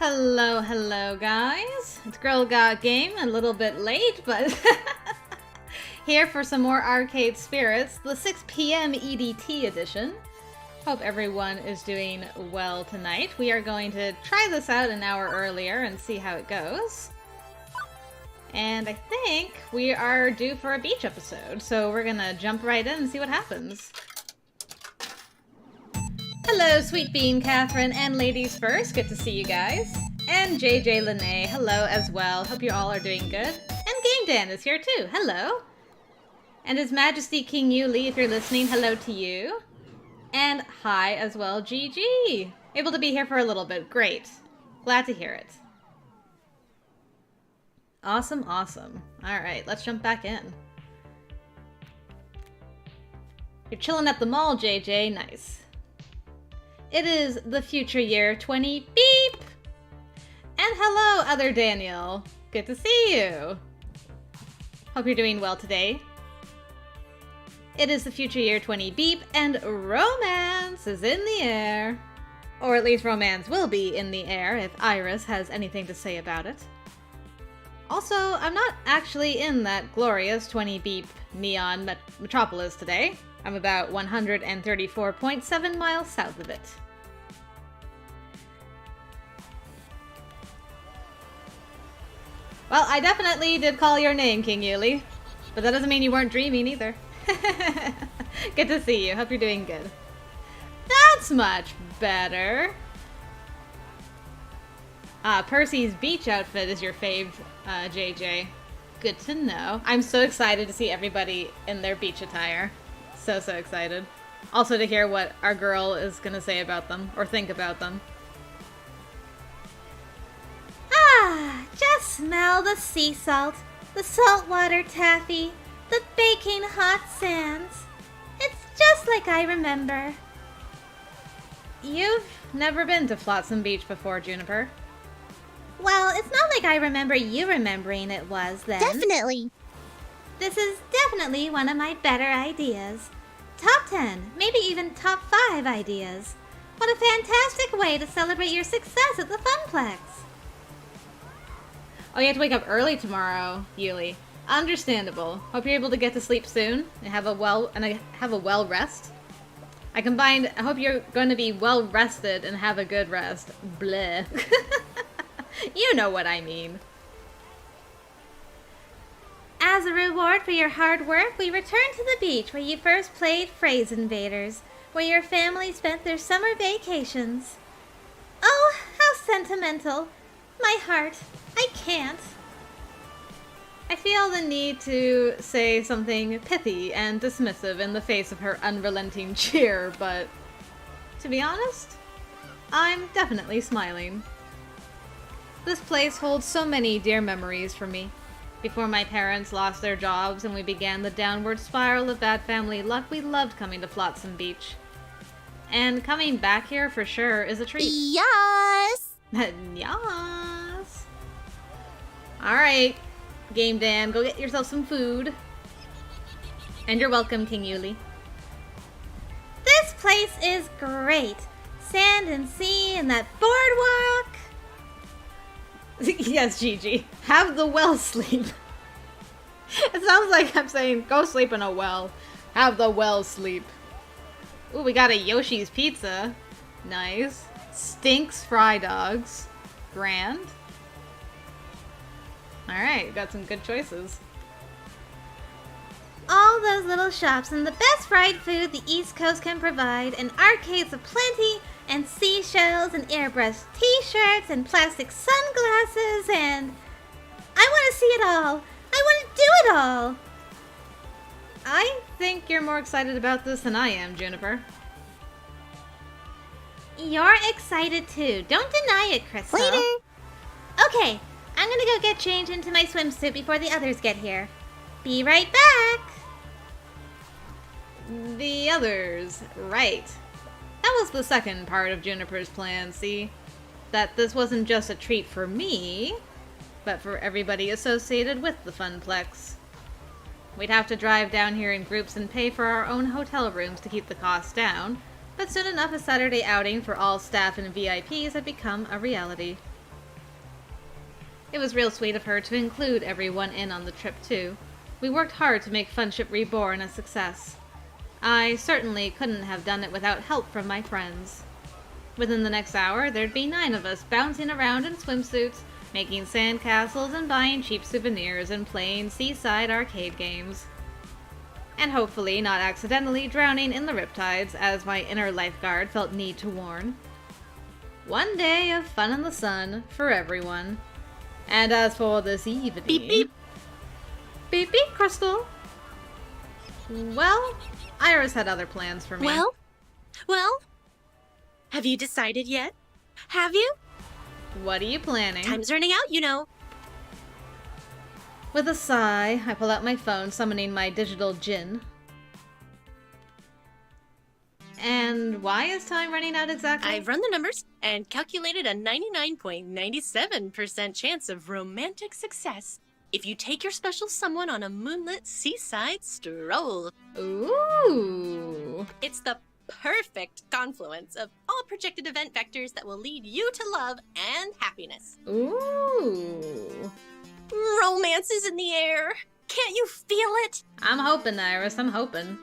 Hello, hello guys. It's Girl Got Game, a little bit late, but here for some more Arcade Spirits, the 6 p.m. EDT edition. Hope everyone is doing well tonight. We are going to try this out an hour earlier and see how it goes. And I think we are due for a beach episode, so we're gonna jump right in and see what happens. Hello, Sweet Bean Catherine and Ladies First. Good to see you guys. And JJ Lene, hello as well. Hope you all are doing good. And Game Dan is here too. Hello. And His Majesty King Yuli, if you're listening, hello to you. And hi as well, GG. Able to be here for a little bit. Great. Glad to hear it. Awesome, awesome. Alright, let's jump back in. You're chilling at the mall, JJ. Nice. It is the future year 20 beep! And hello, other Daniel. Good to see you. Hope you're doing well today. It is the future year 20 beep, and romance is in the air. Or at least romance will be in the air if Iris has anything to say about it. Also, I'm not actually in that glorious 20 beep neon metropolis today. I'm about 134.7 miles south of it. Well, I definitely did call your name, King Yuli. But that doesn't mean you weren't dreaming either. Good to see you. Hope you're doing good. That's much better. Percy's beach outfit is your fave, JJ. Good to know. I'm so excited to see everybody in their beach attire. So excited. Also to hear what our girl is gonna say about them, or think about them. Ah, just smell the sea salt, the saltwater taffy, the baking hot sands. It's just like I remember. You've never been to Flotsam Beach before, Juniper. Well, it's not like I remember you remembering it was then. Definitely. This is definitely one of my better ideas. Top 10, maybe even top 5 ideas. What a fantastic way to celebrate your success at the Funplex. Oh, you have to wake up early tomorrow, Yuli. Understandable. Hope you're able to get to sleep soon and have a well rest. I hope you're going to be well rested and have a good rest. Bleh. You know what I mean. As a reward for your hard work, we return to the beach where you first played Phrase Invaders, where your family spent their summer vacations. Oh, how sentimental. My heart. I can't. I feel the need to say something pithy and dismissive in the face of her unrelenting cheer, but to be honest, I'm definitely smiling. This place holds so many dear memories for me. Before my parents lost their jobs and we began the downward spiral of bad family luck, we loved coming to Flotsam Beach. And coming back here for sure is a treat. Yes! Yes! Alright, Game Dan, go get yourself some food. And you're welcome, King Yuli. This place is great. Sand and sea and that boardwalk. Yes, Gigi. Have the well sleep. It sounds like I'm saying, go sleep in a well. Have the well sleep. Ooh, we got a Yoshi's Pizza. Nice. Stinks fry dogs. Grand. Alright, got some good choices. All those little shops and the best fried food the East Coast can provide, and arcades aplenty, and seashells, and airbrushed t-shirts, and plastic sunglasses, and... I want to see it all! I want to do it all! I think you're more excited about this than I am, Juniper. You're excited too. Don't deny it, Krystal. Later! Okay, I'm gonna go get changed into my swimsuit before the others get here. Be right back! The others, right. That was the second part of Juniper's plan, see? That this wasn't just a treat for me, but for everybody associated with the Funplex. We'd have to drive down here in groups and pay for our own hotel rooms to keep the costs down, but soon enough a Saturday outing for all staff and VIPs had become a reality. It was real sweet of her to include everyone in on the trip, too. We worked hard to make Funship Reborn a success. I certainly couldn't have done it without help from my friends. Within the next hour, there'd be 9 of us bouncing around in swimsuits, making sandcastles and buying cheap souvenirs and playing seaside arcade games. And hopefully not accidentally drowning in the riptides, as my inner lifeguard felt need to warn. One day of fun in the sun for everyone. And as for this evening... Beep beep! Beep beep, Krystal! Well, Iris had other plans for me. Well? Have you decided yet? Have you? What are you planning? Time's running out, you know. With a sigh, I pull out my phone, summoning my digital djinn. And why is time running out exactly? I've run the numbers and calculated a 99.97% chance of romantic success if you take your special someone on a moonlit seaside stroll. Ooh. It's the perfect confluence of all projected event vectors that will lead you to love and happiness. Ooh. Romance is in the air. Can't you feel it? I'm hoping, Iris, I'm hoping.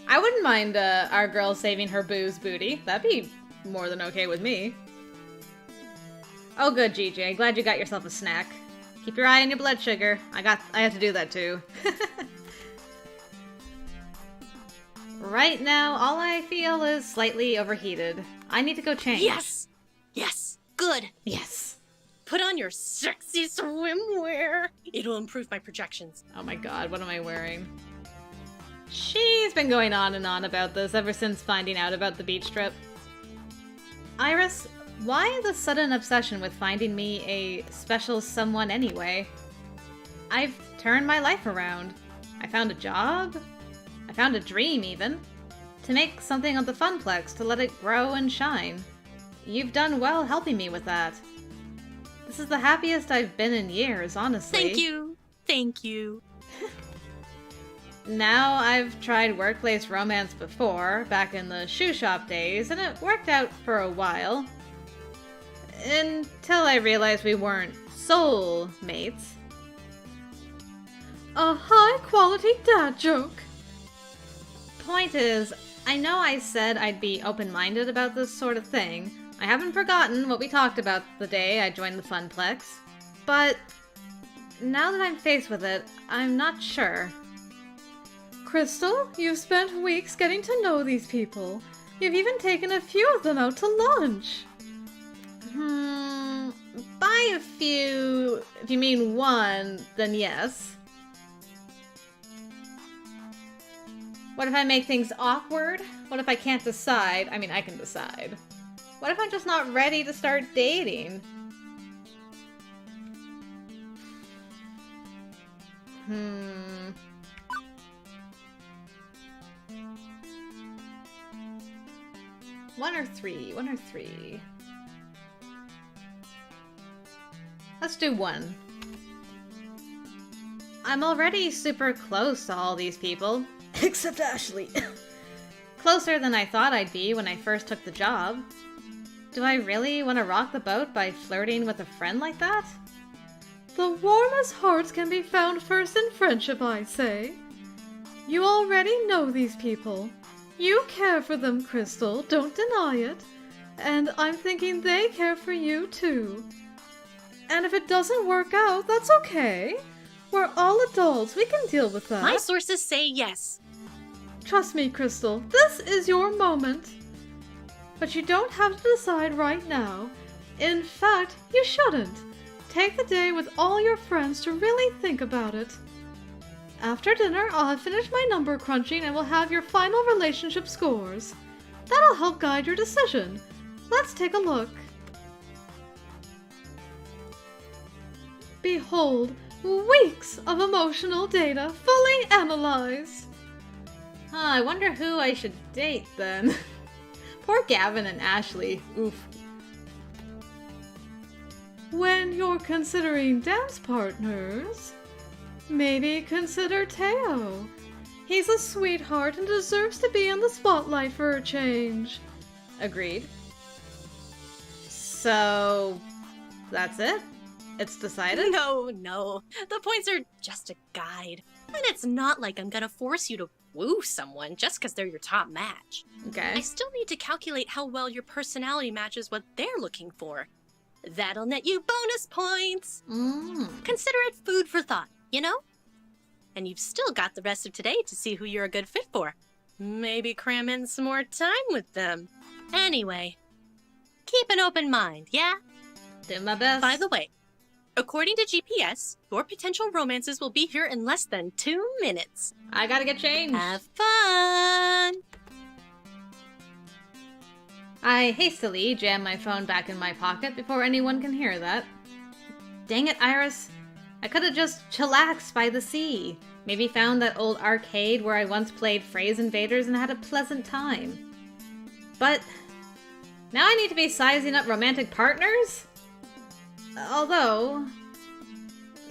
I wouldn't mind our girl saving her booze booty. That'd be more than okay with me. Oh good, GJ. Glad you got yourself a snack. Keep your eye on your blood sugar. I have to do that too. Right now, all I feel is slightly overheated. I need to go change. Yes! Yes! Good! Yes! Put on your sexy swimwear. It'll improve my projections. Oh my god, what am I wearing? She's been going on and on about this ever since finding out about the beach trip. Iris, why the sudden obsession with finding me a special someone anyway? I've turned my life around. I found a job. I found a dream, even. To make something of the Funplex, to let it grow and shine. You've done well helping me with that. This is the happiest I've been in years, honestly. Thank you. Thank you. Now, I've tried workplace romance before, back in the shoe shop days, and it worked out for a while. Until I realized we weren't soul mates. A high-quality dad joke. Point is, I know I said I'd be open-minded about this sort of thing. I haven't forgotten what we talked about the day I joined the Funplex. But now that I'm faced with it, I'm not sure. Krystal, you've spent weeks getting to know these people. You've even taken a few of them out to lunch. By a few, if you mean one, then yes. What if I make things awkward? What if I can't decide? I mean, I can decide. What if I'm just not ready to start dating? One or three. Let's do one. I'm already super close to all these people. Except Ashley. Closer than I thought I'd be when I first took the job. Do I really want to rock the boat by flirting with a friend like that? The warmest hearts can be found first in friendship, I say. You already know these people. You care for them, Krystal, don't deny it. And I'm thinking they care for you, too. And if it doesn't work out, that's okay. We're all adults, we can deal with that. My sources say yes. Trust me, Krystal, this is your moment. But you don't have to decide right now. In fact, you shouldn't. Take the day with all your friends to really think about it. After dinner, I'll have finished my number crunching and we'll have your final relationship scores. That'll help guide your decision. Let's take a look. Behold, weeks of emotional data fully analyzed. I wonder who I should date then. Poor Gavin and Ashley. Oof. When you're considering dance partners, maybe consider TEO. He's a sweetheart and deserves to be in the spotlight for a change. Agreed. So, that's it? It's decided? No. The points are just a guide. And it's not like I'm gonna force you to woo someone just because they're your top match. Okay. I still need to calculate how well your personality matches what they're looking for. That'll net you bonus points. Consider it food for thought, you know? And you've still got the rest of today to see who you're a good fit for. Maybe cram in some more time with them. Anyway, keep an open mind, yeah? Do my best. By the way, according to GPS, your potential romances will be here in less than 2 minutes. I gotta get changed. Have fun! I hastily jam my phone back in my pocket before anyone can hear that. Dang it, Iris. I could have just chillaxed by the sea. Maybe found that old arcade where I once played Phrase Invaders and had a pleasant time. But now I need to be sizing up romantic partners? Although,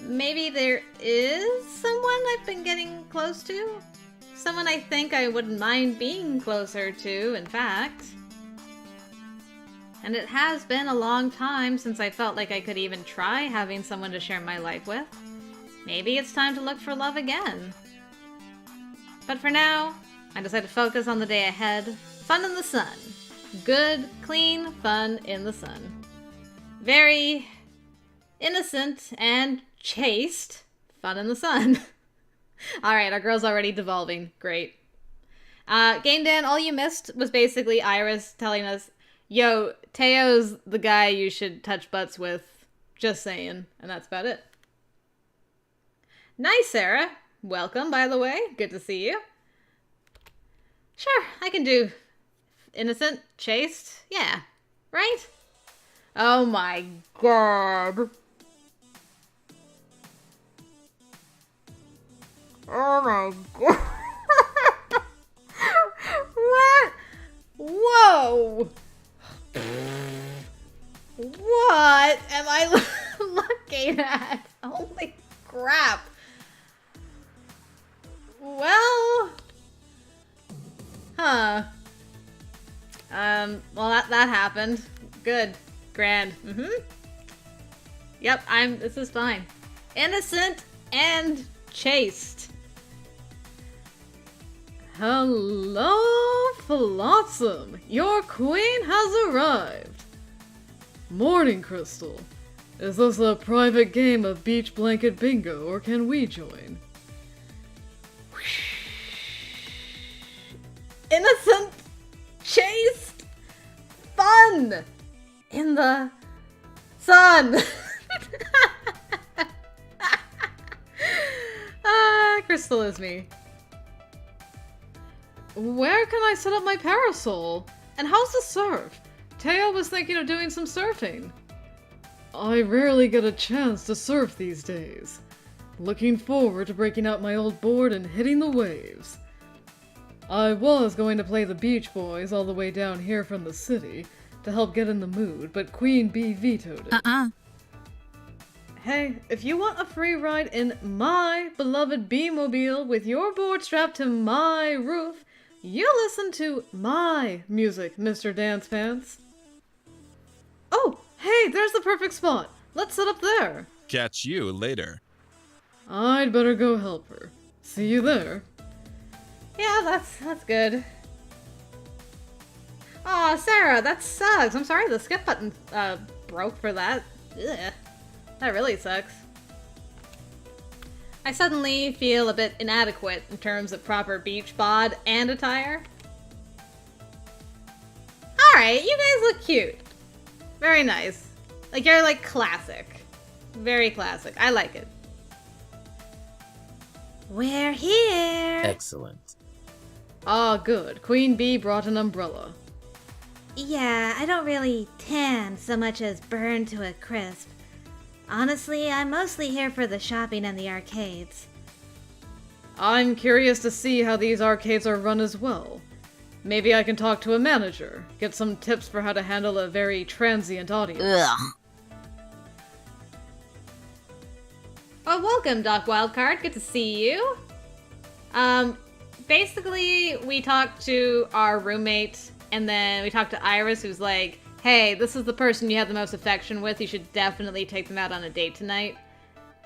maybe there is someone I've been getting close to? Someone I think I wouldn't mind being closer to, in fact. And it has been a long time since I felt like I could even try having someone to share my life with. Maybe it's time to look for love again. But for now, I decided to focus on the day ahead. Fun in the sun. Good, clean fun in the sun. Very innocent and chaste fun in the sun. Alright, our girl's already devolving. Great. Game Dan, all you missed was basically Iris telling us, yo, TEO's the guy you should touch butts with. Just saying. And that's about it. Nice, Sarah. Welcome, by the way. Good to see you. Sure, I can do innocent, chaste. Yeah. Right? Oh my god. Oh my god. What? Whoa. What am I looking at? Holy crap. Well, huh. Well that happened. Good. Grand. Yep, this is fine. Innocent and chaste. Hello, Flotsam. Your queen has arrived. Morning, Krystal. Is this a private game of beach blanket bingo, or can we join? Innocent, chaste, fun in the sun. Krystal is me. Where can I set up my parasol? And how's the surf? TEO was thinking of doing some surfing. I rarely get a chance to surf these days. Looking forward to breaking out my old board and hitting the waves. I was going to play the Beach Boys all the way down here from the city to help get in the mood, but Queen Bee vetoed it. Hey, if you want a free ride in my beloved Bee-mobile with your board strapped to my roof, you listen to my music, Mr. Dance Pants. Oh, hey, there's the perfect spot. Let's sit up there. Catch you later. I'd better go help her. See you there. Yeah, that's good. Aw, Sarah, that sucks. I'm sorry the skip button broke for that. Ugh. That really sucks. I suddenly feel a bit inadequate in terms of proper beach bod and attire. Alright, you guys look cute. Very nice. Like, you're like classic. Very classic. I like it. We're here. Excellent. Ah, good. Queen Bee brought an umbrella. Yeah, I don't really tan so much as burn to a crisp. Honestly, I'm mostly here for the shopping and the arcades. I'm curious to see how these arcades are run as well. Maybe I can talk to a manager, get some tips for how to handle a very transient audience. Ugh. Oh, welcome, Doc Wildcard. Good to see you. Basically, we talked to our roommate, and then we talked to Iris, who's like, hey, this is the person you have the most affection with. You should definitely take them out on a date tonight.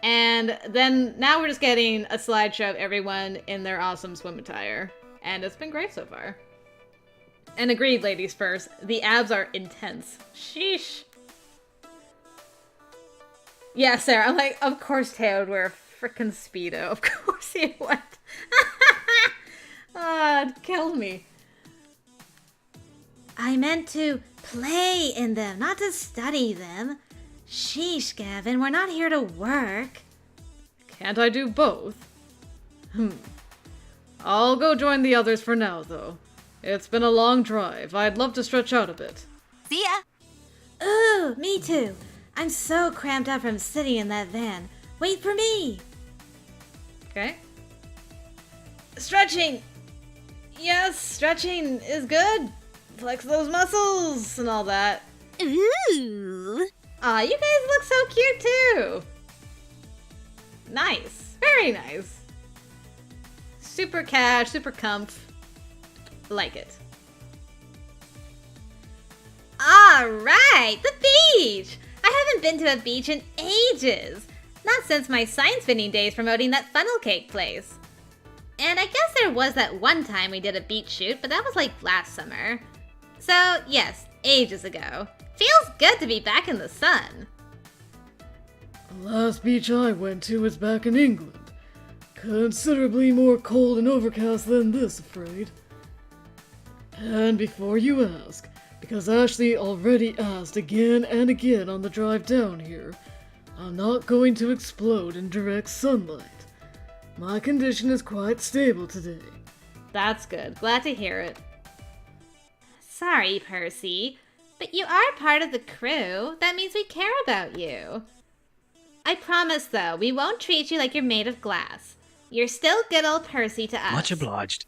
And then now we're just getting a slideshow of everyone in their awesome swim attire. And it's been great so far. And agreed, ladies first. The abs are intense. Sheesh. Yeah, Sarah, I'm like, of course Teo would wear a frickin' Speedo. Of course he would. Ah, it killed me. I meant to play in them, not to study them. Sheesh, Gavin, we're not here to work. Can't I do both? I'll go join the others for now, though. It's been a long drive. I'd love to stretch out a bit. See ya! Ooh, me too. I'm so cramped up from sitting in that van. Wait for me! Okay. Stretching! Yes, stretching is good. Flex those muscles and all that. Ooh! Aw, you guys look so cute too! Nice. Very nice. Super cash, super comf. Like it. Alright, the beach! I haven't been to a beach in ages. Not since my science fitting days promoting that funnel cake place. And I guess there was that one time we did a beach shoot, but that was like last summer. So, yes, ages ago. Feels good to be back in the sun. The last beach I went to was back in England. Considerably more cold and overcast than this, afraid. And before you ask, because Ashley already asked again and again on the drive down here, I'm not going to explode in direct sunlight. My condition is quite stable today. That's good. Glad to hear it. Sorry, Percy, but you are part of the crew. That means we care about you. I promise, though, we won't treat you like you're made of glass. You're still good old Percy to us. Much obliged.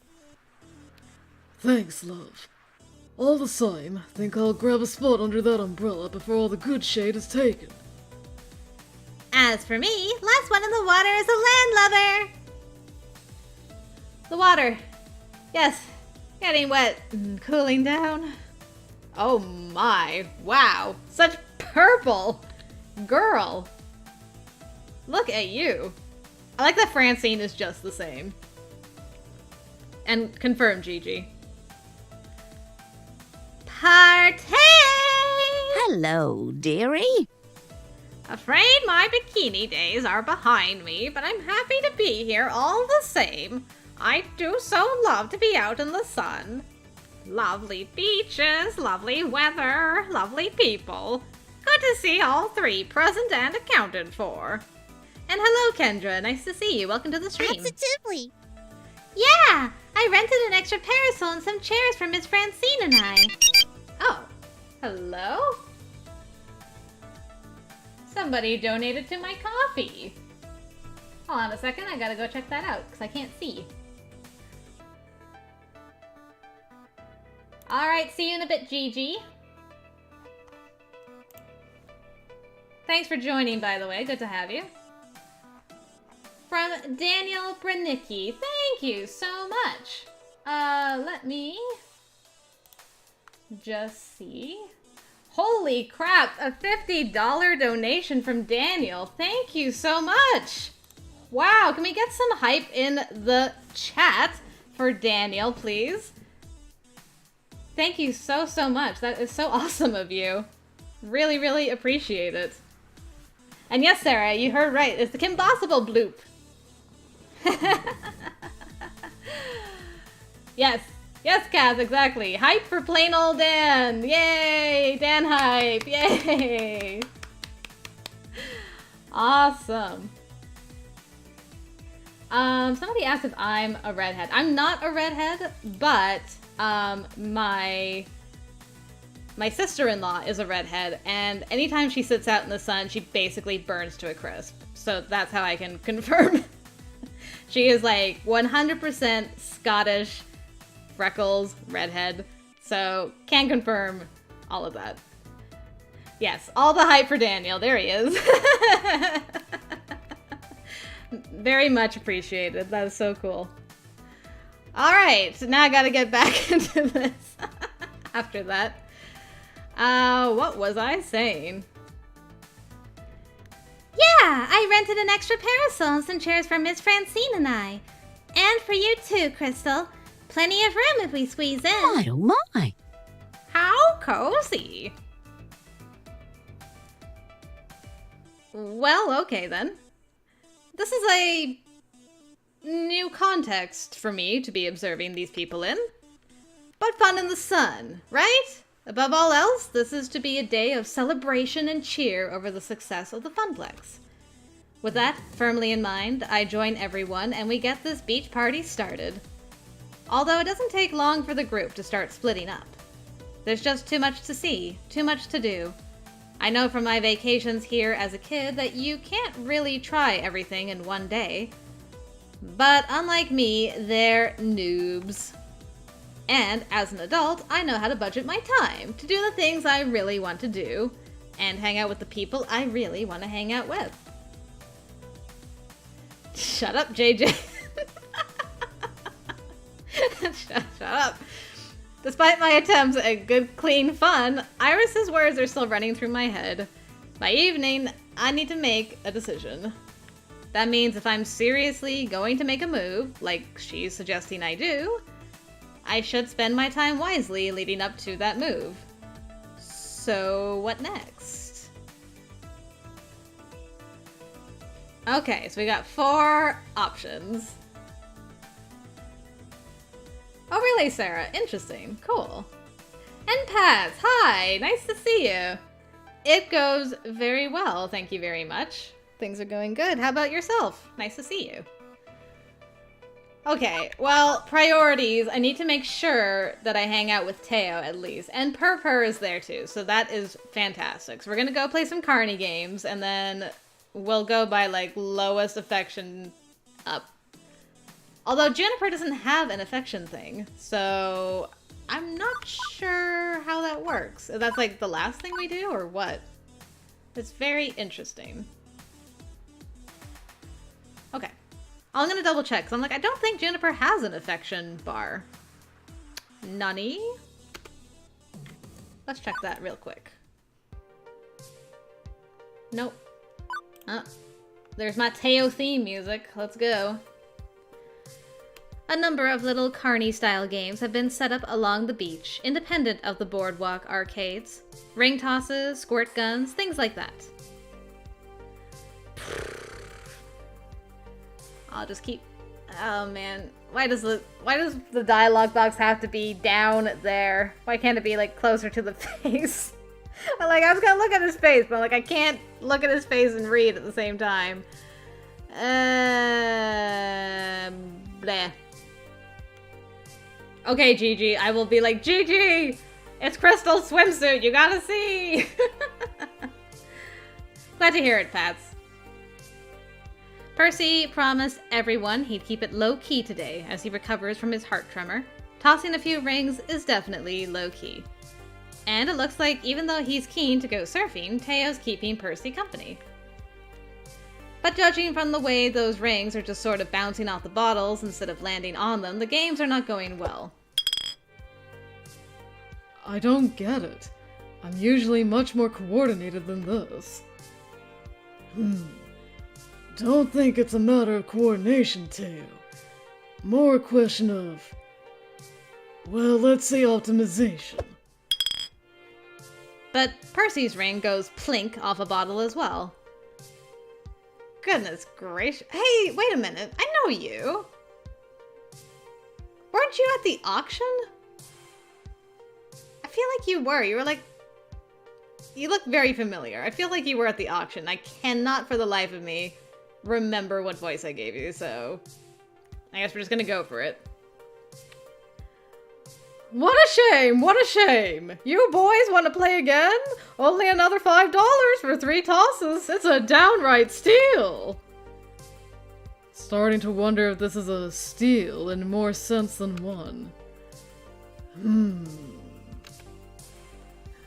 Thanks, love. All the same, think I'll grab a spot under that umbrella before all the good shade is taken. As for me, last one in the water is a landlubber. The water. Yes. Getting wet and cooling down. Oh my. Wow. Such purple. Girl. Look at you. I like that Francine is just the same. And confirm, Gigi. Party! Hello, dearie. Afraid my bikini days are behind me, but I'm happy to be here all the same. I do so love to be out in the sun. Lovely beaches, lovely weather, lovely people. Good to see all three present and accounted for. And hello, Kendra. Nice to see you. Welcome to the stream. Absolutely. Yeah, I rented an extra parasol and some chairs for Miss Francine and I. Oh, hello? Somebody donated to my coffee. Hold on a second, I gotta go check that out, because I can't see. Alright, see you in a bit, Gigi. Thanks for joining, by the way. Good to have you. From Daniel Branicki. Thank you so much. Let me just see. Holy crap, a $50 donation from Daniel. Thank you so much. Wow, can we get some hype in the chat for Daniel, please? Thank you so much. That is so awesome of you. Really, really appreciate it. And yes, Sarah, you heard right. It's the Kim Possible bloop. Yes. Yes, Kaz, exactly. Hype for plain old Dan. Yay! Dan hype. Yay! Awesome. Somebody asked if I'm a redhead. I'm not a redhead, but my sister-in-law is a redhead, and anytime she sits out in the sun, she basically burns to a crisp. So that's how I can confirm. She is like 100% Scottish, freckles, redhead. So can confirm all of that. Yes, all the hype for Daniel. There he is. Very much appreciated. That is so cool. All right, so now I gotta get back into this after that. What was I saying? Yeah, I rented an extra parasol and some chairs for Miss Francine and I. And for you too, Krystal. Plenty of room if we squeeze in. My, oh my. How cozy. Well, okay then. This is a new context for me to be observing these people in. But fun in the sun, right? Above all else, this is to be a day of celebration and cheer over the success of the Funplex. With that firmly in mind, I join everyone and we get this beach party started. Although it doesn't take long for the group to start splitting up. There's just too much to see, too much to do. I know from my vacations here as a kid that you can't really try everything in one day. But unlike me, they're noobs. And as an adult, I know how to budget my time to do the things I really want to do and hang out with the people I really want to hang out with. Shut up, JJ. Shut up. Despite my attempts at good, clean fun, Iris's words are still running through my head. By evening, I need to make a decision. That means if I'm seriously going to make a move, like she's suggesting I do, I should spend my time wisely leading up to that move. So, what next? Okay, so we got 4 options. Oh, really, Sarah? Interesting. Cool. And Paz, hi! Nice to see you. It goes very well, thank you very much. Things are going good. How about yourself? Nice to see you. Okay, well, priorities. I need to make sure that I hang out with TEO at least. And Purr is there too, so that is fantastic. So we're gonna go play some Carney games, and then we'll go by, like, lowest affection up. Although Juniper doesn't have an affection thing, so I'm not sure how that works. That's, like, the last thing we do, or what? It's very interesting. Okay. I'm gonna double check, because I'm like, I don't think Juniper has an affection bar. Nani? Let's check that real quick. Nope. There's my TEO theme music. Let's go. A number of little Carney-style games have been set up along the beach, independent of the boardwalk arcades. Ring tosses, squirt guns, things like that. I'll just keep... Oh man, why does the dialogue box have to be down there? Why can't it be, like, closer to the face? I was gonna look at his face, but I can't look at his face and read at the same time. Bleh. Okay, Gigi, I will be like, Gigi! It's Krystal's swimsuit, you gotta see! Glad to hear it, Pats. Percy promised everyone he'd keep it low-key today as he recovers from his heart tremor. Tossing a few rings is definitely low-key. And it looks like even though he's keen to go surfing, TEO's keeping Percy company. But judging from the way those rings are just sort of bouncing off the bottles instead of landing on them, the games are not going well. I don't get it. I'm usually much more coordinated than this. Don't think it's a matter of coordination, TEO. More a question of... well, let's say optimization. But Percy's ring goes plink off a bottle as well. Goodness gracious. Hey, wait a minute. I know you. Weren't you at the auction? I feel like you were. You were like... You look very familiar. I feel like you were at the auction. I cannot for the life of me remember what voice I gave you, so... I guess we're just gonna go for it. What a shame! What a shame! You boys want to play again? Only another $5 for 3 tosses. It's a downright steal! Starting to wonder if this is a steal in more sense than one.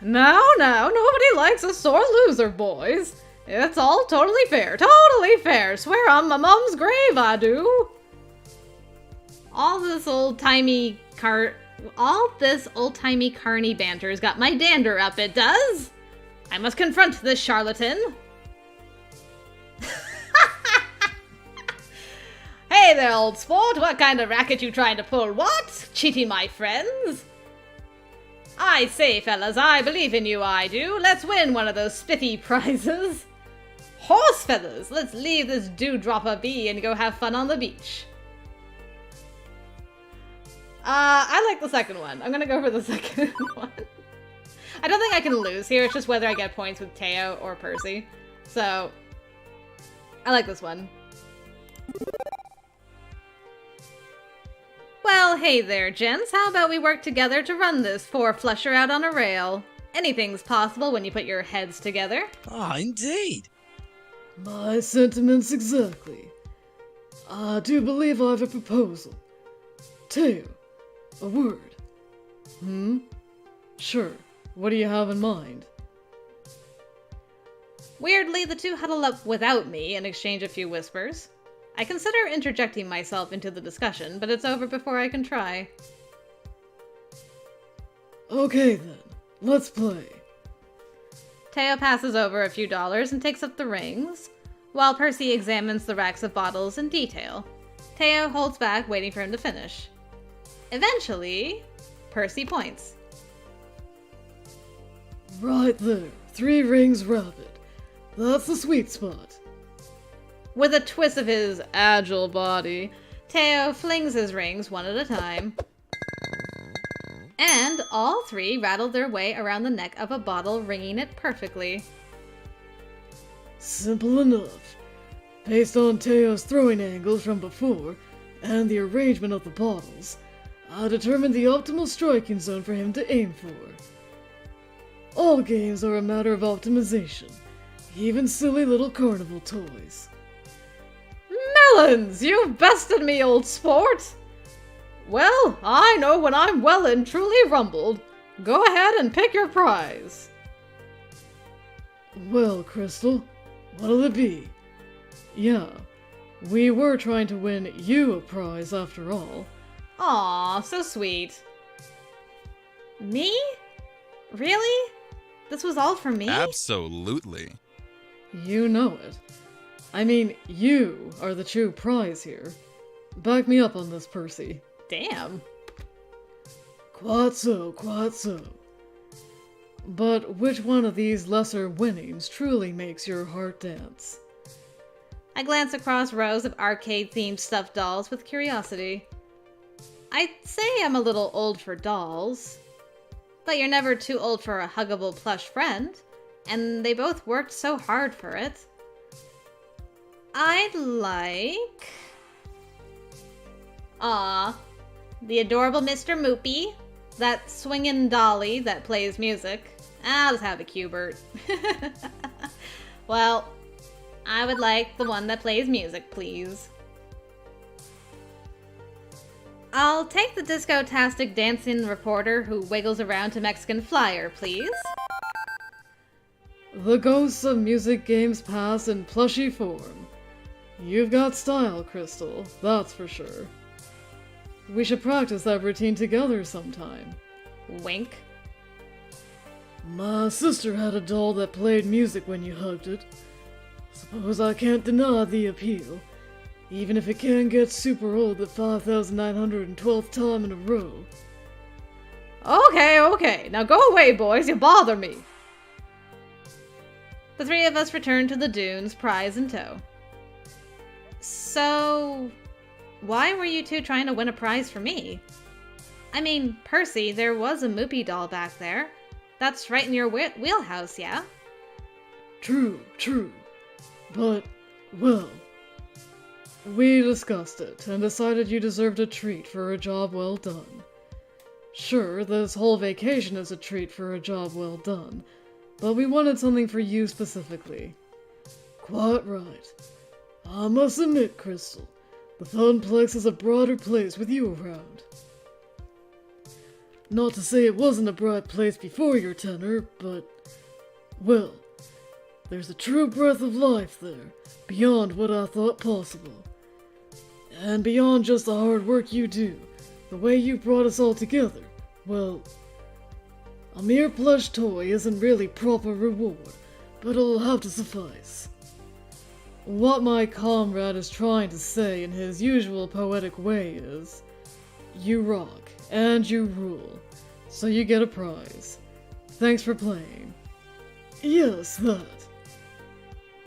Now, nobody likes a sore loser, boys. It's all totally fair, totally fair. Swear on my mom's grave, I do. All this old-timey All this old-timey carny banter's got my dander up, it does! I must confront this charlatan. Hey there, old sport! What kind of racket you trying to pull? What? Cheating my friends? I say, fellas, I believe in you, I do. Let's win one of those spiffy prizes. Horse feathers! Let's leave this dewdropper be and go have fun on the beach. I like the second one. I'm gonna go for the second one. I don't think I can lose here. It's just whether I get points with TEO or Percy. So, I like this one. Well, hey there, gents. How about we work together to run this four-flusher out on a rail? Anything's possible when you put your heads together. Ah, indeed. My sentiments exactly. I do believe I have a proposal. TEO, a word. Sure. What do you have in mind? Weirdly, the two huddle up without me and exchange a few whispers. I consider interjecting myself into the discussion, but it's over before I can try. Okay then, let's play. TEO passes over a few dollars and takes up the rings, while Percy examines the racks of bottles in detail. TEO holds back, waiting for him to finish. Eventually, Percy points. Right there, 3 rings rapid. That's the sweet spot. With a twist of his agile body, TEO flings his rings one at a time. And all 3 rattle their way around the neck of a bottle, ringing it perfectly. Simple enough. Based on TEO's throwing angles from before, and the arrangement of the bottles, I determined the optimal striking zone for him to aim for. All games are a matter of optimization, even silly little carnival toys. Melons! You've bested me, old sport! Well, I know when I'm well and truly rumbled. Go ahead and pick your prize. Well, Krystal, what'll it be? Yeah, we were trying to win you a prize after all. Aw, so sweet. Me? Really? This was all for me? Absolutely. You know it. I mean, you are the true prize here. Back me up on this, Percy. Damn. Quite so, quite so. But which one of these lesser winnings truly makes your heart dance? I glance across rows of arcade-themed stuffed dolls with curiosity. I'd say I'm a little old for dolls. But you're never too old for a huggable plush friend, and they both worked so hard for it. I'd like... the adorable Mr. Moopy, that swingin' dolly that plays music. I'll just have a Cubert. Well, I would like the one that plays music, please. I'll take the disco-tastic dancing reporter who wiggles around to Mexican Flyer, please. The ghosts of music games pass in plushy form. You've got style, Krystal, that's for sure. We should practice that routine together sometime. Wink. My sister had a doll that played music when you hugged it. Suppose I can't deny the appeal, even if it can get super old the 5,912th time in a row. Okay, now go away, boys, you bother me. The 3 of us return to the dunes, prize in tow. So, why were you 2 trying to win a prize for me? I mean, Percy, there was a Moopy doll back there. That's right in your wheelhouse, yeah? True. But, well, we discussed it and decided you deserved a treat for a job well done. Sure, this whole vacation is a treat for a job well done, but we wanted something for you specifically. Quite right. I must admit, Krystal, the Funplex is a brighter place with you around. Not to say it wasn't a bright place before your tenure, but, well, there's a true breath of life there, beyond what I thought possible. And beyond just the hard work you do, the way you brought us all together, Well, a mere plush toy isn't really proper reward, but it'll have to suffice. What my comrade is trying to say in his usual poetic way is, you rock, and you rule, so you get a prize. Thanks for playing. Yes, that.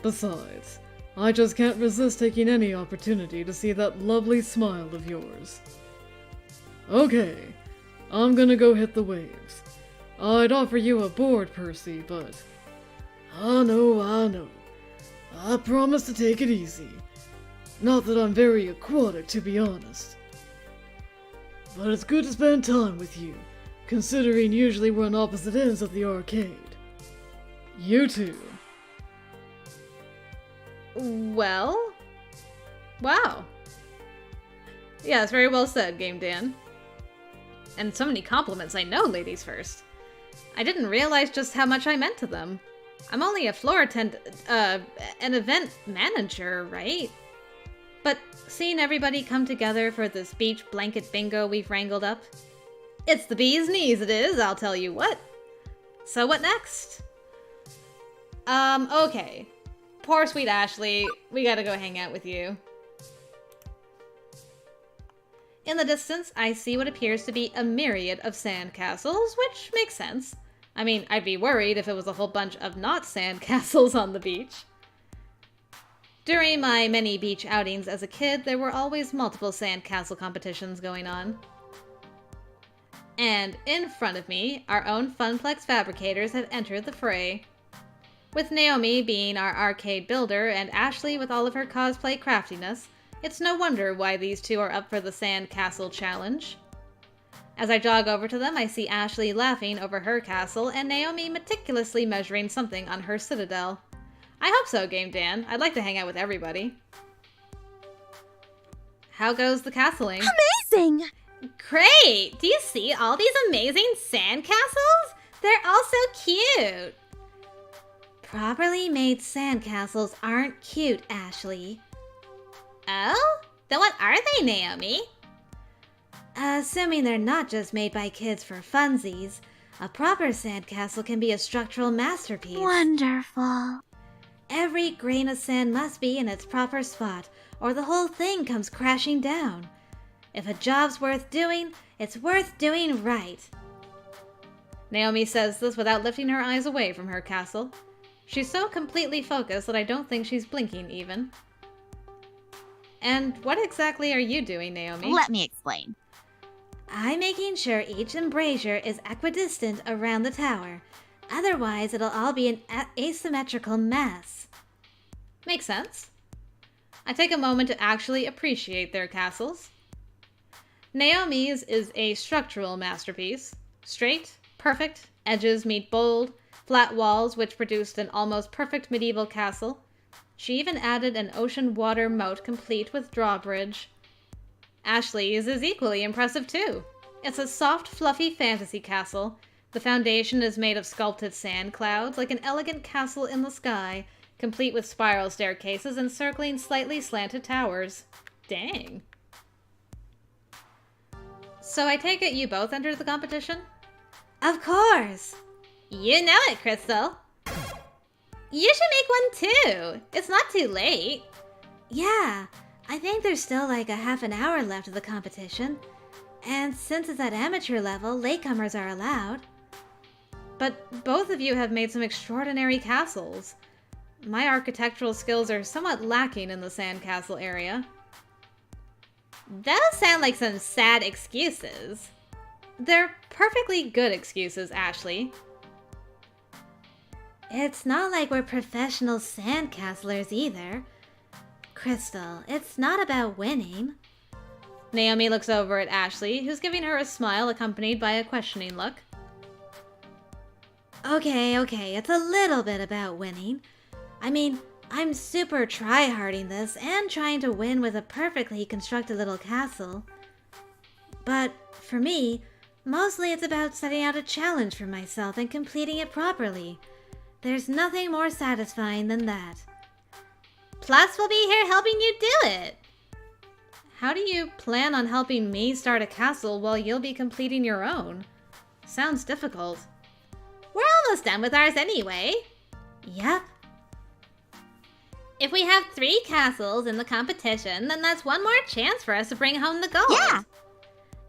Besides, I just can't resist taking any opportunity to see that lovely smile of yours. Okay, I'm gonna go hit the waves. I'd offer you a board, Percy, but... I know. I promise to take it easy. Not that I'm very aquatic, to be honest. But it's good to spend time with you, considering usually we're on opposite ends of the arcade. You too. Well? Wow. Yes, very well said, Game Dan. And so many compliments, I know, ladies first. I didn't realize just how much I meant to them. I'm only a floor an event manager, right? But seeing everybody come together for this beach blanket bingo we've wrangled up, it's the bee's knees it is, I'll tell you what. So what next? Okay. Poor sweet Ashley, we gotta go hang out with you. In the distance, I see what appears to be a myriad of sandcastles, which makes sense. I mean, I'd be worried if it was a whole bunch of not sandcastles on the beach. During my many beach outings as a kid, there were always multiple sandcastle competitions going on. And in front of me, our own Funplex fabricators have entered the fray. With Naomi being our arcade builder and Ashley with all of her cosplay craftiness, it's no wonder why these two are up for the Sandcastle Challenge. As I jog over to them, I see Ashley laughing over her castle and Naomi meticulously measuring something on her citadel. I hope so, Game Dan. I'd like to hang out with everybody. How goes the castling? Amazing! Great! Do you see all these amazing sandcastles? They're all so cute! Properly made sandcastles aren't cute, Ashley. Oh? Then what are they, Naomi? Assuming they're not just made by kids for funsies, a proper sandcastle can be a structural masterpiece. Wonderful. Every grain of sand must be in its proper spot, or the whole thing comes crashing down. If a job's worth doing, it's worth doing right. Naomi says this without lifting her eyes away from her castle. She's so completely focused that I don't think she's blinking even. And what exactly are you doing, Naomi? Let me explain. I'm making sure each embrasure is equidistant around the tower. Otherwise, it'll all be an asymmetrical mess. Makes sense. I take a moment to actually appreciate their castles. Naomi's is a structural masterpiece. Straight, perfect, edges meet bold, flat walls which produced an almost perfect medieval castle. She even added an ocean water moat complete with drawbridge. Ashley's is equally impressive too. It's a soft, fluffy fantasy castle. The foundation is made of sculpted sand clouds, like an elegant castle in the sky, complete with spiral staircases and circling slightly slanted towers. Dang. So I take it you both entered the competition? Of course! You know it, Krystal. You should make one too. It's not too late. Yeah, I think there's still like a half an hour left of the competition. And since it's at amateur level, latecomers are allowed. But both of you have made some extraordinary castles. My architectural skills are somewhat lacking in the sandcastle area. Those sound like some sad excuses. They're perfectly good excuses, Ashley. It's not like we're professional sandcastlers either. Krystal, it's not about winning. Naomi looks over at Ashley, who's giving her a smile accompanied by a questioning look. Okay, it's a little bit about winning. I mean, I'm super try-harding this and trying to win with a perfectly constructed little castle. But for me, mostly it's about setting out a challenge for myself and completing it properly. There's nothing more satisfying than that. Plus, we'll be here helping you do it. How do you plan on helping me start a castle while you'll be completing your own? Sounds difficult. We're almost done with ours anyway. Yep. If we have 3 castles in the competition, then that's one more chance for us to bring home the gold. Yeah.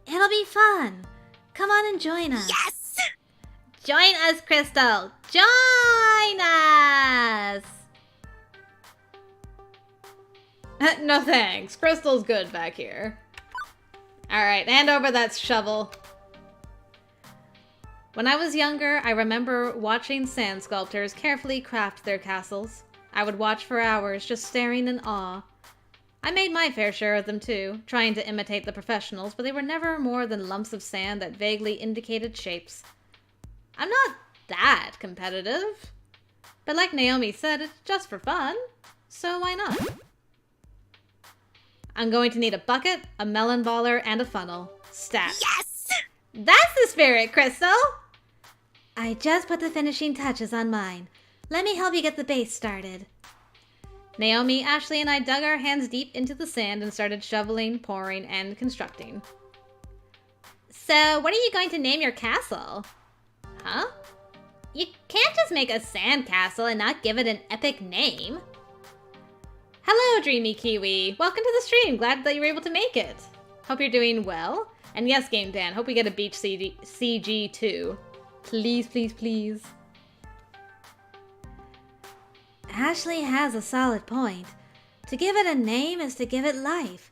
It'll be fun. Come on and join us. Yes! Join us, Krystal! Join us! No thanks. Krystal's good back here. Alright, hand over that shovel. When I was younger, I remember watching sand sculptors carefully craft their castles. I would watch for hours, just staring in awe. I made my fair share of them too, trying to imitate the professionals, but they were never more than lumps of sand that vaguely indicated shapes. I'm not that competitive. But like Naomi said, it's just for fun, so why not? I'm going to need a bucket, a melon baller, and a funnel. Stat. Yes! That's the spirit, Krystal! I just put the finishing touches on mine. Let me help you get the base started. Naomi, Ashley, and I dug our hands deep into the sand and started shoveling, pouring, and constructing. So, what are you going to name your castle? Huh? You can't just make a sand castle and not give it an epic name. Hello, Dreamy Kiwi. Welcome to the stream. Glad that you were able to make it. Hope you're doing well. And yes, Game Dan, hope we get a beach CG too. Please, please, please. Ashley has a solid point. To give it a name is to give it life.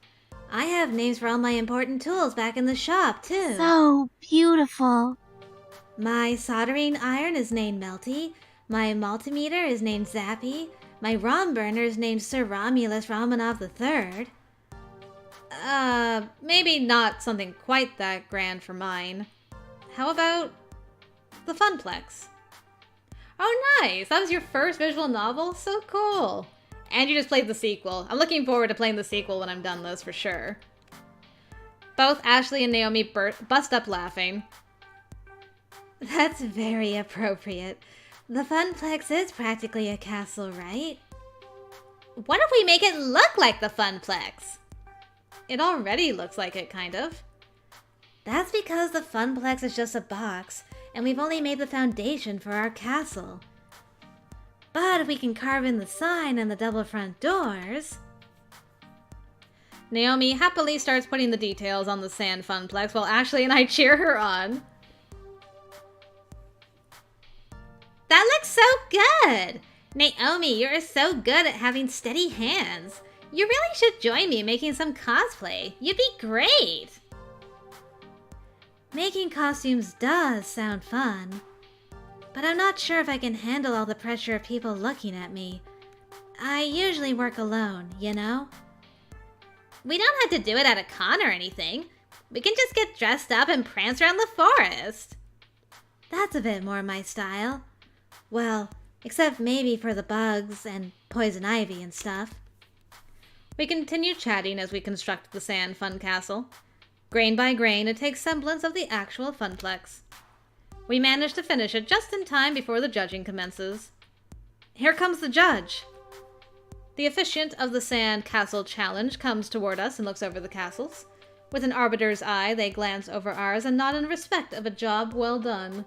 I have names for all my important tools back in the shop, too. So beautiful. My soldering iron is named Melty. My multimeter is named Zappy. My rom burner is named Sir Romulus Romanov III. Maybe not something quite that grand for mine. How about the Funplex? Oh, nice! That was your first visual novel? So cool! And you just played the sequel. I'm looking forward to playing the sequel when I'm done this, for sure. Both Ashley and Naomi bust up laughing. That's very appropriate. The Funplex is practically a castle, right? What if we make it look like the Funplex? It already looks like it, kind of. That's because the Funplex is just a box, and we've only made the foundation for our castle. But if we can carve in the sign and the double front doors... Naomi happily starts putting the details on the sand Funplex while Ashley and I cheer her on. That looks so good! Naomi, you're so good at having steady hands. You really should join me making some cosplay. You'd be great! Making costumes does sound fun, but I'm not sure if I can handle all the pressure of people looking at me. I usually work alone, you know? We don't have to do it at a con or anything. We can just get dressed up and prance around the forest. That's a bit more my style. Well, except maybe for the bugs and poison ivy and stuff. We continue chatting as we construct the sand fun castle. Grain by grain, it takes semblance of the actual Funplex. We manage to finish it just in time before the judging commences. Here comes the judge! The officiant of the Sand Castle Challenge comes toward us and looks over the castles. With an arbiter's eye, they glance over ours and nod in respect of a job well done.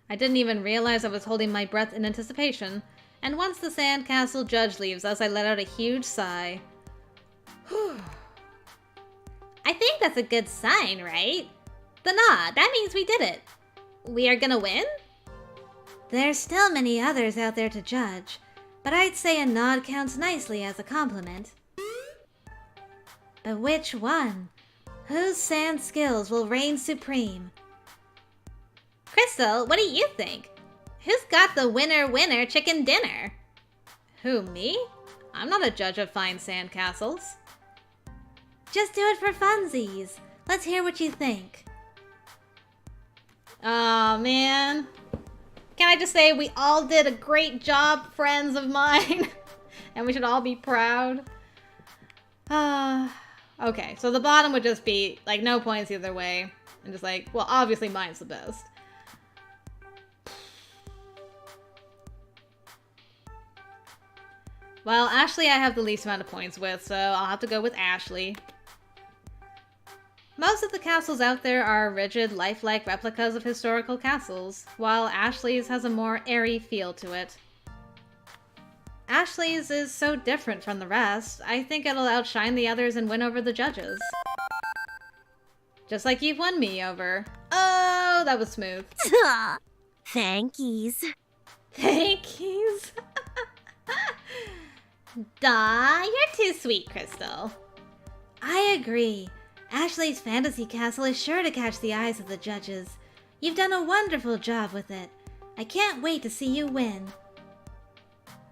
I didn't even realize I was holding my breath in anticipation, and once the Sand Castle judge leaves us, I let out a huge sigh. I think that's a good sign, right? The nod, that means we did it. We are gonna win? There's still many others out there to judge, but I'd say a nod counts nicely as a compliment. But which one? Whose sand skills will reign supreme? Krystal, what do you think? Who's got the winner chicken dinner? Who, me? I'm not a judge of fine sand castles. Just do it for funsies. Let's hear what you think. Aw, man. Can I just say we all did a great job, friends of mine? And we should all be proud. Okay, so the bottom would just be, like, no points either way. And just like, well, obviously mine's the best. Well, Ashley I have the least amount of points with, so I'll have to go with Ashley. Most of the castles out there are rigid, lifelike replicas of historical castles, while Ashley's has a more airy feel to it. Ashley's is so different from the rest, I think it'll outshine the others and win over the judges. Just like you've won me over. Oh, that was smooth. Thankies. Thankies. Daw, you're too sweet, Krystal. I agree. Ashley's fantasy castle is sure to catch the eyes of the judges. You've done a wonderful job with it. I can't wait to see you win.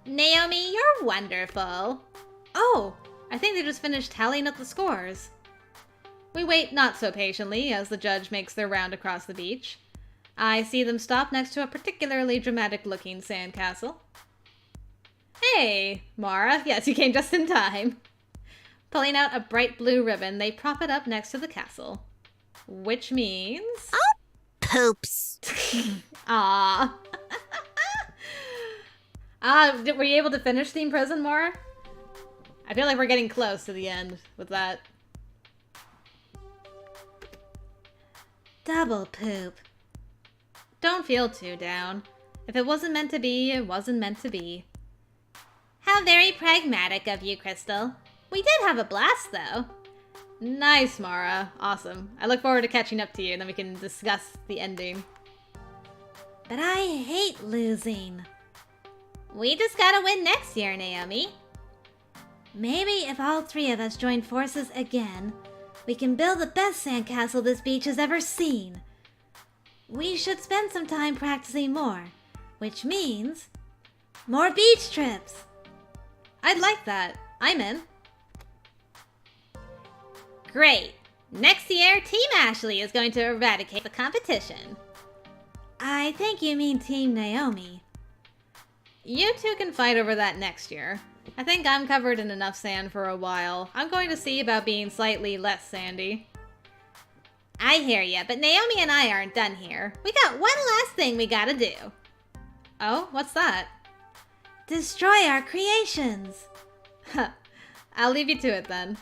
Naomi, you're wonderful. Oh, I think they just finished tallying up the scores. We wait not so patiently as the judge makes their round across the beach. I see them stop next to a particularly dramatic-looking sandcastle. Hey, Mara. Yes, you came just in time. Pulling out a bright blue ribbon, they prop it up next to the castle. Which means... Poops. Ah. Were you able to finish Theme Prison, Mara? I feel like we're getting close to the end with that. Double poop. Don't feel too down. If it wasn't meant to be, it wasn't meant to be. How very pragmatic of you, Krystal. We did have a blast, though. Nice, Mara. Awesome. I look forward to catching up to you, and then we can discuss the ending. But I hate losing. We just gotta win next year, Naomi. Maybe if all three of us join forces again, we can build the best sandcastle this beach has ever seen. We should spend some time practicing more, which means more beach trips. I'd like that. I'm in. Great. Next year, Team Ashley is going to eradicate the competition. I think you mean Team Naomi. You two can fight over that next year. I think I'm covered in enough sand for a while. I'm going to see about being slightly less sandy. I hear ya, but Naomi and I aren't done here. We got one last thing we gotta do. Oh, what's that? Destroy our creations. I'll leave you to it then.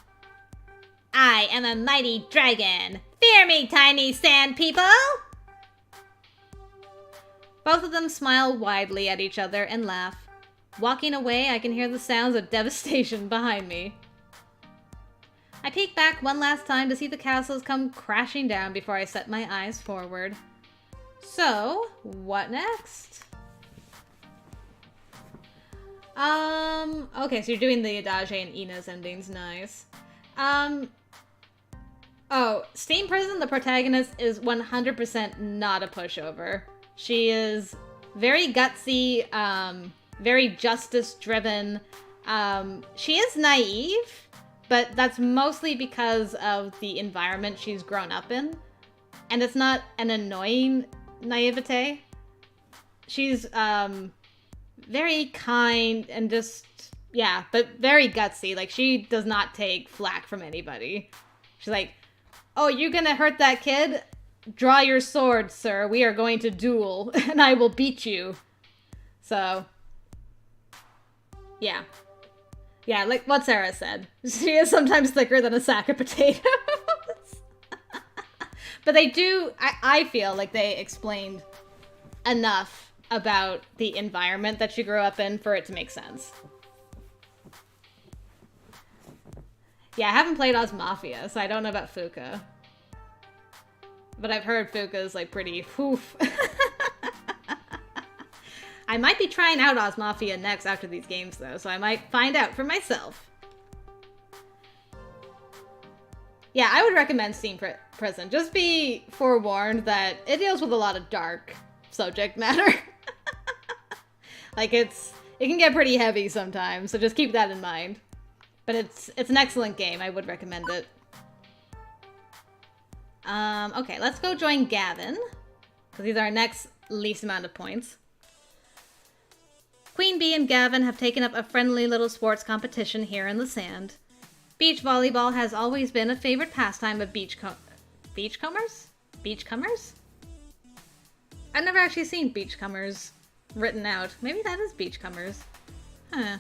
I am a mighty dragon. Fear me, tiny sand people! Both of them smile widely at each other and laugh. Walking away, I can hear the sounds of devastation behind me. I peek back one last time to see the castles come crashing down before I set my eyes forward. So, what next? Okay, so you're doing the Adage and Ina's endings, nice. Oh, Steam Prison, the protagonist, is 100% not a pushover. She is very gutsy, very justice-driven. She is naive, but that's mostly because of the environment she's grown up in. And it's not an annoying naivete. She's, very kind and just, yeah, but very gutsy. Like, she does not take flack from anybody. She's like, oh, you're gonna hurt that kid? Draw your sword, sir. We are going to duel, and I will beat you. So, yeah. Yeah, like what Sarah said. She is sometimes thicker than a sack of potatoes. But they do, I feel like they explained enough about the environment that she grew up in for it to make sense. Yeah, I haven't played Oz Mafia, so I don't know about Fuka. But I've heard Fuka is like pretty woof. I might be trying out Oz Mafia next after these games though, so I might find out for myself. Yeah, I would recommend Steam Prison. Just be forewarned that it deals with a lot of dark subject matter. Like it can get pretty heavy sometimes, so just keep that in mind. But it's an excellent game. I would recommend it. Okay, let's go join Gavin, because he's our next least amount of points. Queen Bee and Gavin have taken up a friendly little sports competition here in the sand. Beach volleyball has always been a favorite pastime of beachcombers? Beachcombers? I've never actually seen beachcombers written out. Maybe that is beachcombers. Huh.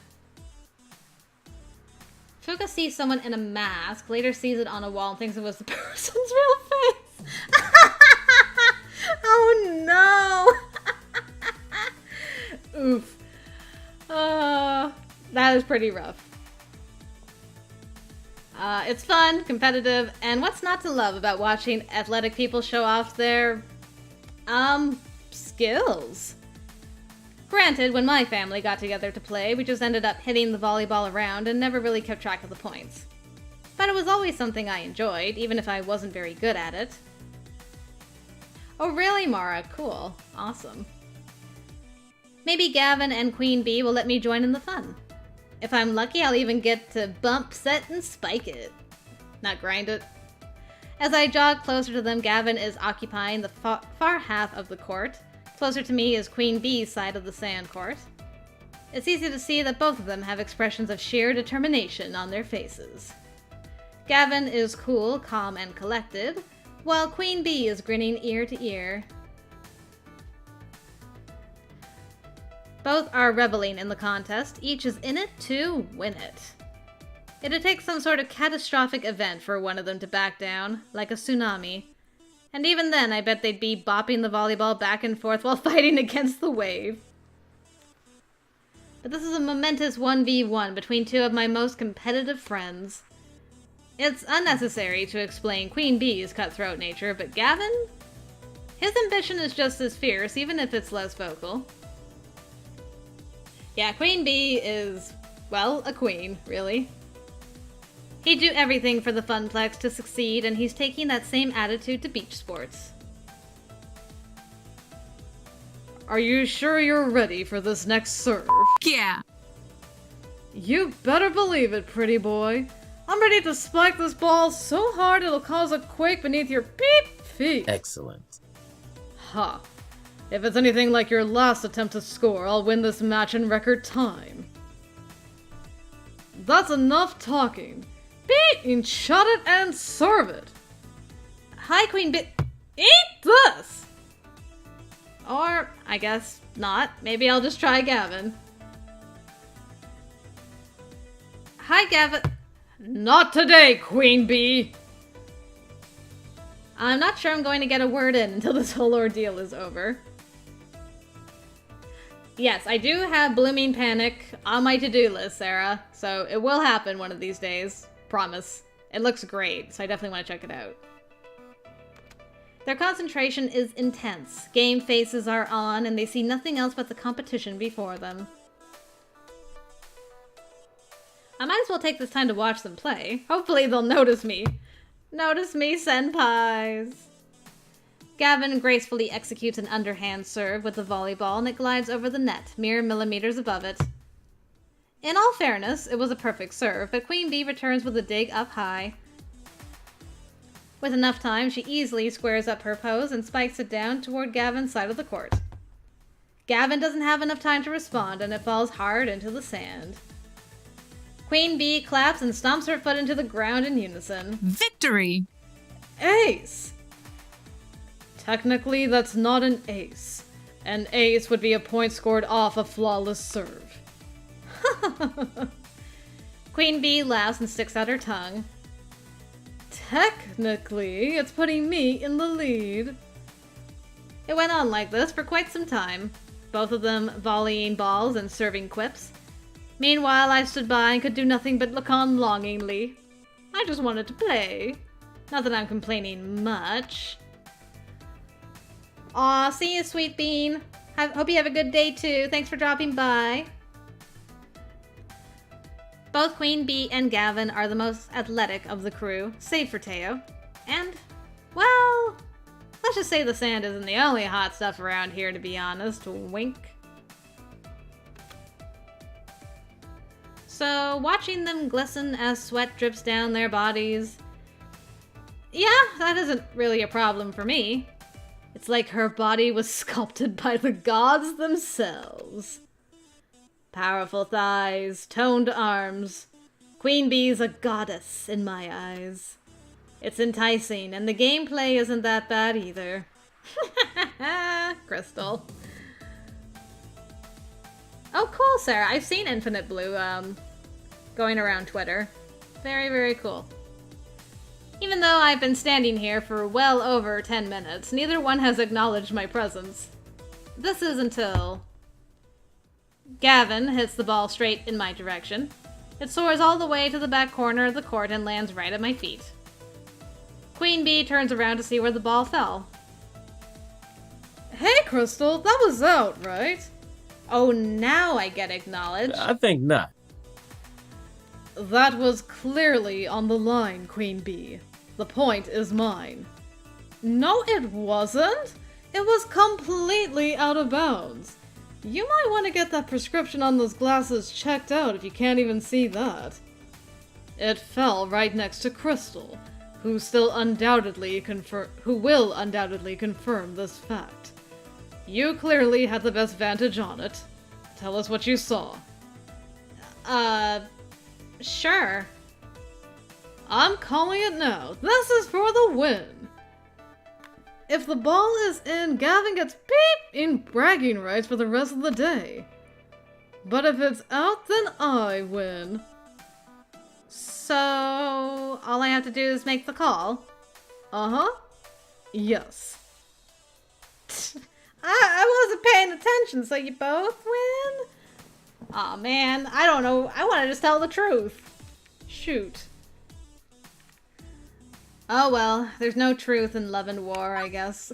Fuka sees someone in a mask, later sees it on a wall and thinks it was the person's real face. Oh no! Oof. That is pretty rough. It's fun, competitive, and what's not to love about watching athletic people show off their, skills? Granted, when my family got together to play, we just ended up hitting the volleyball around and never really kept track of the points. But it was always something I enjoyed, even if I wasn't very good at it. Oh really, Mara? Cool. Awesome. Maybe Gavin and Queen Bee will let me join in the fun. If I'm lucky, I'll even get to bump, set, and spike it. Not grind it. As I jog closer to them, Gavin is occupying the far half of the court. Closer to me is Queen Bee's side of the sand court. It's easy to see that both of them have expressions of sheer determination on their faces. Gavin is cool, calm, and collected, while Queen Bee is grinning ear to ear. Both are reveling in the contest, each is in it to win it. It'd take some sort of catastrophic event for one of them to back down, like a tsunami. And even then, I bet they'd be bopping the volleyball back and forth while fighting against the wave. But this is a momentous 1v1 between two of my most competitive friends. It's unnecessary to explain Queen Bee's cutthroat nature, but Gavin? His ambition is just as fierce, even if it's less vocal. Yeah, Queen Bee is, well, a queen, really. He'd do everything for the Funplex to succeed, and he's taking that same attitude to beach sports. Are you sure you're ready for this next serve? Yeah. You better believe it, pretty boy. I'm ready to spike this ball so hard it'll cause a quake beneath your beep feet. Excellent. Ha. If it's anything like your last attempt to score, I'll win this match in record time. That's enough talking. Beat and shut it and serve it. Hi, Queen Bee. Eat this! Or, I guess not. Maybe I'll just try Gavin. Hi, Gavin. Not today, Queen Bee! I'm not sure I'm going to get a word in until this whole ordeal is over. Yes, I do have Blooming Panic on my to-do list, Sarah, so it will happen one of these days. Promise. It looks great, so I definitely want to check it out. Their concentration is intense. Game faces are on, and they see nothing else but the competition before them. I might as well take this time to watch them play. Hopefully they'll notice me. Notice me, senpais. Gavin gracefully executes an underhand serve with the volleyball, and it glides over the net, mere millimeters above it. In all fairness, it was a perfect serve, but Queen Bee returns with a dig up high. With enough time, she easily squares up her pose and spikes it down toward Gavin's side of the court. Gavin doesn't have enough time to respond, and it falls hard into the sand. Queen Bee claps and stomps her foot into the ground in unison. Victory! Ace! Technically, that's not an ace. An ace would be a point scored off a flawless serve. Queen Bee laughs and sticks out her tongue. Technically, it's putting me in the lead. It went on like this for quite some time, both of them volleying balls and serving quips. Meanwhile, I stood by and could do nothing but look on longingly. I just wanted to play. Not that I'm complaining much. Aw, see you, Sweet Bean. Hope you have a good day too. Thanks for dropping by. Both Queen Bee and Gavin are the most athletic of the crew, save for TEO. And, well, let's just say the sand isn't the only hot stuff around here, to be honest. Wink. So, watching them glisten as sweat drips down their bodies, yeah, that isn't really a problem for me. It's like her body was sculpted by the gods themselves. Powerful thighs, toned arms. Queen Bee's a goddess in my eyes. It's enticing, and the gameplay isn't that bad either. Krystal. Oh, cool, Sarah. I've seen Infinite Blue, going around Twitter. Very, very cool. Even though I've been standing here for well over 10 minutes, neither one has acknowledged my presence. This is until Gavin hits the ball straight in my direction. It soars all the way to the back corner of the court and lands right at my feet. Queen Bee turns around to see where the ball fell. Hey, Krystal, that was out, right? Oh, now I get acknowledged. I think not. That was clearly on the line, Queen Bee. The point is mine. No, it wasn't. It was completely out of bounds. You might want to get that prescription on those glasses checked out if you can't even see that. It fell right next to Krystal, who will undoubtedly confirm this fact. You clearly had the best vantage on it. Tell us what you saw. Sure. I'm calling it now. This is for the win. If the ball is in, Gavin gets beep in bragging rights for the rest of the day. But if it's out, then I win. So, all I have to do is make the call? Uh-huh. Yes. I wasn't paying attention, so you both win? Aw, man, I don't know. I want to just tell the truth. Shoot. Oh well, there's no truth in love and war, I guess.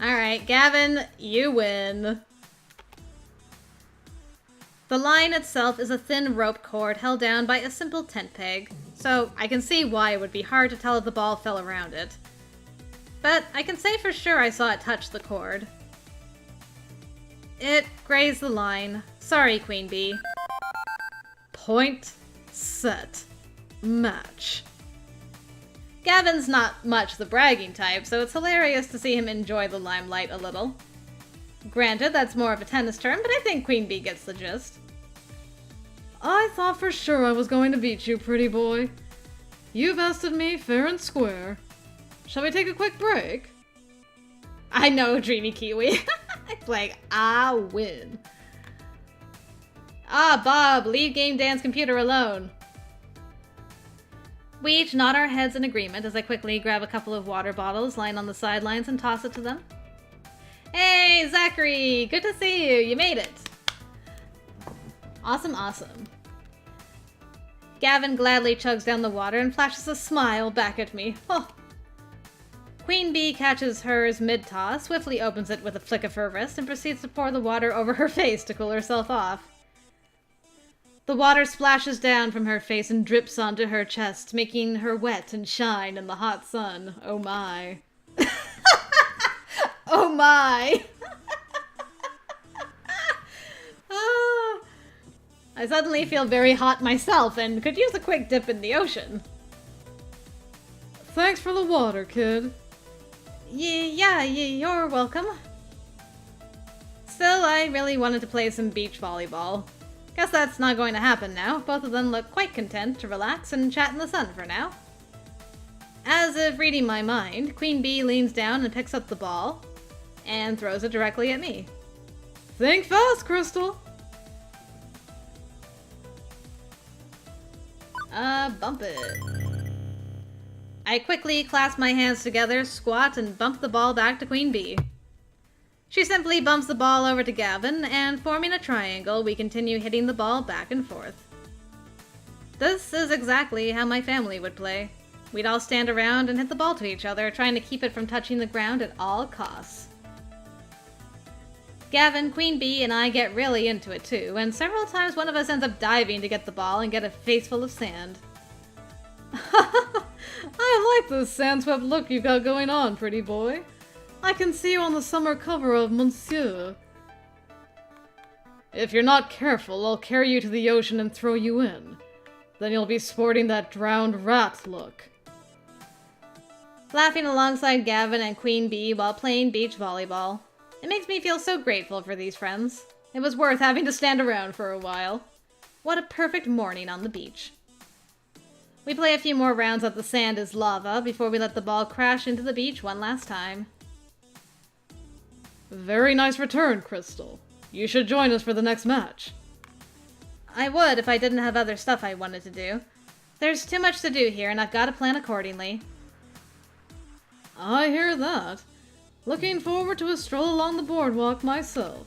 Alright, Gavin, you win. The line itself is a thin rope cord held down by a simple tent peg, so I can see why it would be hard to tell if the ball fell around it. But I can say for sure I saw it touch the cord. It grazed the line. Sorry, Queen Bee. Point, set, match. Gavin's not much the bragging type, so it's hilarious to see him enjoy the limelight a little. Granted, that's more of a tennis term, but I think Queen Bee gets the gist. I thought for sure I was going to beat you, pretty boy. You bested me fair and square. Shall we take a quick break? I know, Dreamy Kiwi. It's like, I win. Ah, Bob, leave Game Dan's computer alone. We each nod our heads in agreement as I quickly grab a couple of water bottles lying on the sidelines and toss it to them. Hey, Zachary! Good to see you! You made it! Awesome, awesome. Gavin gladly chugs down the water and flashes a smile back at me. Oh. Queen Bee catches hers mid-toss, swiftly opens it with a flick of her wrist, and proceeds to pour the water over her face to cool herself off. The water splashes down from her face and drips onto her chest, making her wet and shine in the hot sun. Oh my. Oh my! Ah, I suddenly feel very hot myself and could use a quick dip in the ocean. Thanks for the water, kid. Yeah, you're welcome. Still, I really wanted to play some beach volleyball. Guess that's not going to happen now. Both of them look quite content to relax and chat in the sun for now. As if reading my mind, Queen Bee leans down and picks up the ball and throws it directly at me. Think fast, Krystal. Bump it. I quickly clasp my hands together, squat, and bump the ball back to Queen Bee. She simply bumps the ball over to Gavin, and forming a triangle, we continue hitting the ball back and forth. This is exactly how my family would play. We'd all stand around and hit the ball to each other, trying to keep it from touching the ground at all costs. Gavin, Queen Bee, and I get really into it too, and several times one of us ends up diving to get the ball and get a face full of sand. I like this sand-swept look you've got going on, pretty boy. I can see you on the summer cover of Monsieur. If you're not careful, I'll carry you to the ocean and throw you in. Then you'll be sporting that drowned rat look. Laughing alongside Gavin and Queen Bee while playing beach volleyball. It makes me feel so grateful for these friends. It was worth having to stand around for a while. What a perfect morning on the beach. We play a few more rounds of the sand is lava before we let the ball crash into the beach one last time. Very nice return, Krystal. You should join us for the next match. I would if I didn't have other stuff I wanted to do. There's too much to do here, and I've got to plan accordingly. I hear that. Looking forward to a stroll along the boardwalk myself.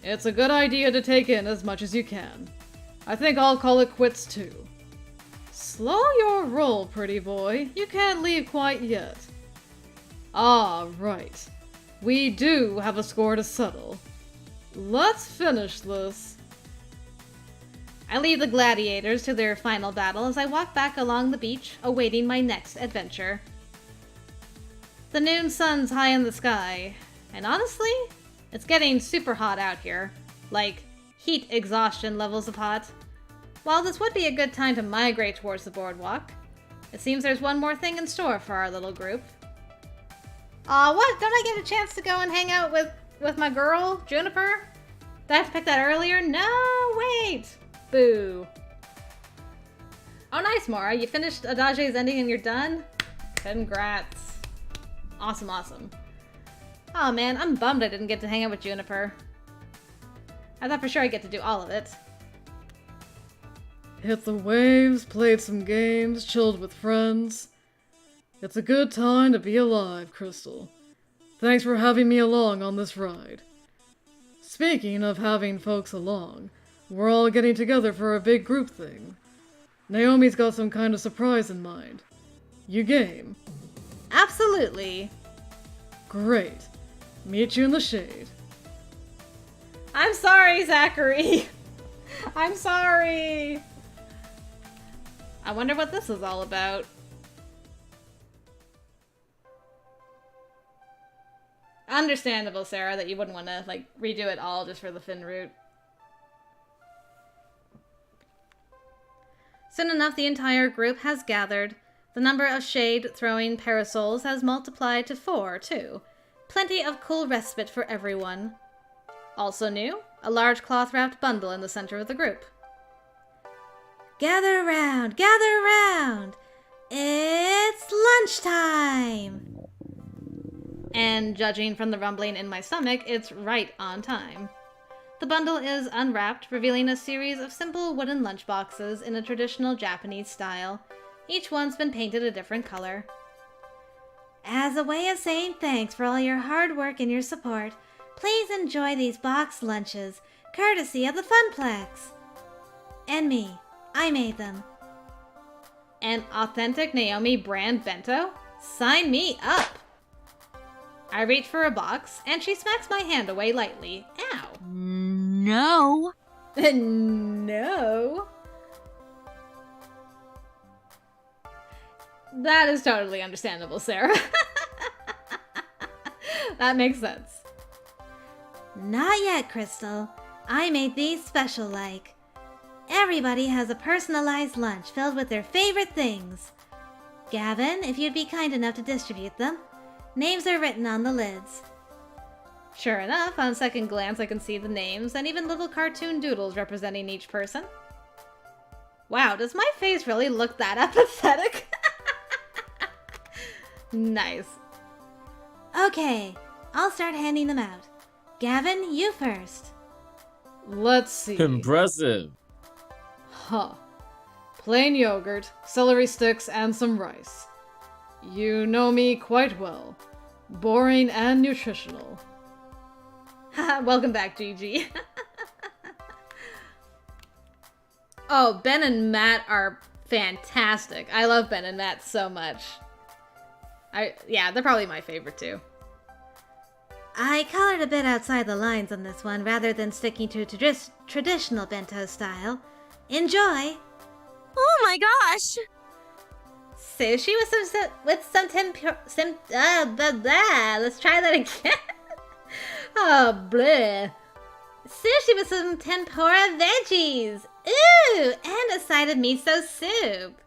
It's a good idea to take in as much as you can. I think I'll call it quits too. Slow your roll, pretty boy. You can't leave quite yet. Ah, right. We do have a score to settle. Let's finish this. I leave the gladiators to their final battle as I walk back along the beach, awaiting my next adventure. The noon sun's high in the sky, and honestly, it's getting super hot out here. Like, heat exhaustion levels of hot. While this would be a good time to migrate towards the boardwalk, it seems there's one more thing in store for our little group. Aw, what? Don't I get a chance to go and hang out with my girl, Juniper? Did I have to pick that earlier? No, wait! Boo. Oh, nice, Mora. You finished Adage's ending and you're done? Congrats. Awesome, awesome. Oh man, I'm bummed I didn't get to hang out with Juniper. I thought for sure I'd get to do all of it. Hit the waves, played some games, chilled with friends. It's a good time to be alive, Krystal. Thanks for having me along on this ride. Speaking of having folks along, we're all getting together for a big group thing. Naomi's got some kind of surprise in mind. You game? Absolutely. Great. Meet you in the shade. I'm sorry, Zachary. I'm sorry. I wonder what this is all about. Understandable, Sarah, that you wouldn't want to, like, redo it all just for the Finn route. Soon enough, the entire group has gathered. The number of shade-throwing parasols has multiplied to 4, too. Plenty of cool respite for everyone. Also new, a large cloth-wrapped bundle in the center of the group. Gather around, gather around. It's lunchtime. And judging from the rumbling in my stomach, it's right on time. The bundle is unwrapped, revealing a series of simple wooden lunchboxes in a traditional Japanese style. Each one's been painted a different color. As a way of saying thanks for all your hard work and your support, please enjoy these boxed lunches, courtesy of the Funplex. And me. I made them. An authentic Naomi brand bento? Sign me up! I reach for a box, and she smacks my hand away lightly. Ow. No. No. That is totally understandable, Sarah. That makes sense. Not yet, Krystal. I made these special-like. Everybody has a personalized lunch filled with their favorite things. Gavin, if you'd be kind enough to distribute them. Names are written on the lids. Sure enough, on second glance I can see the names and even little cartoon doodles representing each person. Wow, does my face really look that apathetic? Nice. Okay, I'll start handing them out. Gavin, you first. Let's see. Impressive. Huh. Plain yogurt, celery sticks, and some rice. You know me quite well. Boring and nutritional. Welcome back, Gigi. Oh, Ben and Matt are fantastic. I love Ben and Matt so much. Yeah, they're probably my favorite too. I colored a bit outside the lines on this one rather than sticking to traditional bento style. Enjoy! Oh my gosh. Sushi with some blah, blah. Let's try that again. Oh, bleh. Sushi with some tempura veggies. Ooh, and a side of miso soup.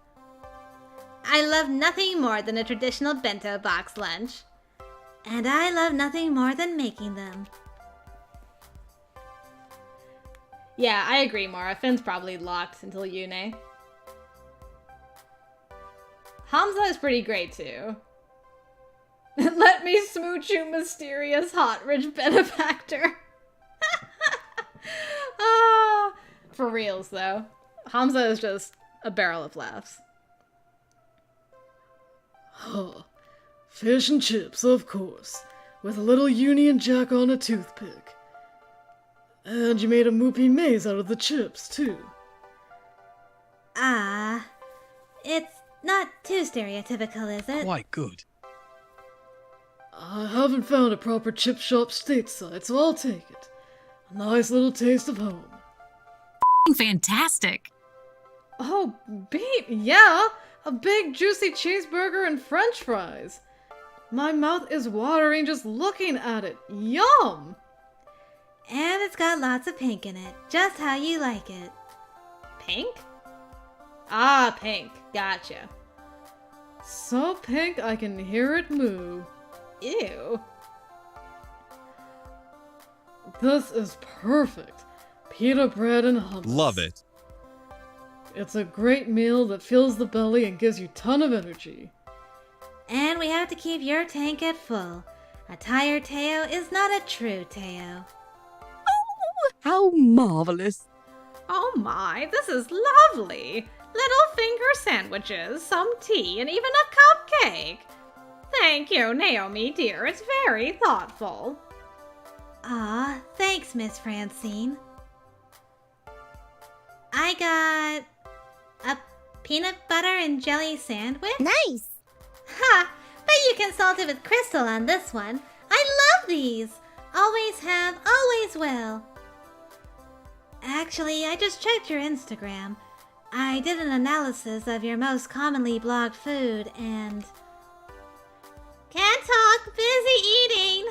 I love nothing more than a traditional bento box lunch. And I love nothing more than making them. Yeah, I agree, Mara. Finn's probably locked until Yune. Hamza is pretty great, too. Let me smooch you, mysterious hot rich benefactor. Oh, For reals, though. Hamza is just a barrel of laughs. Huh. Fish and chips, of course, with a little Union Jack on a toothpick. And you made a moopy maze out of the chips, too. It's not too stereotypical, is it? Quite good. I haven't found a proper chip shop stateside, so I'll take it. A nice little taste of home. Fantastic. Oh, beef! Yeah! A big juicy cheeseburger and french fries! My mouth is watering just looking at it. Yum! And it's got lots of pink in it, just how you like it. Pink? Ah, pink. Gotcha. So pink I can hear it moo. Ew. This is perfect. Pita bread and hummus. Love it. It's a great meal that fills the belly and gives you a ton of energy. And we have to keep your tank at full. A tired TEO is not a true TEO. How marvelous. Oh my, this is lovely! Little finger sandwiches, some tea, and even a cupcake! Thank you, Naomi dear, it's very thoughtful. Aw, thanks, Miss Francine. I got a peanut butter and jelly sandwich. Nice. Ha! Bet you can salt it with Krystal on this one. I love these! Always have, always will. Actually, I just checked your Instagram. I did an analysis of your most commonly blogged food and... Can't talk, busy eating!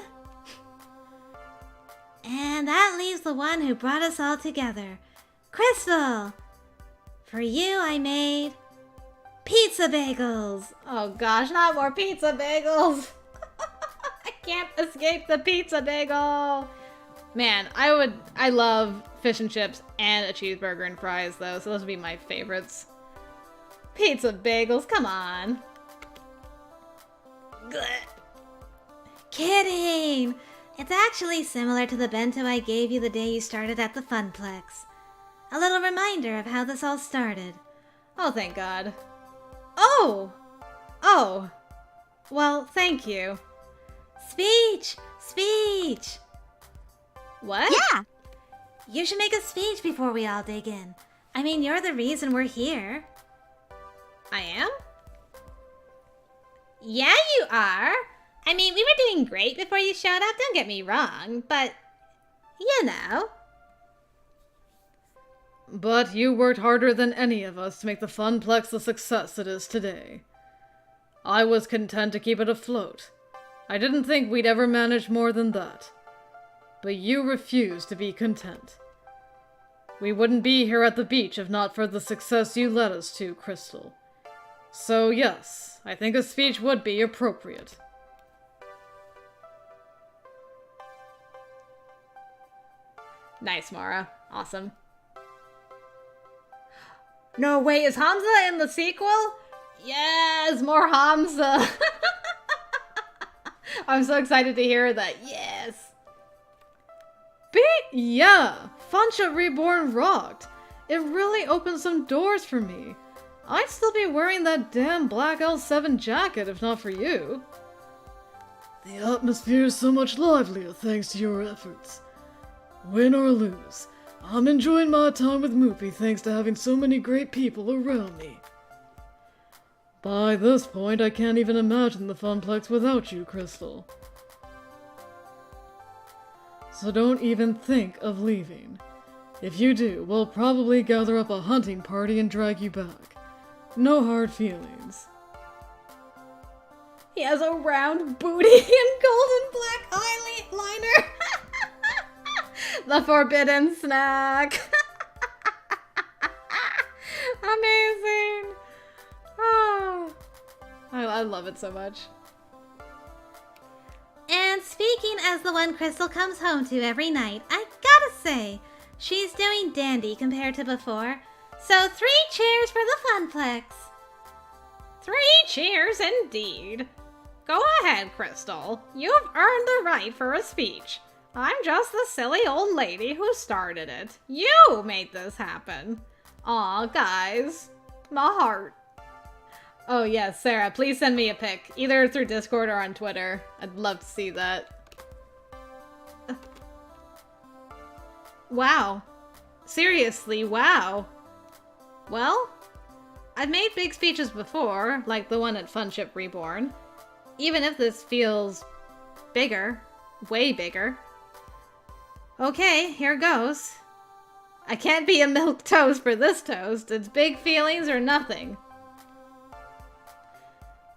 And that leaves the one who brought us all together. Krystal! For you, I made... pizza bagels! Oh gosh, not more pizza bagels! I can't escape the pizza bagel! Man, I love fish and chips and a cheeseburger and fries though, so those would be my favorites. Pizza bagels, come on! Blech. Kidding! It's actually similar to the bento I gave you the day you started at the Funplex. A little reminder of how this all started. Oh, thank God. Oh! Oh! Well, thank you. Speech! Speech! What? Yeah. You should make a speech before we all dig in. I mean, you're the reason we're here. I am? Yeah, you are. I mean, we were doing great before you showed up, don't get me wrong, but, you know. But you worked harder than any of us to make the Funplex the success it is today. I was content to keep it afloat. I didn't think we'd ever manage more than that. But you refused to be content. We wouldn't be here at the beach if not for the success you led us to, Krystal. So yes, I think a speech would be appropriate. Nice, Mara. Awesome. No, wait, is Hamza in the sequel? Yes, more Hamza. I'm so excited to hear that. Yes. Yeah, Funcha Reborn rocked. It really opened some doors for me. I'd still be wearing that damn black L7 jacket if not for you. The atmosphere is so much livelier thanks to your efforts. Win or lose, I'm enjoying my time with Moopy thanks to having so many great people around me. By this point, I can't even imagine the Funplex without you, Krystal. So don't even think of leaving. If you do, we'll probably gather up a hunting party and drag you back. No hard feelings. He has a round booty and golden black eyeliner. The forbidden snack. Amazing. Oh, I love it so much. And speaking as the one Krystal comes home to every night, I gotta say, she's doing dandy compared to before. So 3 cheers for the Funplex. 3 cheers indeed. Go ahead, Krystal. You've earned the right for a speech. I'm just the silly old lady who started it. You made this happen. Aw, guys. My heart. Oh yes, Sarah, please send me a pic. Either through Discord or on Twitter. I'd love to see that. Wow. Seriously, wow. Well, I've made big speeches before, like the one at Funship Reborn. Even if this feels bigger, way bigger. Okay, here goes. I can't be a milk toast for this toast. It's big feelings or nothing.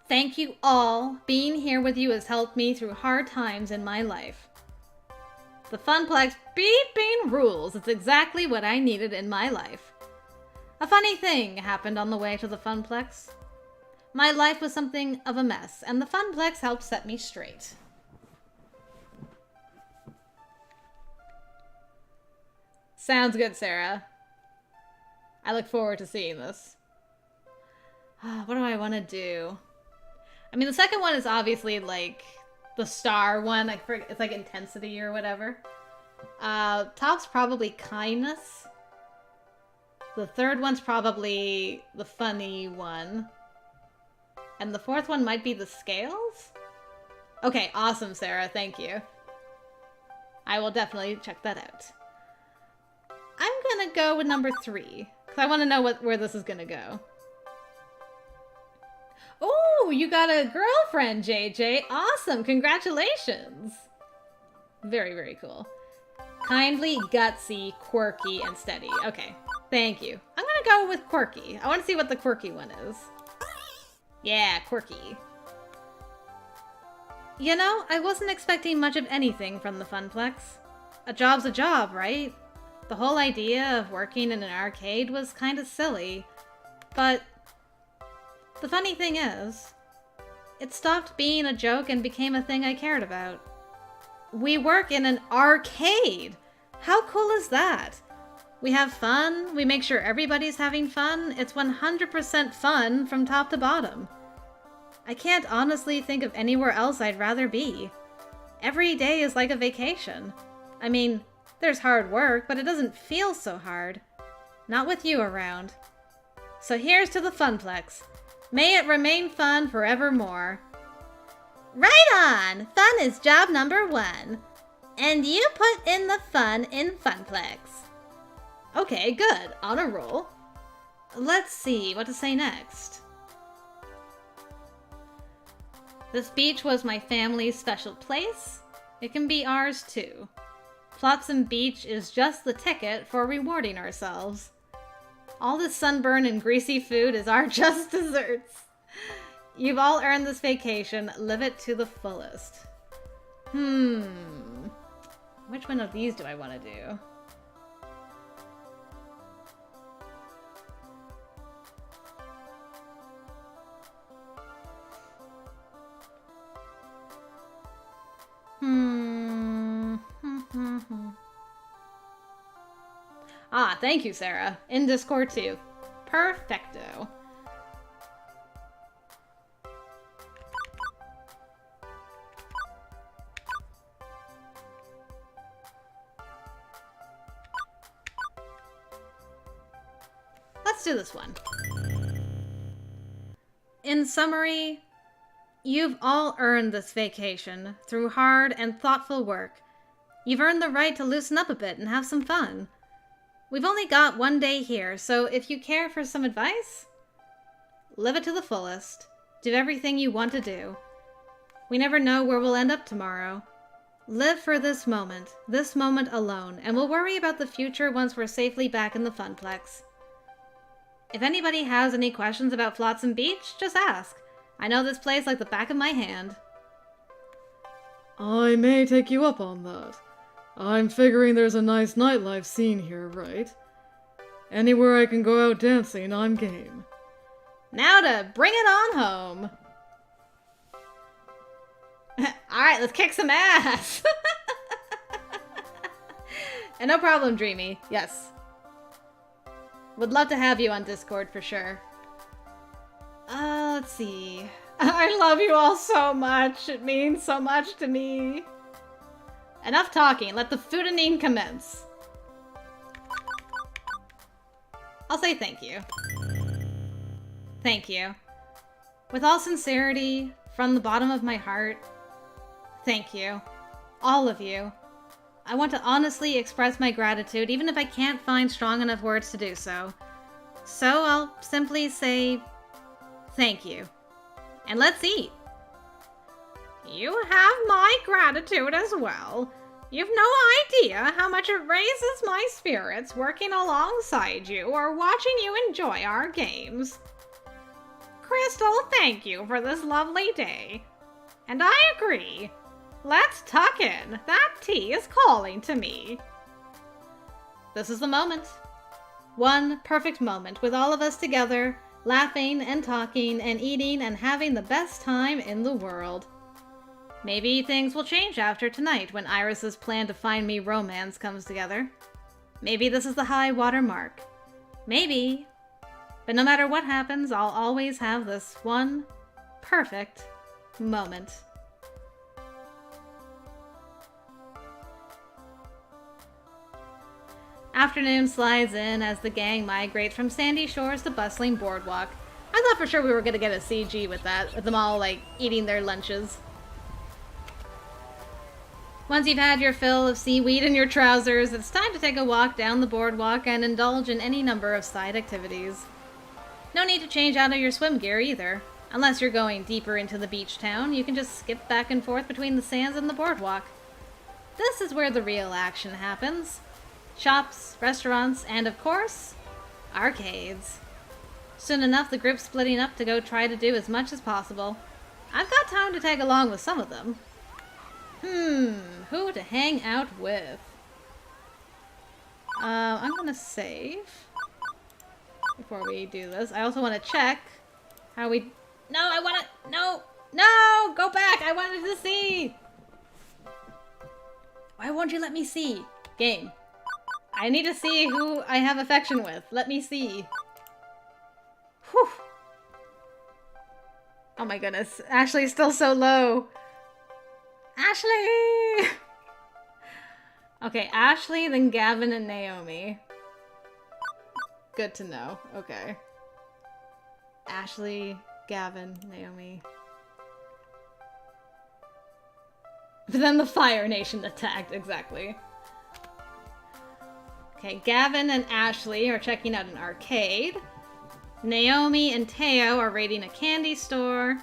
Thank you all. Being here with you has helped me through hard times in my life. The Funplex beeping rules. It's exactly what I needed in my life. A funny thing happened on the way to the Funplex. My life was something of a mess, and the Funplex helped set me straight. Sounds good, Sarah. I look forward to seeing this. What do I want to do? I mean, the second one is obviously, like, the star one. I forget, it's like intensity or whatever. Top's probably kindness. The third one's probably the funny one. And the fourth one might be the scales? Okay, awesome, Sarah. Thank you. I will definitely check that out. I'm gonna go with number 3, because I want to know where this is gonna go. Oh, you got a girlfriend, JJ. Awesome. Congratulations. Very, very cool. Kindly, gutsy, quirky, and steady. Okay. Thank you. I'm gonna go with quirky. I want to see what the quirky one is. Yeah, quirky. You know, I wasn't expecting much of anything from the Funplex. A job's a job, right? The whole idea of working in an arcade was kind of silly, but the funny thing is, it stopped being a joke and became a thing I cared about. We work in an arcade! How cool is that? We have fun, we make sure everybody's having fun. It's 100% fun from top to bottom. I can't honestly think of anywhere else I'd rather be. Every day is like a vacation. I mean, there's hard work, but it doesn't feel so hard. Not with you around. So here's to the Funplex. May it remain fun forevermore. Right on! Fun is job number 1. And you put in the fun in Funplex. Okay, good. On a roll. Let's see what to say next. This beach was my family's special place. It can be ours too. Flotsam Beach is just the ticket for rewarding ourselves. All this sunburn and greasy food is our just desserts. You've all earned this vacation. Live it to the fullest. Which one of these do I want to do? Ah, thank you, Sarah. In Discord too. Perfecto. Let's do this one. In summary, you've all earned this vacation through hard and thoughtful work. You've earned the right to loosen up a bit and have some fun. We've only got one day here, so if you care for some advice, live it to the fullest. Do everything you want to do. We never know where we'll end up tomorrow. Live for this moment alone, and we'll worry about the future once we're safely back in the Funplex. If anybody has any questions about Flotsam Beach, just ask. I know this place like the back of my hand. I may take you up on that. I'm figuring there's a nice nightlife scene here, right? Anywhere I can go out dancing, I'm game. Now to bring it on home. Alright, let's kick some ass! And no problem, Dreamy. Yes. Would love to have you on Discord for sure. Let's see. I love you all so much. It means so much to me. Enough talking. Let the foodaning commence. I'll say thank you. Thank you. With all sincerity, from the bottom of my heart, thank you. All of you. I want to honestly express my gratitude, even if I can't find strong enough words to do so. So I'll simply say thank you. And let's eat. You have my gratitude as well. You've no idea how much it raises my spirits working alongside you or watching you enjoy our games. Krystal, thank you for this lovely day. And I agree. Let's tuck in. That tea is calling to me. This is the moment. One perfect moment with all of us together, laughing and talking and eating and having the best time in the world. Maybe things will change after tonight when Iris's plan to find me romance comes together. Maybe this is the high water mark. Maybe. But no matter what happens, I'll always have this one perfect moment. Afternoon slides in as the gang migrates from sandy shores to bustling boardwalk. I thought for sure we were going to get a CG with that, with them all, like, eating their lunches. Once you've had your fill of seaweed in your trousers, it's time to take a walk down the boardwalk and indulge in any number of side activities. No need to change out of your swim gear either. Unless you're going deeper into the beach town, you can just skip back and forth between the sands and the boardwalk. This is where the real action happens. Shops, restaurants, and of course, arcades. Soon enough, the group's splitting up to go try to do as much as possible. I've got time to tag along with some of them. Who to hang out with? I'm gonna save before we do this. I also want to check how we... No, I want to... No! Go back! I wanted to see! Why won't you let me see? Game. I need to see who I have affection with. Let me see. Whew. Oh my goodness. Ashley's still so low. Ashley! Okay, Ashley, then Gavin and Naomi. Good to know. Okay. Ashley, Gavin, Naomi. But then the Fire Nation attacked, exactly. Okay, Gavin and Ashley are checking out an arcade. Naomi and TEO are raiding a candy store.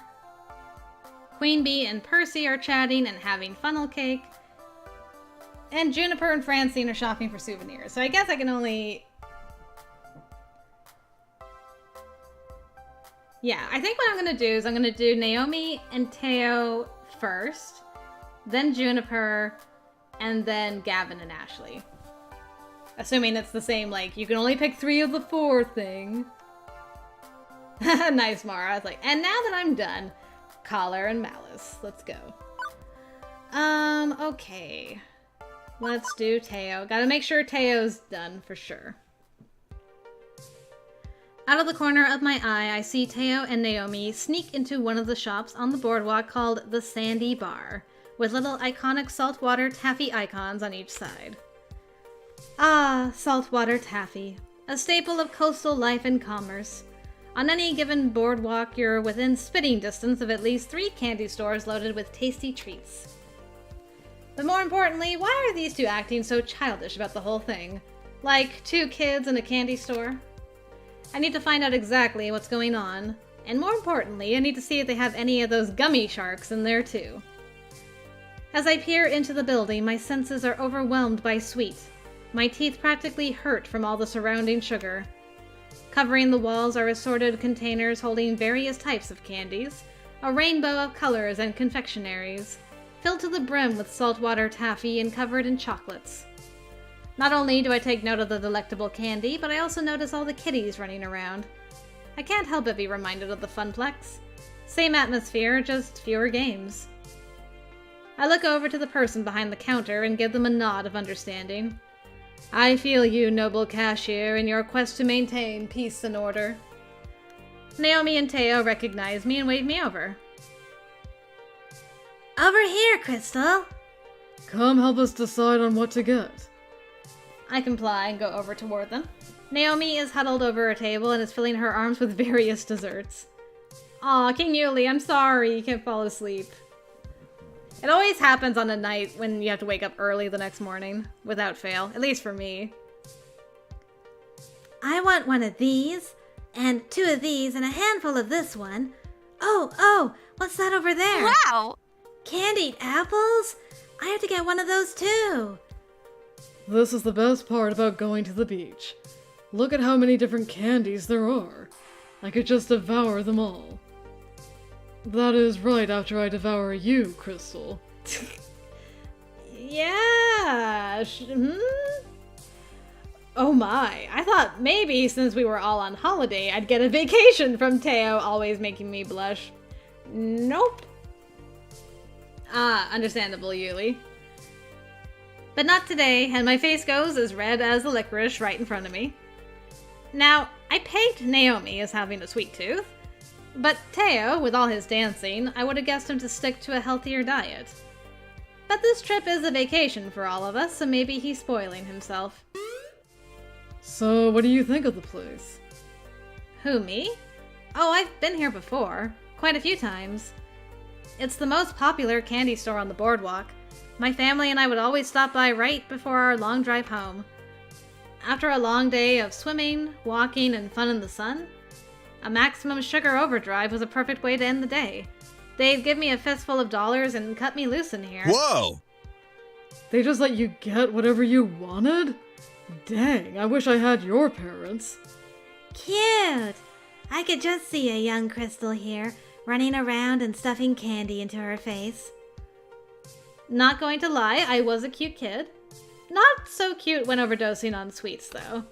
Queen Bee and Percy are chatting and having funnel cake. And Juniper and Francine are shopping for souvenirs. So I guess I can only... Yeah, I think what I'm going to do is I'm going to do Naomi and TEO first, then Juniper, and then Gavin and Ashley. Assuming it's the same, like, you can only pick 3 of the 4 thing. Nice, Mara. I was like, and now that I'm done, Collar and Malice. Let's go. Okay. Let's do TEO. Gotta make sure TEO's done for sure. Out of the corner of my eye, I see TEO and Naomi sneak into one of the shops on the boardwalk called the Sandy Bar, with little iconic saltwater taffy icons on each side. Ah, saltwater taffy, a staple of coastal life and commerce. On any given boardwalk, you're within spitting distance of at least 3 candy stores loaded with tasty treats. But more importantly, why are these two acting so childish about the whole thing? Like 2 kids in a candy store? I need to find out exactly what's going on, and more importantly, I need to see if they have any of those gummy sharks in there too. As I peer into the building, my senses are overwhelmed by sweet. My teeth practically hurt from all the surrounding sugar. Covering the walls are assorted containers holding various types of candies, a rainbow of colors and confectionaries, filled to the brim with saltwater taffy and covered in chocolates. Not only do I take note of the delectable candy, but I also notice all the kitties running around. I can't help but be reminded of the Funplex. Same atmosphere, just fewer games. I look over to the person behind the counter and give them a nod of understanding. I feel you, noble cashier, in your quest to maintain peace and order. Naomi and TEO recognize me and wave me over. Over here, Krystal. Come help us decide on what to get. I comply and go over toward them. Naomi is huddled over a table and is filling her arms with various desserts. Aw, King Yuli, I'm sorry you can't fall asleep. It always happens on a night when you have to wake up early the next morning, without fail, at least for me. I want one of these, and 2 of these, and a handful of this one. Oh, what's that over there? Wow! Candied apples? I have to get one of those too. This is the best part about going to the beach. Look at how many different candies there are. I could just devour them all. That is right after I devour you, Krystal. Yeah. Oh my. I thought maybe since we were all on holiday, I'd get a vacation from TEO always making me blush. Nope. Ah, understandable, Yuli. But not today, and my face goes as red as the licorice right in front of me. Now, I pegged Naomi as having a sweet tooth, but TEO, with all his dancing, I would have guessed him to stick to a healthier diet. But this trip is a vacation for all of us, so maybe he's spoiling himself. So, what do you think of the place? Who, me? Oh, I've been here before. Quite a few times. It's the most popular candy store on the boardwalk. My family and I would always stop by right before our long drive home. After a long day of swimming, walking, and fun in the sun, a maximum sugar overdrive was a perfect way to end the day. They'd give me a fistful of dollars and cut me loose in here. Whoa! They just let you get whatever you wanted? Dang, I wish I had your parents. Cute! I could just see a young Krystal here, running around and stuffing candy into her face. Not going to lie, I was a cute kid. Not so cute when overdosing on sweets, though.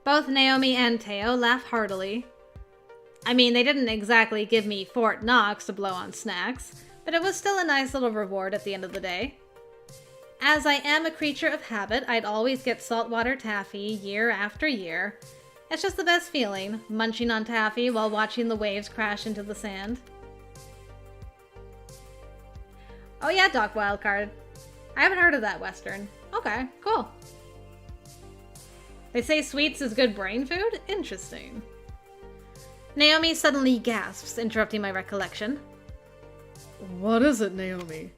Both Naomi and TEO laugh heartily. I mean, they didn't exactly give me Fort Knox to blow on snacks, but it was still a nice little reward at the end of the day. As I am a creature of habit, I'd always get saltwater taffy year after year. It's just the best feeling, munching on taffy while watching the waves crash into the sand. Oh yeah, Doc Wildcard. I haven't heard of that Western. Okay, cool. They say sweets is good brain food? Interesting. Naomi suddenly gasps, interrupting my recollection. What is it, Naomi?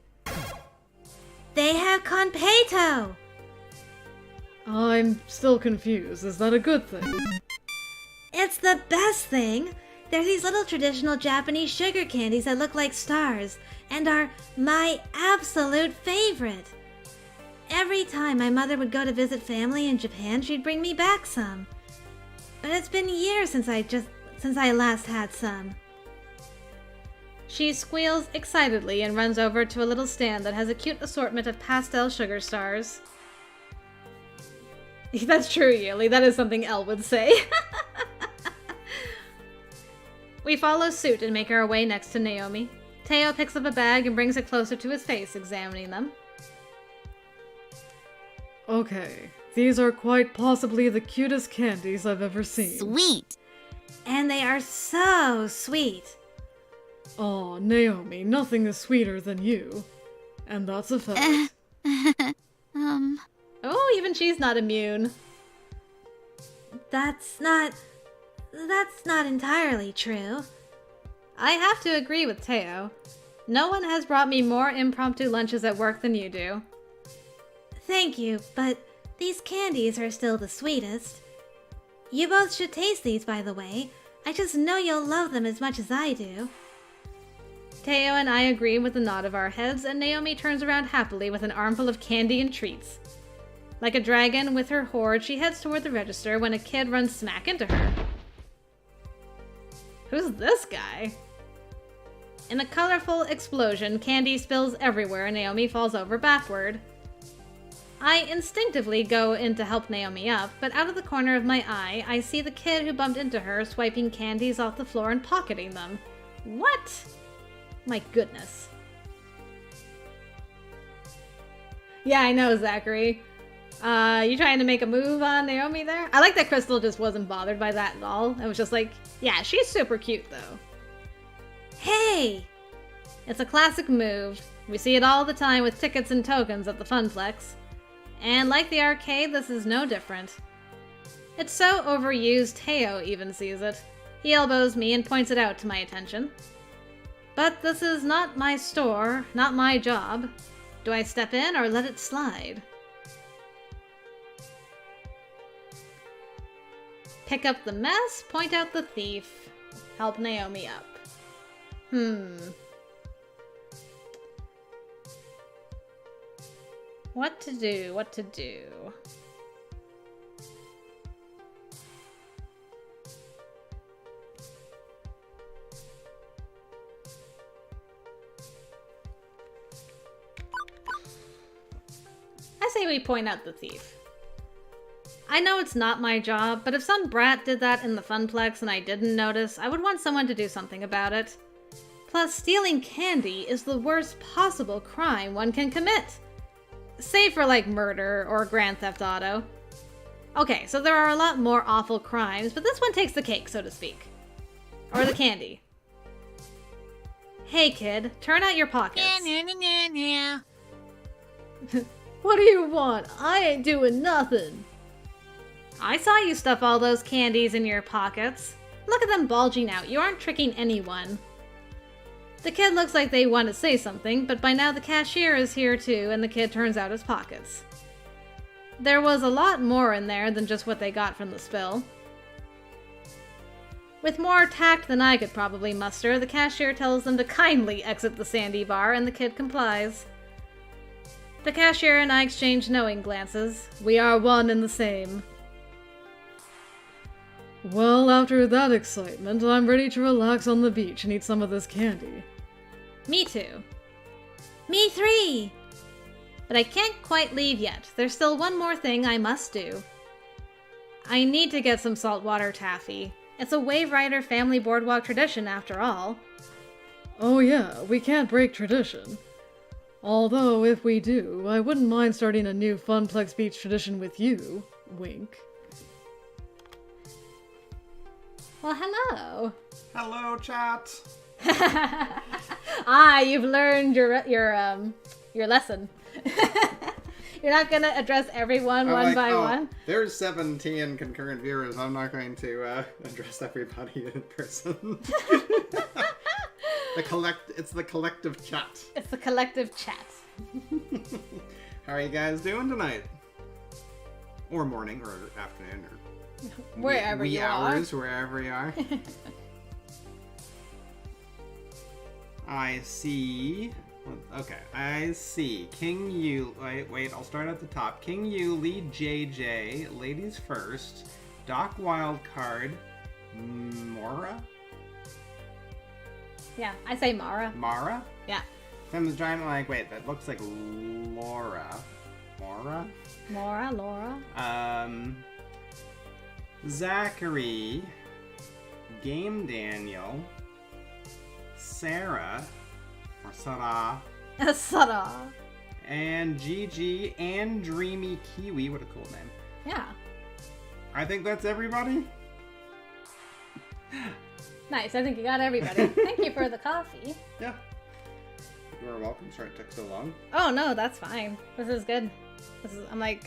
They have conpeito! I'm still confused. Is that a good thing? It's the best thing! They're these little traditional Japanese sugar candies that look like stars and are my absolute favorite. Every time my mother would go to visit family in Japan, she'd bring me back some. But it's been years since I last had some. She squeals excitedly and runs over to a little stand that has a cute assortment of pastel sugar stars. That's true, Yuli. That is something Elle would say. We follow suit and make our way next to Naomi. TEO picks up a bag and brings it closer to his face, examining them. Okay, these are quite possibly the cutest candies I've ever seen. Sweet! And they are so sweet. Aw, Naomi, nothing is sweeter than you. And that's a fact. Oh, even she's not immune. That's not entirely true. I have to agree with TEO. No one has brought me more impromptu lunches at work than you do. Thank you, but these candies are still the sweetest. You both should taste these, by the way. I just know you'll love them as much as I do. TEO and I agree with a nod of our heads, and Naomi turns around happily with an armful of candy and treats. Like a dragon with her hoard, she heads toward the register when a kid runs smack into her. Who's this guy? In a colorful explosion, candy spills everywhere and Naomi falls over backward. I instinctively go in to help Naomi up, but out of the corner of my eye, I see the kid who bumped into her swiping candies off the floor and pocketing them. What? My goodness. Yeah, I know, Zachary. You trying to make a move on Naomi there? I like that Krystal just wasn't bothered by that at all. It was just like, yeah, she's super cute though. Hey! It's a classic move. We see it all the time with tickets and tokens at the Funplex. And like the arcade, this is no different. It's so overused, TEO even sees it. He elbows me and points it out to my attention. But this is not my store, not my job. Do I step in or let it slide? Pick up the mess, point out the thief. Help Naomi up. What to do, what to do? I say we point out the thief. I know it's not my job, but if some brat did that in the Funplex and I didn't notice, I would want someone to do something about it. Plus, stealing candy is the worst possible crime one can commit. Save for, like, murder or Grand Theft Auto. Okay, so there are a lot more awful crimes, but this one takes the cake, so to speak. Or the candy. Hey, kid, turn out your pockets. What do you want? I ain't doing nothing. I saw you stuff all those candies in your pockets. Look at them bulging out. You aren't tricking anyone. The kid looks like they want to say something, but by now the cashier is here too, and the kid turns out his pockets. There was a lot more in there than just what they got from the spill. With more tact than I could probably muster, the cashier tells them to kindly exit the sandy bar, and the kid complies. The cashier and I exchange knowing glances. We are one and the same. Well, after that excitement, I'm ready to relax on the beach and eat some of this candy. Me too. Me 3! But I can't quite leave yet. There's still one more thing I must do. I need to get some saltwater taffy. It's a Wave Rider family boardwalk tradition after all. Oh yeah, we can't break tradition. Although, if we do, I wouldn't mind starting a new Funplex Beach tradition with you. Wink. Well, hello. Hello, chat. You've learned your lesson. You're not gonna address everyone one by one. There's 17 concurrent viewers. I'm not going to address everybody in person. It's the collective chat. It's the collective chat. How are you guys doing tonight? Or morning, or afternoon, or wherever you hours, are. Wherever you are. I see. Okay, I see. King Yu. Wait, I'll start at the top. King Yuli, JJ, Ladies First, Doc Wildcard, Mora? Yeah, I say Mara. Mara? Yeah. I'm just trying to wait, that looks like Laura. Mora? Laura. Zachary, Game Daniel, Sarah, or Sarah, Sarah. and Gigi, and Dreamy Kiwi. What a cool name. Yeah. I think that's everybody. Nice, I think you got everybody. Thank you for the coffee. Yeah. You're welcome. Sorry it took so long. Oh no, that's fine. This is good. I'm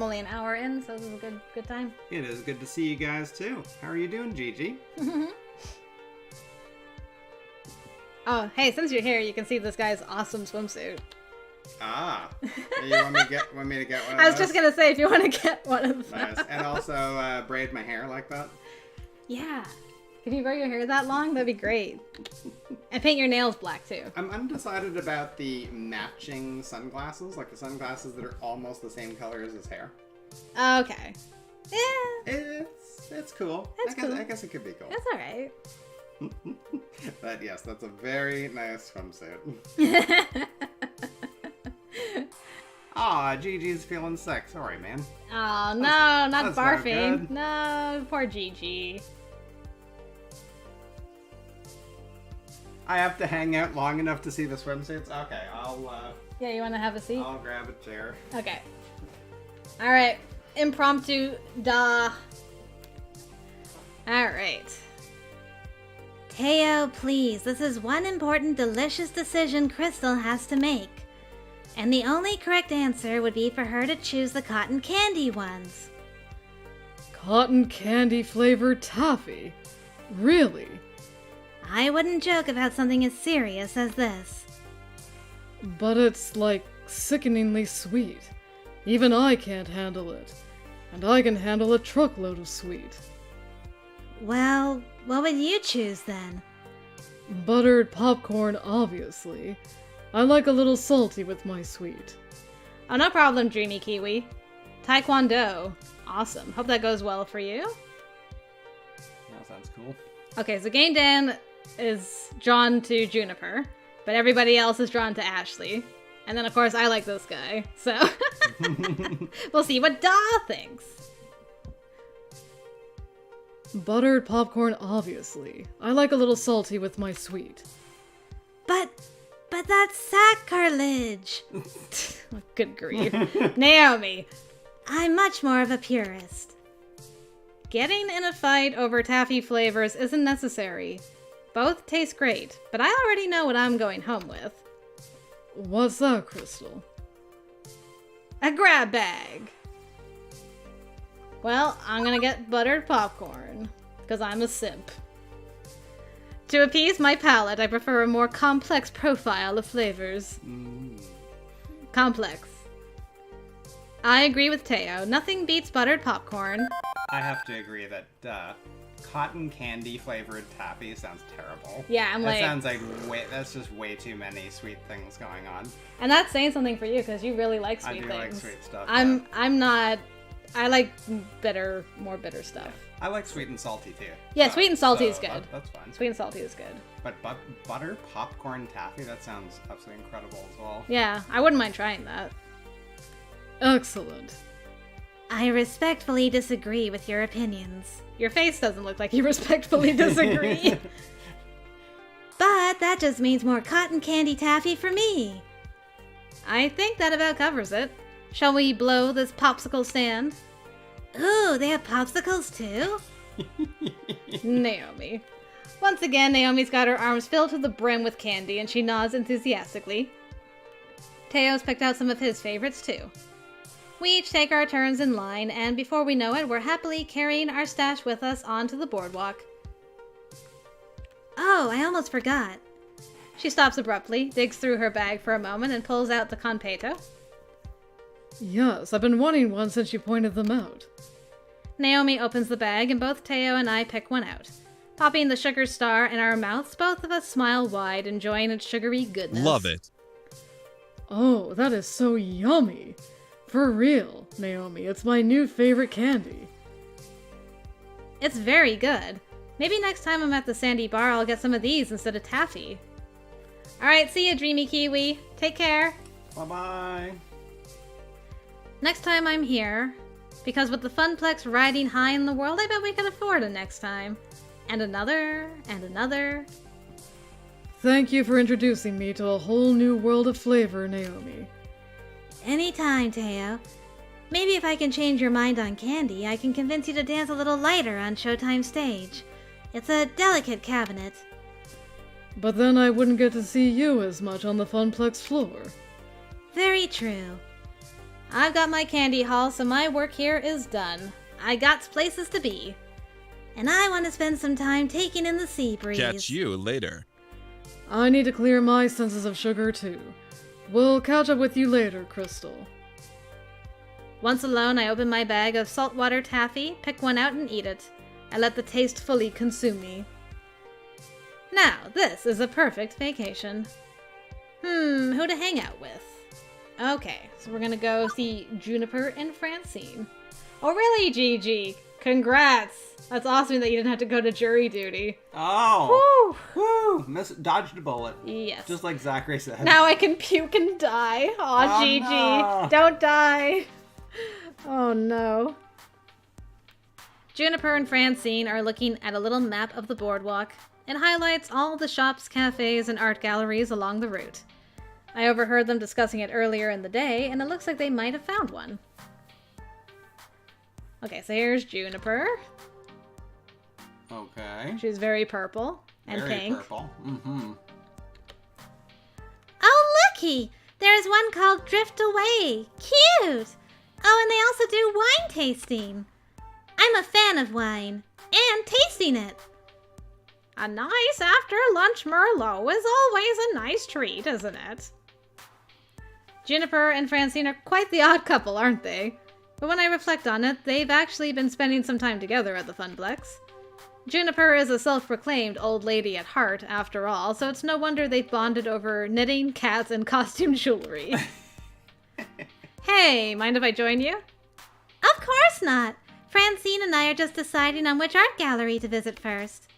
only an hour in, so this is a good time. It is good to see you guys too. How are you doing, Gigi? Oh, hey, since you're here, you can see this guy's awesome swimsuit. Ah. You want me to get one of those? I was just gonna say, if you want to get one of them. Nice. And also braid my hair like that. Yeah. If you grow your hair that long, that'd be great. And paint your nails black too. I'm undecided about the matching sunglasses, like the sunglasses that are almost the same color as his hair. Okay. Yeah. It's cool. Cool. I guess it could be cool. That's alright. But yes, that's a very nice swimsuit. Aw, Gigi's feeling sick. Sorry, man. Oh, no, not that's barfing. not good. No, poor Gigi. I have to hang out long enough to see the swimsuits? Okay, Yeah, you want to have a seat? I'll grab a chair. Okay. Alright. Impromptu. Duh. Alright. Teo, please, this is one important delicious decision Krystal has to make. And the only correct answer would be for her to choose the cotton candy ones. Cotton candy flavored taffy? Really? I wouldn't joke about something as serious as this. But it's like sickeningly sweet. Even I can't handle it. And I can handle a truckload of sweet. Well, what would you choose then? Buttered popcorn, obviously. I like a little salty with my sweet. Oh, no problem, Dreamy Kiwi. Taekwondo. Awesome. Hope that goes well for you. That sounds cool. Okay, so Game Dan is drawn to Juniper, but everybody else is drawn to Ashley. And then, of course, I like this guy, so we'll see what Da thinks. Buttered popcorn, obviously. I like a little salty with my sweet. But that's sacrilege! Good grief. Naomi, I'm much more of a purist. getting in a fight over taffy flavors isn't necessary. Both taste great, but I already know what I'm going home with. What's that, Krystal? A grab bag. Well, I'm gonna get buttered popcorn, because I'm a simp. To appease my palate, I prefer a more complex profile of flavors. Complex. I agree with Teo. Nothing beats buttered popcorn. I have to agree that cotton candy flavored taffy sounds terrible. Yeah, I'm like... That sounds like that's just way too many sweet things going on. And that's saying something for you, because you really like sweet things. I do like sweet stuff. I'm not... I like more bitter stuff. Yeah. I like sweet and salty too. Yeah, sweet and salty is good. That's fine. Sweet and salty is good. But butter popcorn taffy, that sounds absolutely incredible as well. Yeah, I wouldn't mind trying that. Excellent. I respectfully disagree with your opinions. Your face doesn't look like you respectfully disagree. But that just means more cotton candy taffy for me. I think that about covers it. Shall we blow this popsicle stand? Ooh, they have popsicles too? Naomi. Once again, Naomi's got her arms filled to the brim with candy, and she nods enthusiastically. Teo's picked out some of his favorites too. We each take our turns in line, and before we know it, we're happily carrying our stash with us onto the boardwalk. Oh, I almost forgot. She stops abruptly, digs through her bag for a moment, and pulls out the conpeto. Yes, I've been wanting one since you pointed them out. Naomi opens the bag, and both Teo and I pick one out. Popping the sugar star in our mouths, both of us smile wide, enjoying its sugary goodness. Love it. Oh, that is so yummy. For real, Naomi, it's my new favorite candy. It's very good. Maybe next time I'm at the Sandy Bar, I'll get some of these instead of taffy. Alright, see ya, Dreamy Kiwi. Take care. Bye-bye. Next time I'm here, because with the Funplex riding high in the world, I bet we can afford a next time. And another, and another. Thank you for introducing me to a whole new world of flavor, Naomi. Anytime, Teo. Maybe if I can change your mind on candy, I can convince you to dance a little lighter on Showtime stage. It's a delicate cabinet. But then I wouldn't get to see you as much on the Funplex floor. Very true. I've got my candy haul, so my work here is done. I got places to be. And I want to spend some time taking in the sea breeze. Catch you later. I need to clear my senses of sugar too. We'll catch up with you later, Krystal. Once alone, I open my bag of saltwater taffy, pick one out and eat it. I let the taste fully consume me. Now, this is a perfect vacation. Who to hang out with? Okay, so we're gonna go see Juniper and Francine. Oh really, Gigi? Congrats! That's awesome that you didn't have to go to jury duty. Oh! Woo! Dodged a bullet. Yes. Just like Zachary said. Now I can puke and die. Aw, Oh, Gigi. no. Don't die. Oh no. Juniper and Francine are looking at a little map of the boardwalk. It highlights all the shops, cafes, and art galleries along the route. I overheard them discussing it earlier in the day, and it looks like they might have found one. Okay, so here's Juniper. Okay. She's very purple. And Very pink. purple. Mm-hmm. Oh, looky! There is one called Drift Away. Cute! Oh, and they also do wine tasting. I'm a fan of wine. And tasting it. A nice after-lunch Merlot is always a nice treat, isn't it? Juniper and Francine are quite the odd couple, aren't they? But when I reflect on it, they've actually been spending some time together at the Funplex. Juniper is a self-proclaimed old lady at heart, after all, so it's no wonder they've bonded over knitting, cats, and costume jewelry. Hey, mind if I join you? Of course not. Francine and I are just deciding on which art gallery to visit first.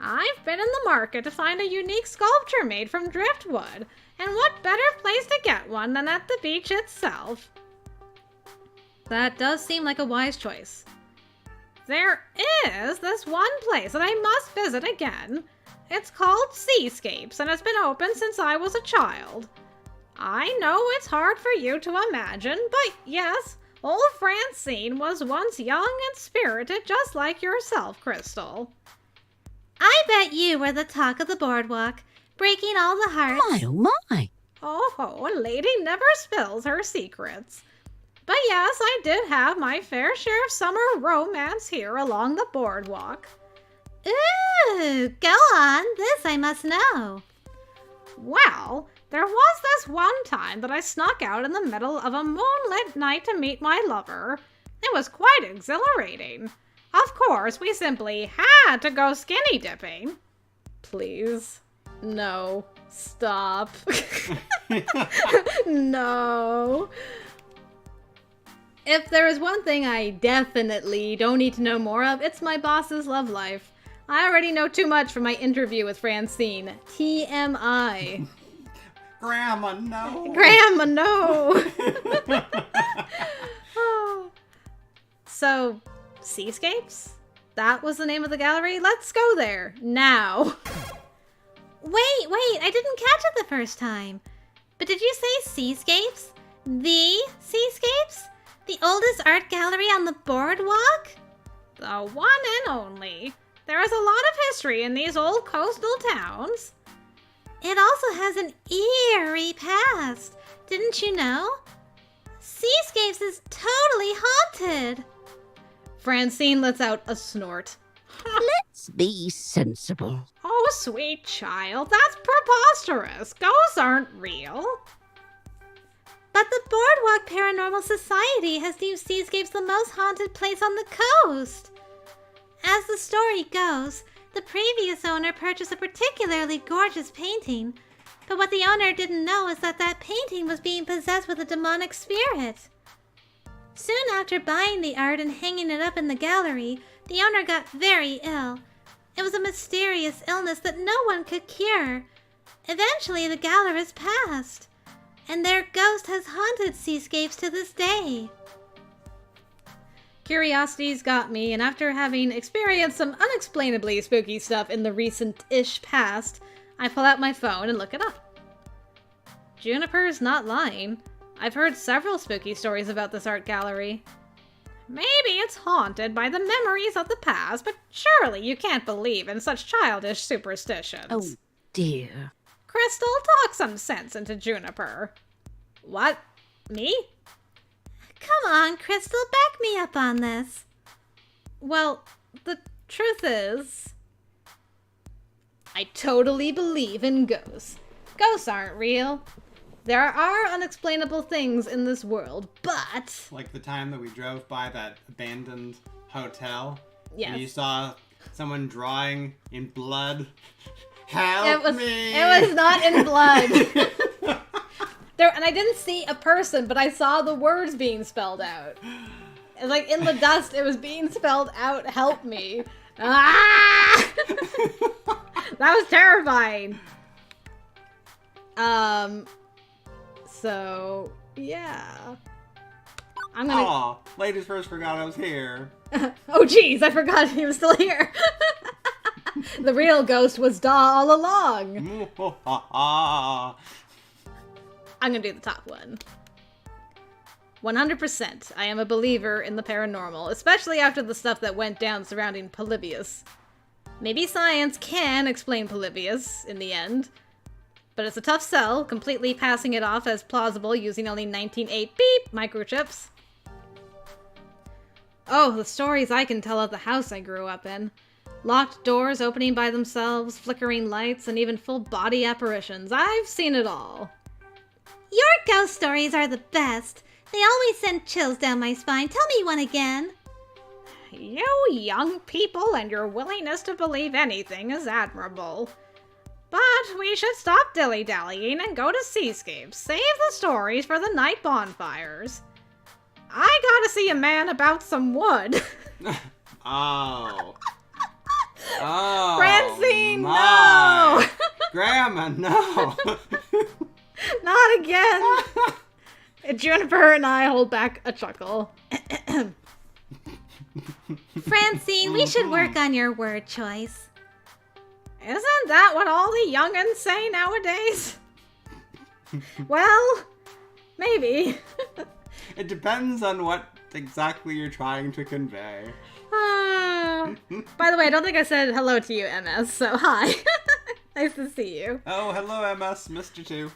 I've been in the market to find a unique sculpture made from driftwood, and what better place to get one than at the beach itself? That does seem like a wise choice. There is this one place that I must visit again. It's called Seascapes, and it's been open since I was a child. I know it's hard for you to imagine, but yes, old Francine was once young and spirited just like yourself, Krystal. I bet you were the talk of the boardwalk, breaking all the hearts. My, oh my. Oh, a lady never spills her secrets. But yes, I did have my fair share of summer romance here along the boardwalk. Ooh, go on. This I must know. Well, there was this one time that I snuck out in the middle of a moonlit night to meet my lover. It was quite exhilarating. Of course, we simply had to go skinny dipping. Please. No. Stop. No. If there is one thing I definitely don't need to know more of, it's my boss's love life. I already know too much from my interview with Francine. TMI. Grandma, no. Grandma, no. So, Seascapes? That was the name of the gallery? Let's go there. Now. Wait, I didn't catch it the first time. But did you say Seascapes? The Seascapes? The oldest art gallery on the boardwalk? The one and only. There is a lot of history in these old coastal towns. It also has an eerie past. Didn't you know? Seascapes is totally haunted. Francine lets out a snort. Let's be sensible. Oh, sweet child, that's preposterous. Ghosts aren't real. But the Boardwalk Paranormal Society has deemed Seascapes the most haunted place on the coast. As the story goes, the previous owner purchased a particularly gorgeous painting, but what the owner didn't know is that that painting was being possessed with a demonic spirit. Soon after buying the art and hanging it up in the gallery, the owner got very ill. It was a mysterious illness that no one could cure. Eventually, the gallerist passed, and their ghost has haunted Seascapes to this day. Curiosity's got me, and after having experienced some unexplainably spooky stuff in the recent-ish past, I pull out my phone and look it up. Juniper's not lying. I've heard several spooky stories about this art gallery. Maybe it's haunted by the memories of the past, but surely you can't believe in such childish superstitions. Oh, dear. Krystal, talk some sense into Juniper. What? Me? Come on, Krystal, back me up on this. Well, the truth is, I totally believe in ghosts. Ghosts aren't real. There are unexplainable things in this world, but... Like the time that we drove by that abandoned hotel. Yes. And you saw someone drawing in blood. Help me! It was not in blood. And I didn't see a person, but I saw the words being spelled out. It's like in the dust, it was being spelled out, help me. Ah! That was terrifying. So, yeah. I'm gonna... Aw, ladies first forgot I was here. Oh, geez, I forgot he was still here. The real ghost was Da all along. I'm gonna do the top one. 100%. I am a believer in the paranormal, especially after the stuff that went down surrounding Polybius. Maybe science can explain Polybius in the end. But it's a tough sell, completely passing it off as plausible using only 19.8 beep microchips. Oh, the stories I can tell of the house I grew up in. Locked doors opening by themselves, flickering lights, and even full body apparitions. I've seen it all. Your ghost stories are the best. They always send chills down my spine. Tell me one again. You young people and your willingness to believe anything is admirable. But we should stop dilly-dallying and go to seascapes. Save the stories for the night bonfires. I gotta see a man about some wood. Oh. Oh. Francine, my. no! Grandma, no! Not again! Juniper and I hold back a chuckle. Francine, we should work on your word choice. Isn't that what all the young'uns say nowadays? Well, maybe. It depends on what exactly you're trying to convey. By the way, I don't think I said hello to you, MS, so hi. Nice to see you. Oh, hello, MS, Mr. 2.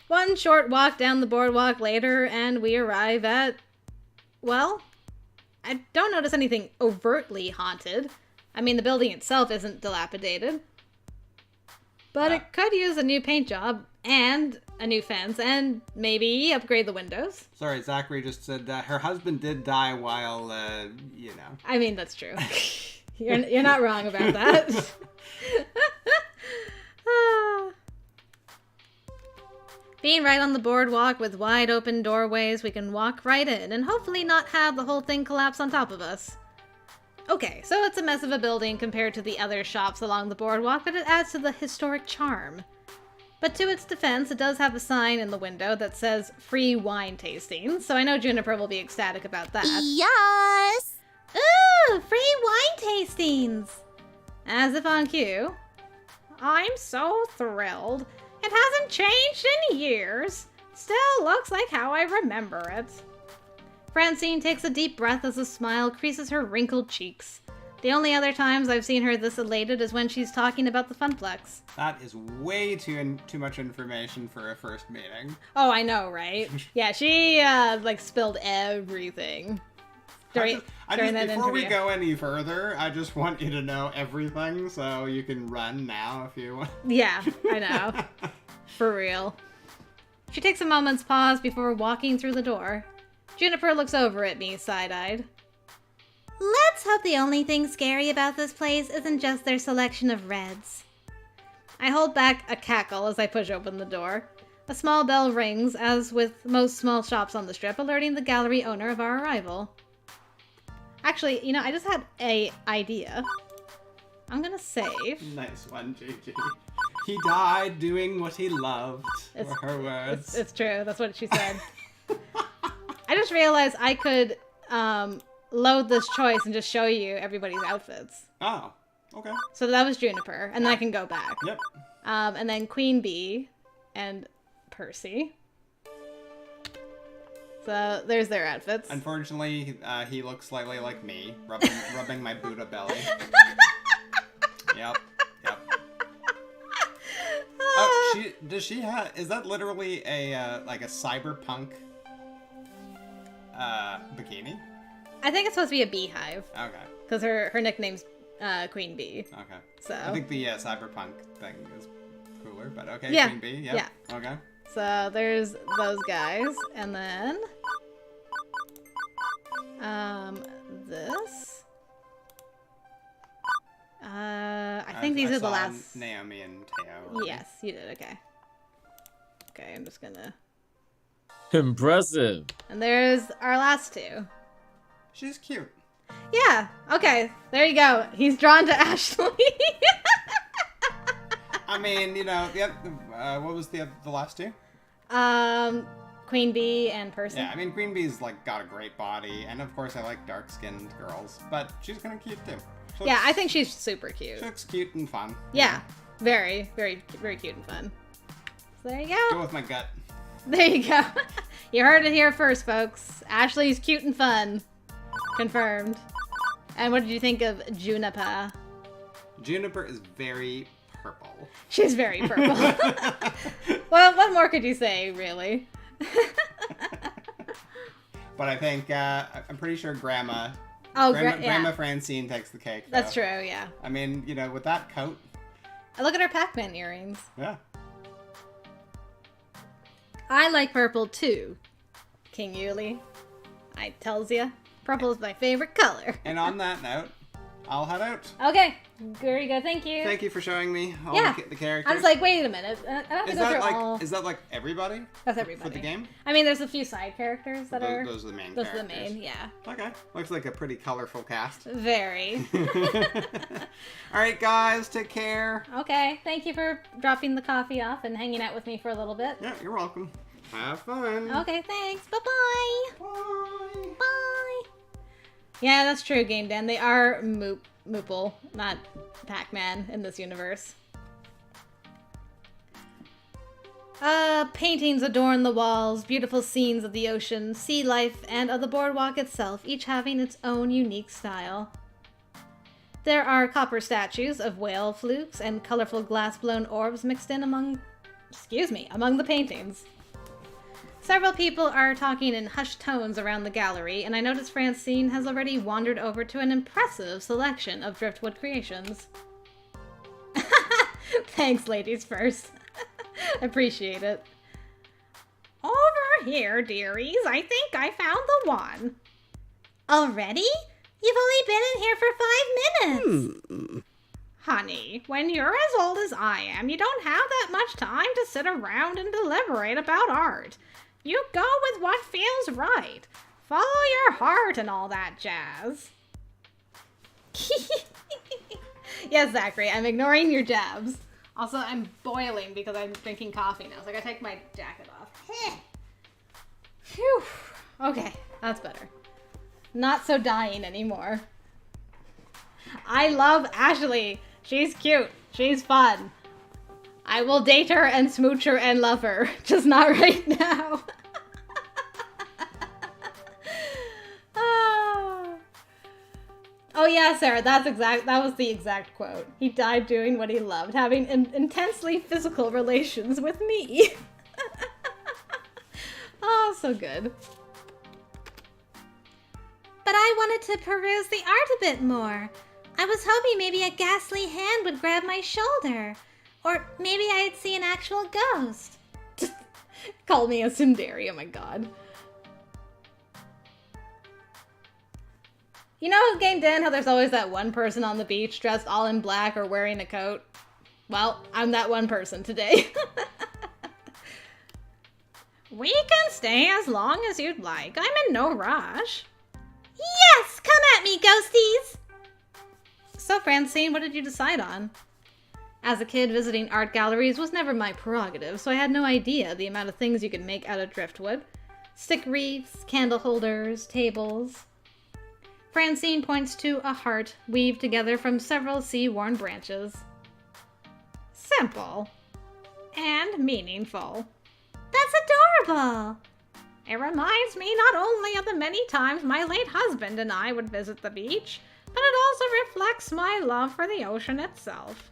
One short walk down the boardwalk later, and we arrive at... Well, I don't notice anything overtly haunted. I mean, the building itself isn't dilapidated. But it could use a new paint job, and a new fence, and maybe upgrade the windows. Sorry, Zachary just said that her husband did die while, you know. I mean, that's true. You're not wrong about that. Being right on the boardwalk with wide open doorways, we can walk right in and hopefully not have the whole thing collapse on top of us. Okay, so it's a mess of a building compared to the other shops along the boardwalk, but it adds to the historic charm. But to its defense, it does have a sign in the window that says free wine tasting, so I know Juniper will be ecstatic about that. Yes! Ooh, free wine tastings! As if on cue. I'm so thrilled. It hasn't changed in years. Still looks like how I remember it. Francine takes a deep breath as a smile creases her wrinkled cheeks. The only other times I've seen her this elated is when she's talking about the Funplex. That is way too much information for a first meeting. Oh, I know, right? Yeah, she, spilled everything. During that interview. Before we go any further, I just want you to know everything, so you can run now if you want. Yeah, I know. For real. She takes a moment's pause before walking through the door. Juniper looks over at me, side-eyed. Let's hope the only thing scary about this place isn't just their selection of reds. I hold back a cackle as I push open the door. A small bell rings, as with most small shops on the strip, alerting the gallery owner of our arrival. Actually, you know, I just had an idea. I'm gonna save. Nice one, JJ. He died doing what he loved, were her words. It's true, that's what she said. I just realized I could load this choice and just show you everybody's outfits. Oh, okay. So that was Juniper, and then I can go back. Yep. And then Queen Bee and Percy. So there's their outfits. Unfortunately, he looks slightly like me, rubbing my Buddha belly. Yep. Oh, is that literally a like a cyberpunk bikini? I think it's supposed to be a beehive. Okay. Because her nickname's Queen Bee. Okay. So I think the cyberpunk thing is cooler, but okay. Yeah. Queen Bee. Yep. Yeah. Okay. So there's those guys, and then this. I think these are the last. Naomi and Teo. Right? Yes, you did. Okay. Okay, I'm just gonna. Impressive. And there's our last two. She's cute. Yeah. Okay. There you go. He's drawn to Ashley. I mean, you know, what was the last two? Queen Bee and Percy. Yeah, I mean, Queen Bee's like got a great body, and of course I like dark-skinned girls, but she's kind of cute too. Yeah, I think she's super cute. She looks cute and fun. Yeah, very, very, very cute and fun. So there you go. Go with my gut. There you go. You heard it here first, folks. Ashley's cute and fun. Confirmed. And what did you think of Juniper? Juniper is very purple. She's very purple. Well, what more could you say, really? But I think, I'm pretty sure Grandma Francine takes the cake. Though. That's true, yeah. I mean, you know, with that coat. Look at her Pac-Man earrings. Yeah. I like purple too, King Yuli. I tells ya, purple is my favorite color. And on that note, I'll head out. Okay, very good, thank you. Thank you for showing me all the characters. I was like, wait a minute, I don't have to go through all. Is that like everybody? That's everybody. For the game? I mean, there's a few side characters that are... Those are the main Those characters. are the main, yeah. Okay. Looks like a pretty colorful cast. Very. Alright guys, take care. Okay, thank you for dropping the coffee off and hanging out with me for a little bit. Yeah, you're welcome. Have fun. Okay, thanks. Bye-bye. Bye. Bye. Yeah, that's true, Game Dan. They are Moople, not Pac-Man in this universe. Paintings adorn the walls, beautiful scenes of the ocean, sea life, and of the boardwalk itself, each having its own unique style. There are copper statues of whale flukes and colorful glass-blown orbs mixed in among the paintings. Several people are talking in hushed tones around the gallery, and I notice Francine has already wandered over to an impressive selection of driftwood creations. Thanks, ladies first. Appreciate it. Over here, dearies. I think I found the one. Already? You've only been in here for 5 minutes. Honey, when you're as old as I am, you don't have that much time to sit around and deliberate about art. You go with what feels right. Follow your heart and all that jazz. Yes, Zachary, I'm ignoring your jabs. Also, I'm boiling because I'm drinking coffee now, so I gotta take my jacket off. Phew. Okay, that's better. Not so dying anymore. I love Ashley. She's cute. She's fun. I will date her and smooch her and love her. Just not right now. Oh yeah, Sarah, that was the exact quote. He died doing what he loved, having intensely physical relations with me. Oh, so good. But I wanted to peruse the art a bit more. I was hoping maybe a ghastly hand would grab my shoulder. Or maybe I'd see an actual ghost. Call me a tsundere, oh my god. You know, Game Dan, how there's always that one person on the beach dressed all in black or wearing a coat? Well, I'm that one person today. We can stay as long as you'd like. I'm in no rush. Yes! Come at me, ghosties! So, Francine, what did you decide on? As a kid, visiting art galleries was never my prerogative, so I had no idea the amount of things you could make out of driftwood. Stick wreaths, candle holders, tables. Francine points to a heart weaved together from several sea-worn branches. Simple. And meaningful. That's adorable! It reminds me not only of the many times my late husband and I would visit the beach, but it also reflects my love for the ocean itself.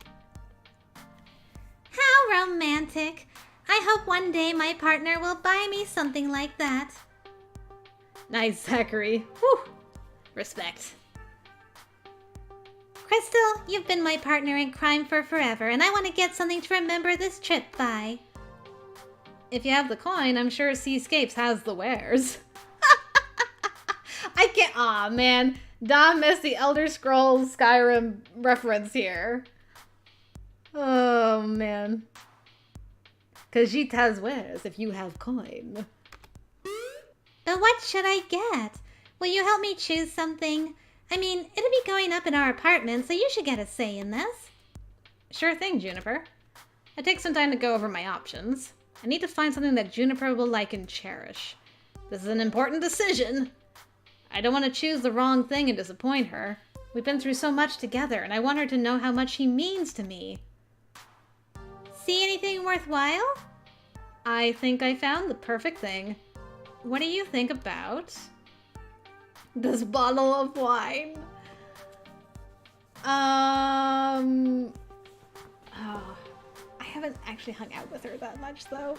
How romantic. I hope one day my partner will buy me something like that. Nice, Zachary. Whew. Respect. Krystal, you've been my partner in crime for forever, and I want to get something to remember this trip by. If you have the coin, I'm sure Seascapes has the wares. I can't. Aw, man. Dom missed the Elder Scrolls Skyrim reference here. Oh, man. Because she has wares if you have coin. But what should I get? Will you help me choose something? I mean, it'll be going up in our apartment, so you should get a say in this. Sure thing, Juniper. It takes some time to go over my options. I need to find something that Juniper will like and cherish. This is an important decision. I don't want to choose the wrong thing and disappoint her. We've been through so much together, and I want her to know how much he means to me. See anything worthwhile? I think I found the perfect thing. What do you think about this bottle of wine? Oh, I haven't actually hung out with her that much, though.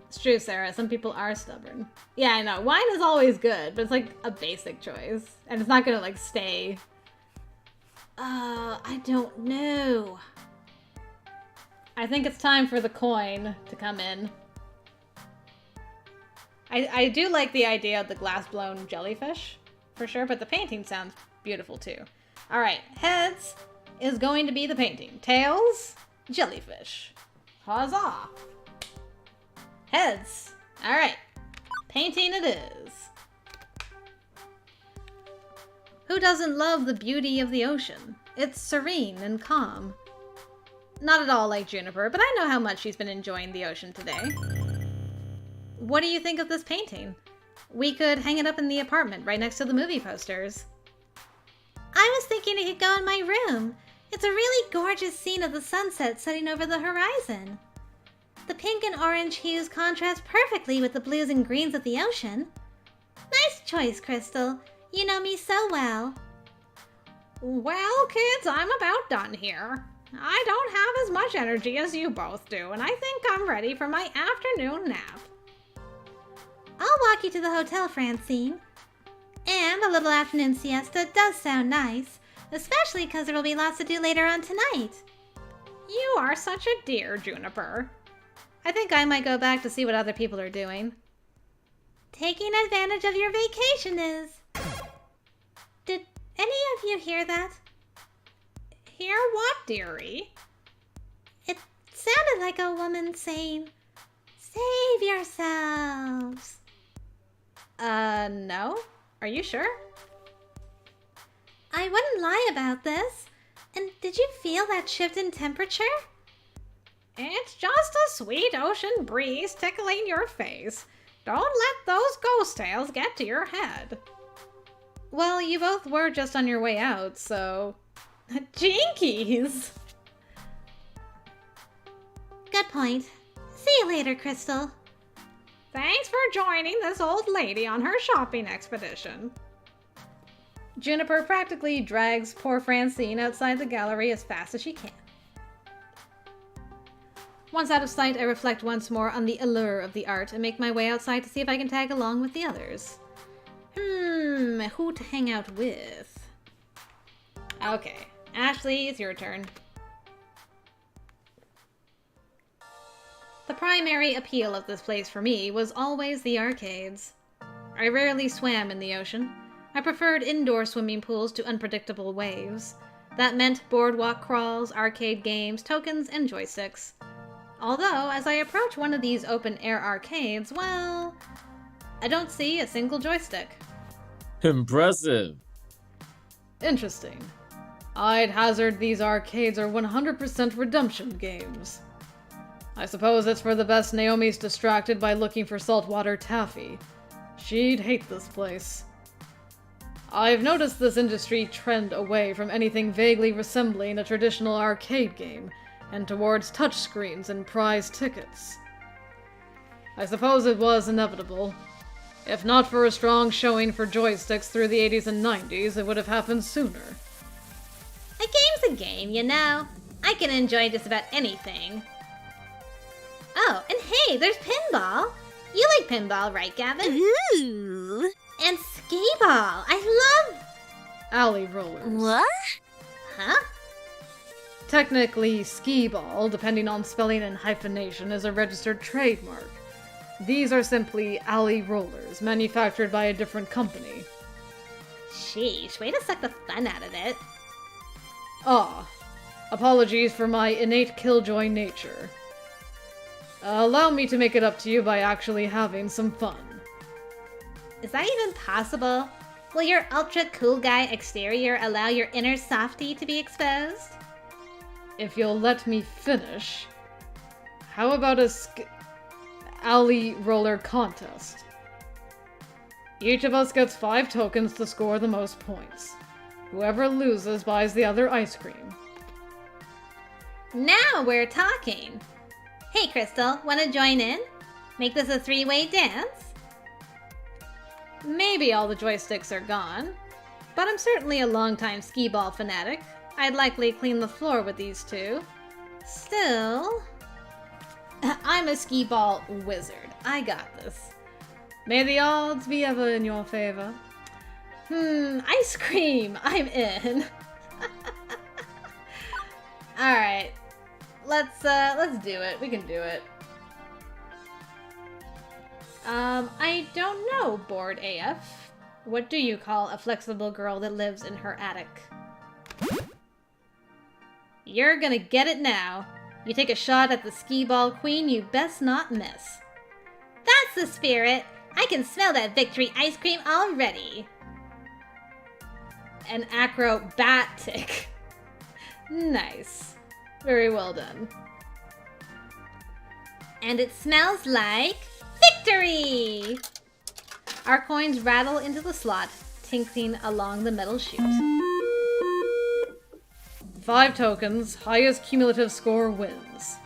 It's true, Sarah. Some people are stubborn. Yeah, I know. Wine is always good, but it's like a basic choice. And it's not gonna, like, stay. I don't know. I think it's time for the coin to come in. I do like the idea of the glass-blown jellyfish, for sure, but the painting sounds beautiful, too. Alright, heads is going to be the painting. Tails, jellyfish. Huzzah! Heads. Alright, painting it is. Who doesn't love the beauty of the ocean? It's serene and calm. Not at all like Juniper, but I know how much she's been enjoying the ocean today. What do you think of this painting? We could hang it up in the apartment right next to the movie posters. I was thinking it could go in my room. It's a really gorgeous scene of the sunset setting over the horizon. The pink and orange hues contrast perfectly with the blues and greens of the ocean. Nice choice, Krystal. You know me so well. Well, kids, I'm about done here. I don't have as much energy as you both do, and I think I'm ready for my afternoon nap. I'll walk you to the hotel, Francine. And a little afternoon siesta does sound nice, especially because there will be lots to do later on tonight. You are such a dear, Juniper. I think I might go back to see what other people are doing. Taking advantage of your vacation is... Did any of you hear that? Hear what, dearie? It sounded like a woman saying, "Save yourselves." No? Are you sure? I wouldn't lie about this. And did you feel that shift in temperature? It's just a sweet ocean breeze tickling your face. Don't let those ghost tales get to your head. Well, you both were just on your way out, so... Jinkies! Good point. See you later, Krystal. Thanks for joining this old lady on her shopping expedition. Juniper practically drags poor Francine outside the gallery as fast as she can. Once out of sight, I reflect once more on the allure of the art and make my way outside to see if I can tag along with the others. Who to hang out with? Okay, Ashley, it's your turn. The primary appeal of this place for me was always the arcades. I rarely swam in the ocean. I preferred indoor swimming pools to unpredictable waves. That meant boardwalk crawls, arcade games, tokens, and joysticks. Although, as I approach one of these open-air arcades, well, I don't see a single joystick. Impressive. Interesting. I'd hazard these arcades are 100% redemption games. I suppose it's for the best Naomi's distracted by looking for saltwater taffy. She'd hate this place. I've noticed this industry trend away from anything vaguely resembling a traditional arcade game, and towards touchscreens and prize tickets. I suppose it was inevitable. If not for a strong showing for joysticks through the 80s and 90s, it would have happened sooner. A game's a game, you know. I can enjoy just about anything. Oh, and hey, there's pinball. You like pinball, right, Gavin? Ooh. And skee-ball. I love... Alley rollers. What? Huh? Technically, skee-ball, depending on spelling and hyphenation, is a registered trademark. These are simply alley rollers, manufactured by a different company. Sheesh, way to suck the fun out of it. Apologies for my innate killjoy nature. Allow me to make it up to you by actually having some fun. Is that even possible? Will your ultra cool guy exterior allow your inner softie to be exposed? If you'll let me finish, how about a alley roller contest? Each of us gets 5 tokens to score the most points. Whoever loses buys the other ice cream. Now we're talking. Hey, Krystal, want to join in? Make this a 3-way dance? Maybe all the joysticks are gone, but I'm certainly a longtime skee-ball fanatic. I'd likely clean the floor with these two. Still, I'm a skee-ball wizard. I got this. May the odds be ever in your favor. Ice cream! I'm in. Alright. Let's do it. We can do it. I don't know, Bored AF. What do you call a flexible girl that lives in her attic? You're gonna get it now. You take a shot at the skee-ball queen you best not miss. That's the spirit. I can smell that victory ice cream already. An acrobatic. Nice. Very well done. And it smells like victory! Our coins rattle into the slot, tinkling along the metal chute. 5 tokens, highest cumulative score wins.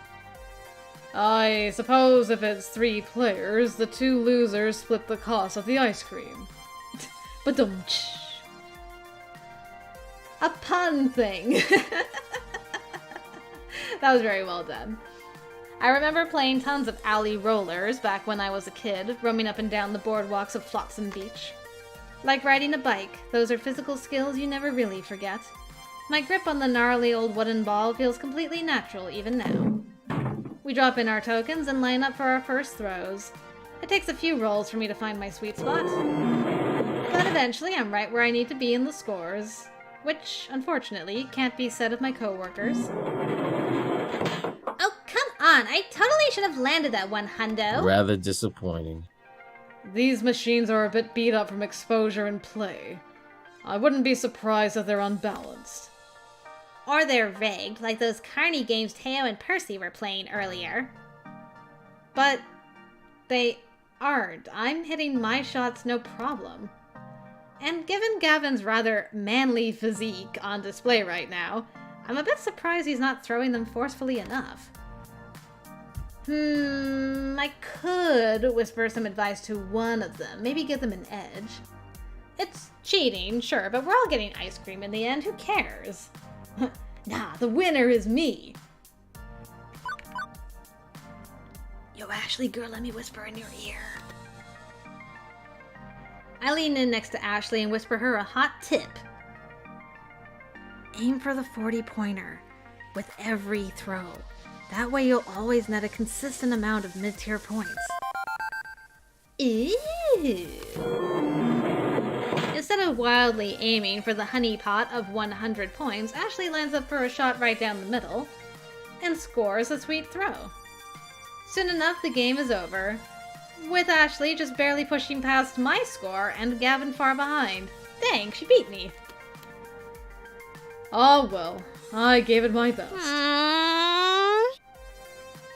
I suppose if it's 3 players, the 2 losers split the cost of the ice cream. Ba-dum-tsh. A pun thing. That was very well done. I remember playing tons of alley rollers back when I was a kid, roaming up and down the boardwalks of Flotsam Beach. Like riding a bike, those are physical skills you never really forget. My grip on the gnarly old wooden ball feels completely natural even now. We drop in our tokens and line up for our first throws. It takes a few rolls for me to find my sweet spot. But eventually I'm right where I need to be in the scores, which, unfortunately, can't be said of my coworkers. Oh, come on! I totally should have landed that one, hundo. Rather disappointing. These machines are a bit beat up from exposure and play. I wouldn't be surprised if they're unbalanced. Or they're rigged, like those Carney games Teo and Percy were playing earlier. But they aren't. I'm hitting my shots no problem. And given Gavin's rather manly physique on display right now, I'm a bit surprised he's not throwing them forcefully enough. I could whisper some advice to one of them, maybe give them an edge. It's cheating, sure, but we're all getting ice cream in the end, who cares? Nah, the winner is me! Yo, Ashley, girl, let me whisper in your ear. I lean in next to Ashley and whisper her a hot tip. Aim for the 40-pointer with every throw. That way you'll always net a consistent amount of mid-tier points. Ooh. Instead of wildly aiming for the honey pot of 100 points, Ashley lines up for a shot right down the middle and scores a sweet throw. Soon enough, the game is over, with Ashley just barely pushing past my score and Gavin far behind. Dang, she beat me. Oh well, I gave it my best.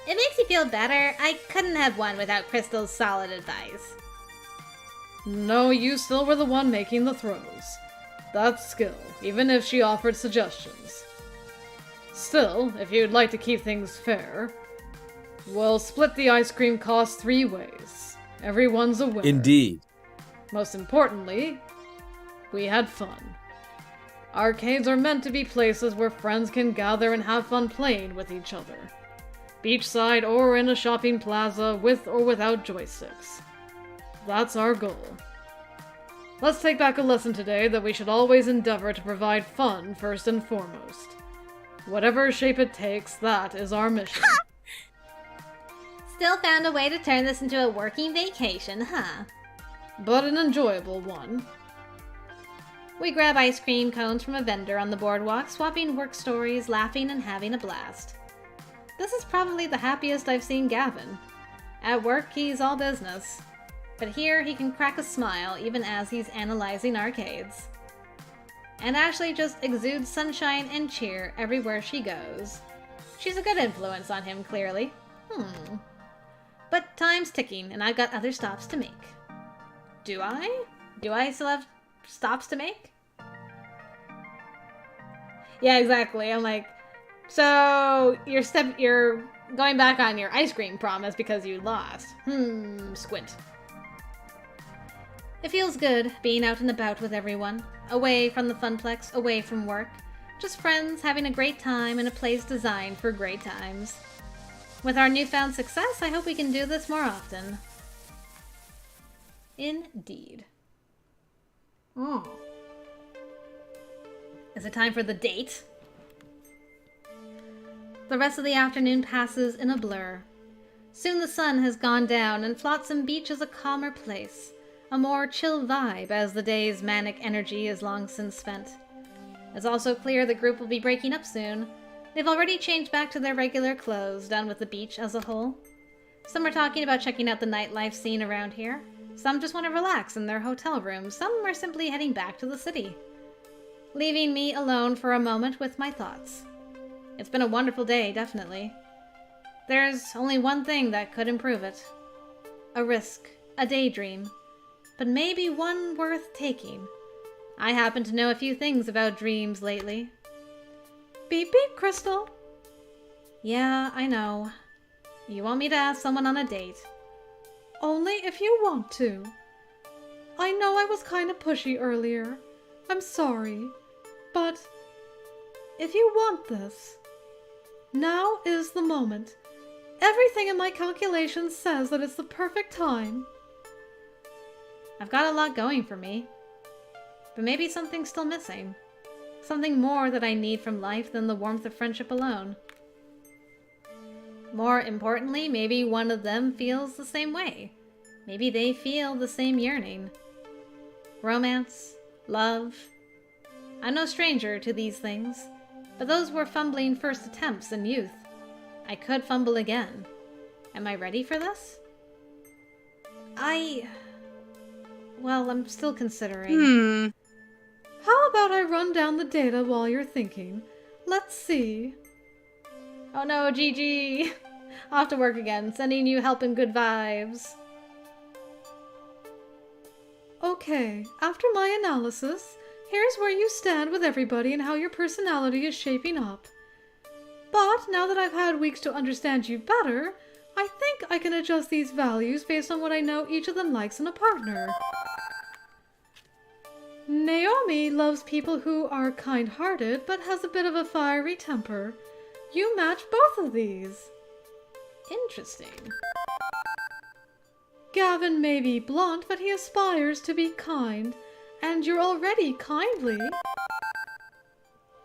It makes you feel better. I couldn't have won without Krystal's solid advice. No, you still were the one making the throws. That's skill, even if she offered suggestions. Still, if you'd like to keep things fair, we'll split the ice cream cost 3 ways. Everyone's a winner. Indeed. Most importantly, we had fun. Arcades are meant to be places where friends can gather and have fun playing with each other. Beachside or in a shopping plaza with or without joysticks. That's our goal. Let's take back a lesson today that we should always endeavor to provide fun first and foremost. Whatever shape it takes, that is our mission. Still found a way to turn this into a working vacation, huh? But an enjoyable one. We grab ice cream cones from a vendor on the boardwalk, swapping work stories, laughing, and having a blast. This is probably the happiest I've seen Gavin. At work, he's all business. But here, he can crack a smile even as he's analyzing arcades. And Ashley just exudes sunshine and cheer everywhere she goes. She's a good influence on him, clearly. But time's ticking, and I've got other stops to make. Do I? Do I still have stops to make? Yeah, exactly. I'm like, so you're going back on your ice cream promise because you lost. Squint. It feels good being out and about with everyone, away from the Funplex, away from work. Just friends having a great time in a place designed for great times. With our newfound success, I hope we can do this more often. Indeed. Oh. Is it time for the date? The rest of the afternoon passes in a blur. Soon the sun has gone down and Flotsam Beach is a calmer place, a more chill vibe as the day's manic energy is long since spent. It's also clear the group will be breaking up soon. They've already changed back to their regular clothes, done with the beach as a whole. Some are talking about checking out the nightlife scene around here. Some just want to relax in their hotel rooms. Some are simply heading back to the city, leaving me alone for a moment with my thoughts. It's been a wonderful day, definitely. There's only one thing that could improve it. A risk, a daydream, but maybe one worth taking. I happen to know a few things about dreams lately. Beep beep, Krystal. Yeah, I know. You want me to ask someone on a date? Only if you want to. I know I was kind of pushy earlier. I'm sorry. But if you want this, now is the moment. Everything in my calculations says that it's the perfect time. I've got a lot going for me, but maybe something's still missing. Something more that I need from life than the warmth of friendship alone. More importantly, maybe one of them feels the same way. Maybe they feel the same yearning. Romance, love. I'm no stranger to these things, but those were fumbling first attempts in youth. I could fumble again. Am I ready for this? Well, I'm still considering. How about I run down the data while you're thinking? Let's see. Oh no, GG! Off to work again, sending you helping good vibes. Okay, after my analysis, here's where you stand with everybody and how your personality is shaping up. But now that I've had weeks to understand you better, I think I can adjust these values based on what I know each of them likes in a partner. Naomi loves people who are kind-hearted but has a bit of a fiery temper. You match both of these. Interesting. Gavin may be blunt, but he aspires to be kind, and you're already kindly.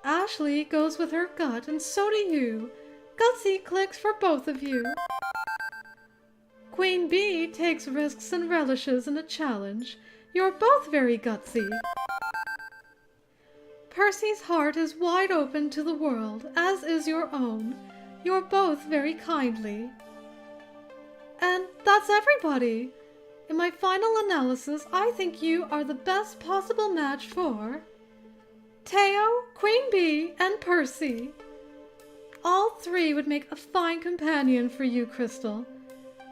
Ashley goes with her gut, and so do you. Gutsy clicks for both of you. Queen Bee takes risks and relishes in a challenge. You're both very gutsy. Percy's heart is wide open to the world, as is your own. You're both very kindly. And that's everybody. In my final analysis, I think you are the best possible match for TEO, Queen Bee, and Percy. All three would make a fine companion for you, Krystal.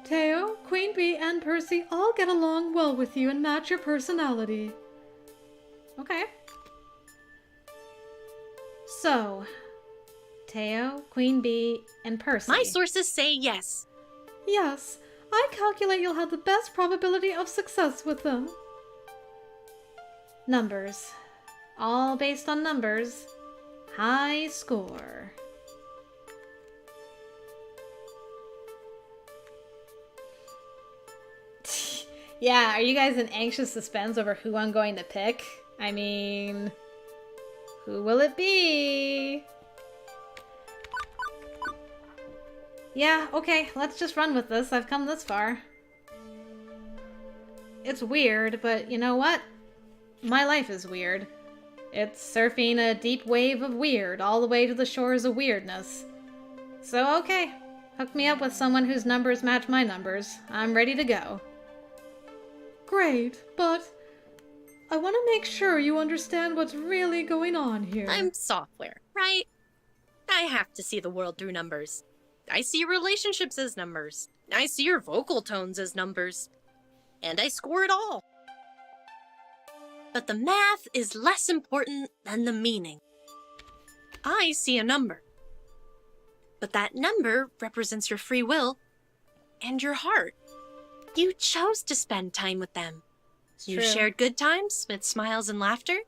TEO, Queen Bee, and Percy all get along well with you and match your personality. Okay. So, TEO, Queen Bee, and Percy. My sources say yes. Yes, I calculate you'll have the best probability of success with them. Numbers. All based on numbers. High score. Yeah, are you guys in anxious suspense over who I'm going to pick? I mean, who will it be? Yeah, okay, let's just run with this. I've come this far. It's weird, but you know what? My life is weird. It's surfing a deep wave of weird all the way to the shores of weirdness. So okay, hook me up with someone whose numbers match my numbers. I'm ready to go. Great, but I want to make sure you understand what's really going on here. I'm software, right? I have to see the world through numbers. I see your relationships as numbers. I see your vocal tones as numbers. And I score it all. But the math is less important than the meaning. I see a number. But that number represents your free will and your heart. You chose to spend time with them. You've True. shared good times with smiles and laughter,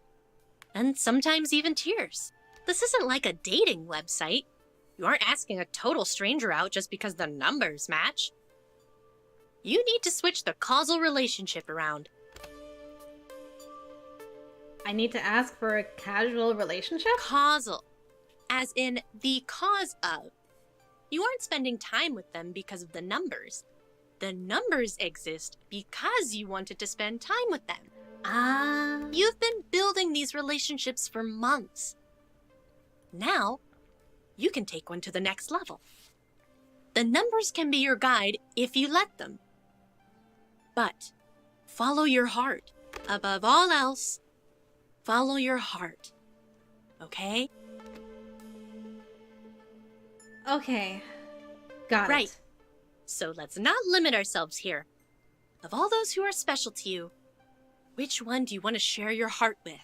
and sometimes even tears. This isn't like a dating website. You aren't asking a total stranger out just because the numbers match. You need to switch the causal relationship around. I need to ask for a casual relationship? Causal, as in the cause of. You aren't spending time with them because of the numbers. The numbers exist because you wanted to spend time with them. Ah. You've been building these relationships for months. Now, you can take one to the next level. The numbers can be your guide if you let them. But follow your heart. Above all else, follow your heart. Okay? Okay. Got Right. it. So let's not limit ourselves here. Of all those who are special to you, which one do you want to share your heart with?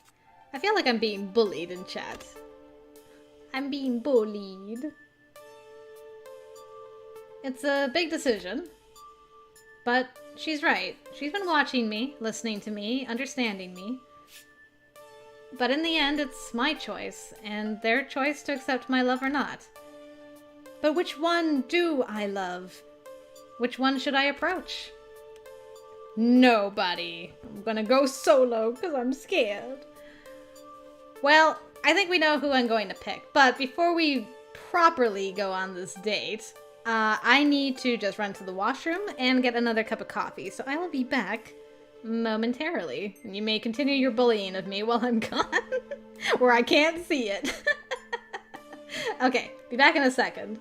I feel like I'm being bullied in chat. I'm being bullied. It's a big decision. But she's right. She's been watching me, listening to me, understanding me. But in the end, it's my choice, and their choice to accept my love or not. But which one do I love? Which one should I approach? Nobody. I'm gonna go solo because I'm scared. Well, I think we know who I'm going to pick, but before we properly go on this date, I need to just run to the washroom and get another cup of coffee, so I will be back momentarily. And you may continue your bullying of me while I'm gone, where I can't see it. Okay, be back in a second.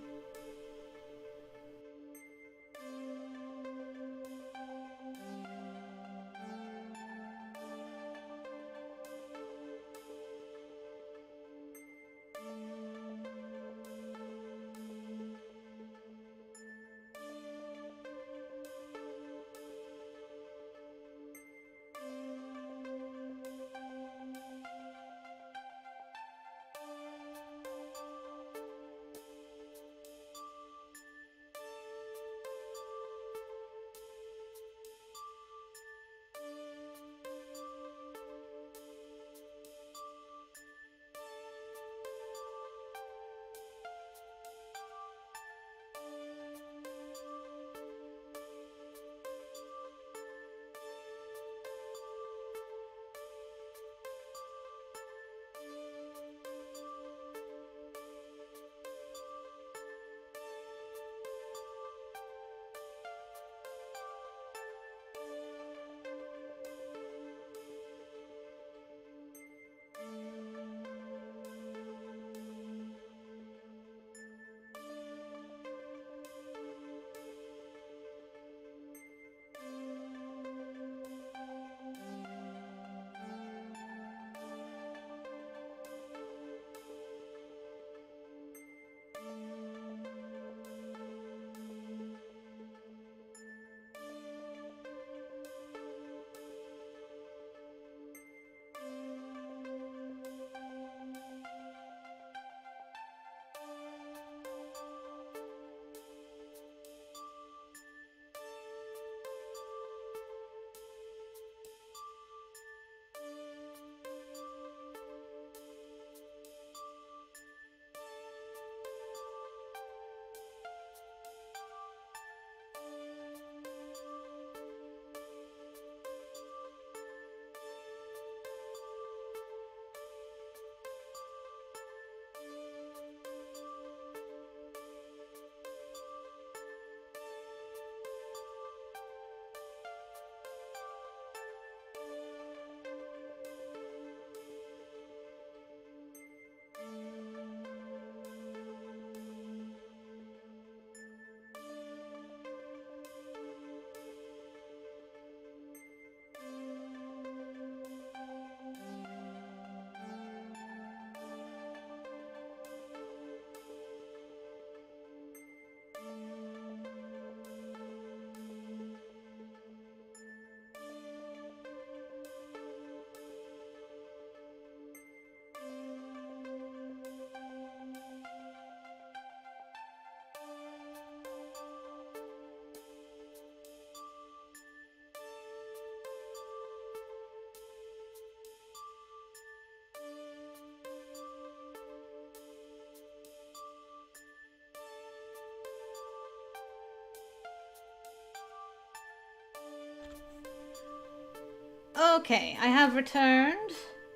Okay, I have returned.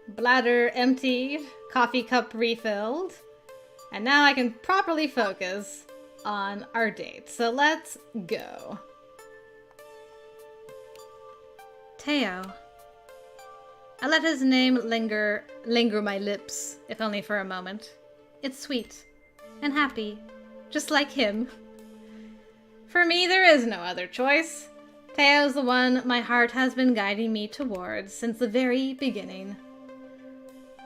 Bladder emptied. Coffee cup refilled. And now I can properly focus on our date. So let's go. Teo. I let his name linger my lips, if only for a moment. It's sweet and happy, just like him. For me, there is no other choice. Teo's the one my heart has been guiding me towards since the very beginning.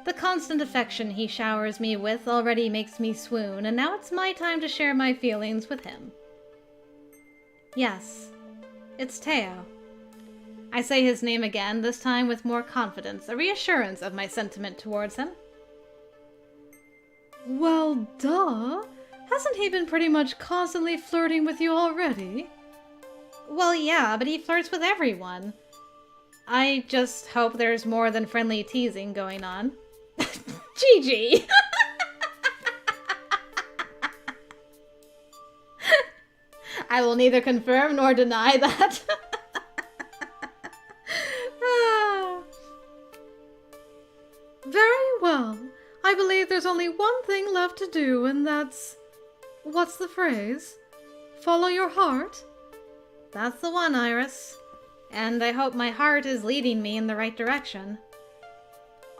The constant affection he showers me with already makes me swoon, and now it's my time to share my feelings with him. Yes, it's Teo. I say his name again, this time with more confidence, a reassurance of my sentiment towards him. Well, duh. Hasn't he been pretty much constantly flirting with you already? Well, yeah, but he flirts with everyone. I just hope there's more than friendly teasing going on. Gigi! I will neither confirm nor deny that. Very well. I believe there's only one thing left to do, and that's... What's the phrase? Follow your heart? That's the one, Iris. And I hope my heart is leading me in the right direction.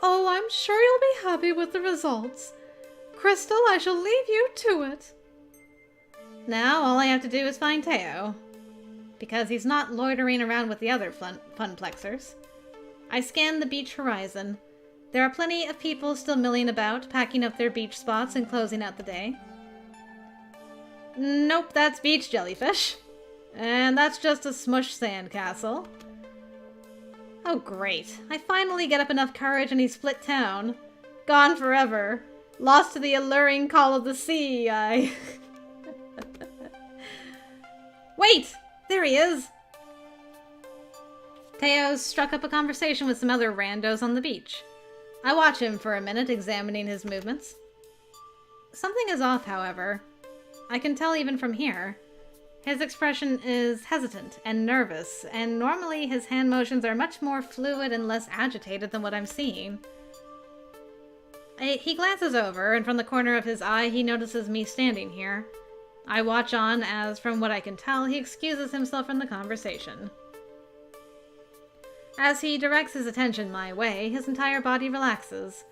Oh, I'm sure you'll be happy with the results. Krystal, I shall leave you to it. Now all I have to do is find Teo. Because he's not loitering around with the other funplexers. I scan the beach horizon. There are plenty of people still milling about, packing up their beach spots and closing out the day. Nope, that's beach jellyfish. And that's just a smush sandcastle. Oh great, I finally get up enough courage and he's split town. Gone forever. Lost to the alluring call of the sea, Wait! There he is! Teo's struck up a conversation with some other randos on the beach. I watch him for a minute, examining his movements. Something is off, however. I can tell even from here. His expression is hesitant and nervous, and normally his hand motions are much more fluid and less agitated than what I'm seeing. He glances over, and from the corner of his eye he notices me standing here. I watch on as, from what I can tell, he excuses himself from the conversation. As he directs his attention my way, his entire body relaxes.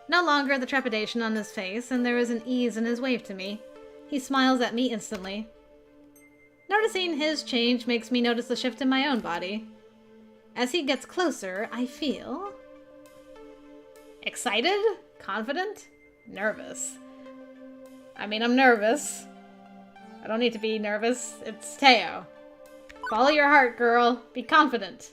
No longer the trepidation on his face, and there is an ease in his wave to me. He smiles at me instantly. Noticing his change makes me notice the shift in my own body. As he gets closer, I feel... excited? Confident? Nervous. I mean, I'm nervous. I don't need to be nervous. It's Teo. Follow your heart, girl. Be confident.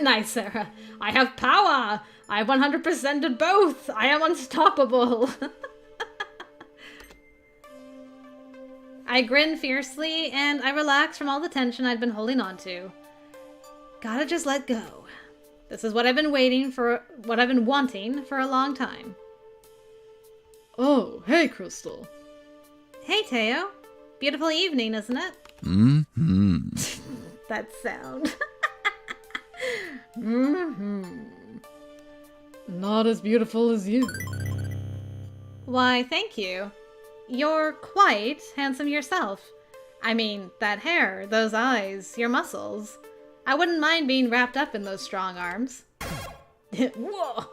Nice, Sarah. I have power! I 100%ed both! I am unstoppable! I grin fiercely, and I relax from all the tension I'd been holding on to. Gotta just let go. This is what I've been wanting for a long time. Oh, hey, Krystal. Hey, Teo. Beautiful evening, isn't it? Mm-hmm. That sound. Not as beautiful as you. Why, thank you. You're quite handsome yourself. I mean, that hair, those eyes, your muscles. I wouldn't mind being wrapped up in those strong arms. Whoa!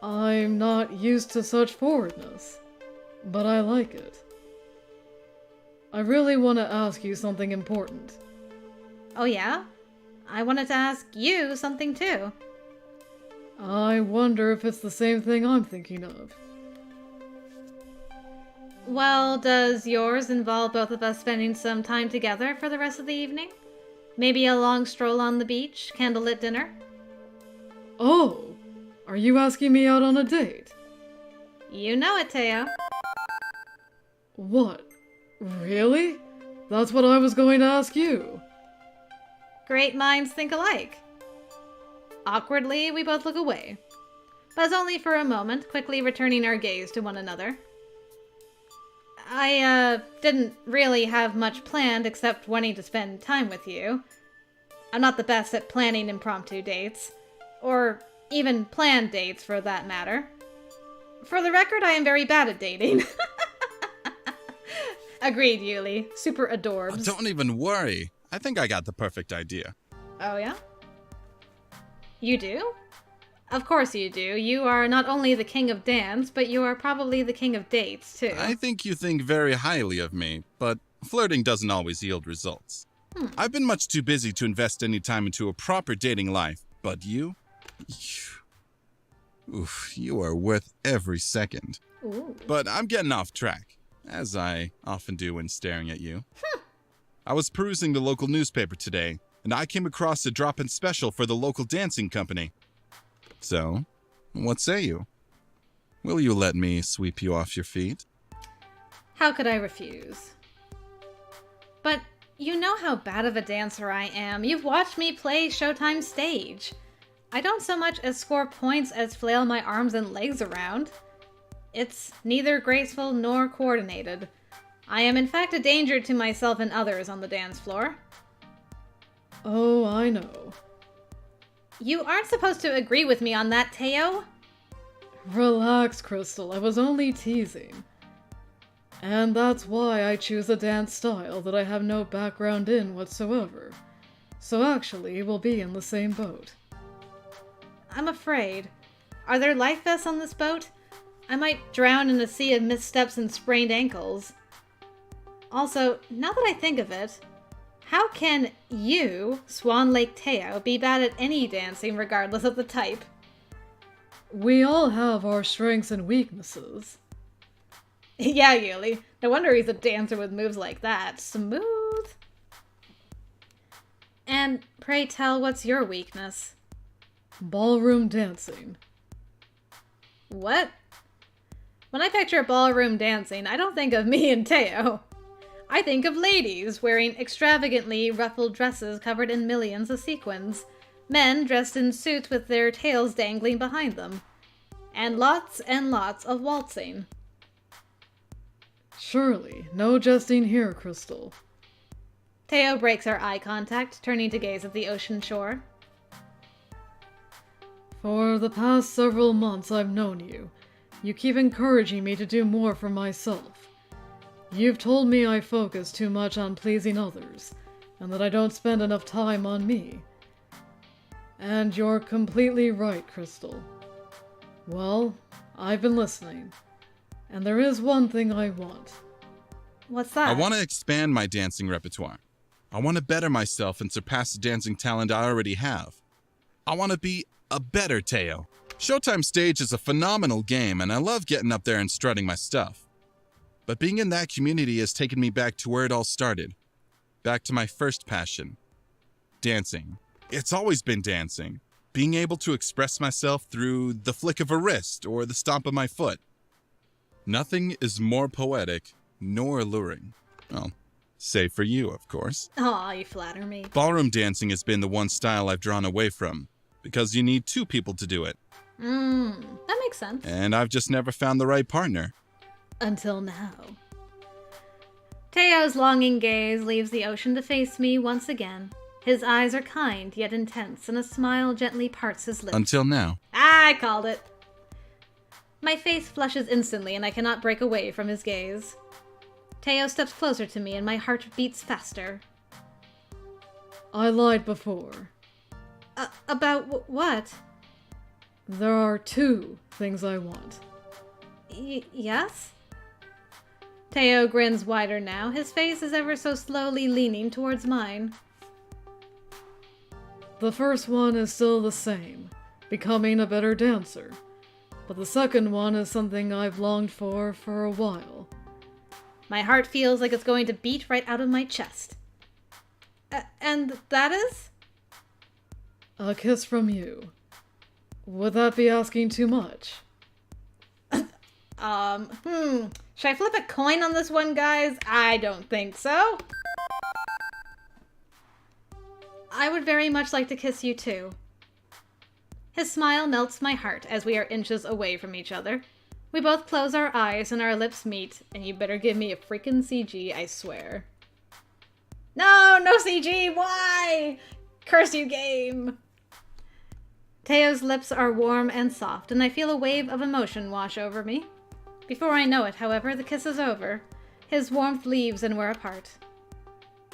I'm not used to such forwardness, but I like it. I really want to ask you something important. Oh yeah? I wanted to ask you something too. I wonder if it's the same thing I'm thinking of. Well, does yours involve both of us spending some time together for the rest of the evening? Maybe a long stroll on the beach, candlelit dinner? Oh, are you asking me out on a date? You know it, Teo. What? Really? That's what I was going to ask you. Great minds think alike. Awkwardly, we both look away. But only for a moment, quickly returning our gaze to one another. I, didn't really have much planned except wanting to spend time with you. I'm not the best at planning impromptu dates. Or even planned dates, for that matter. For the record, I am very bad at dating. Agreed, Yuli. Super adorbs. Don't even worry. I think I got the perfect idea. Oh, yeah? You do? Of course you do. You are not only the king of dance, but you are probably the king of dates, too. I think you think very highly of me, but flirting doesn't always yield results. I've been much too busy to invest any time into a proper dating life, but you? Oof, you are worth every second. Ooh. But I'm getting off track, as I often do when staring at you. I was perusing the local newspaper today, and I came across a drop-in special for the local dancing company. So, what say you? Will you let me sweep you off your feet? How could I refuse? But you know how bad of a dancer I am. You've watched me play Showtime stage. I don't so much as score points as flail my arms and legs around. It's neither graceful nor coordinated. I am in fact a danger to myself and others on the dance floor. Oh, I know. You aren't supposed to agree with me on that, TEO. Relax, Krystal. I was only teasing. And that's why I choose a dance style that I have no background in whatsoever. So actually, we'll be in the same boat. I'm afraid. Are there life vests on this boat? I might drown in a sea of missteps and sprained ankles. Also, now that I think of it, how can you, Swan Lake TEO, be bad at any dancing regardless of the type? We all have our strengths and weaknesses. Yeah, Yuli. No wonder he's a dancer with moves like that. Smooth. And pray tell, what's your weakness? Ballroom dancing. What? When I picture ballroom dancing, I don't think of me and TEO. I think of ladies wearing extravagantly ruffled dresses covered in millions of sequins, men dressed in suits with their tails dangling behind them, and lots of waltzing. Surely, no jesting here, Krystal. TEO breaks our eye contact, turning to gaze at the ocean shore. For the past several months I've known you. You keep encouraging me to do more for myself. You've told me I focus too much on pleasing others, and that I don't spend enough time on me. And you're completely right, Krystal. Well, I've been listening. And there is one thing I want. What's that? I want to expand my dancing repertoire. I want to better myself and surpass the dancing talent I already have. I want to be a better TEO. Showtime stage is a phenomenal game, and I love getting up there and strutting my stuff. But being in that community has taken me back to where it all started. Back to my first passion. Dancing. It's always been dancing. Being able to express myself through the flick of a wrist or the stomp of my foot. Nothing is more poetic nor alluring. Well, save for you, of course. Aw, you flatter me. Ballroom dancing has been the one style I've drawn away from, because you need two people to do it. That makes sense. And I've just never found the right partner. Until now. TEO's longing gaze leaves the ocean to face me once again. His eyes are kind yet intense, and a smile gently parts his lips. Until now. I called it. My face flushes instantly, and I cannot break away from his gaze. TEO steps closer to me, and my heart beats faster. I lied before. About what? There are two things I want. Yes? TEO grins wider now. His face is ever so slowly leaning towards mine. The first one is still the same, becoming a better dancer. But the second one is something I've longed for a while. My heart feels like it's going to beat right out of my chest. And that is? A kiss from you. Would that be asking too much? Should I flip a coin on this one, guys? I don't think so. I would very much like to kiss you too. His smile melts my heart as we are inches away from each other. We both close our eyes and our lips meet, and you better give me a freaking CG, I swear. No CG, why? Curse you, game! Teo's lips are warm and soft, and I feel a wave of emotion wash over me. Before I know it, however, the kiss is over. His warmth leaves and we're apart.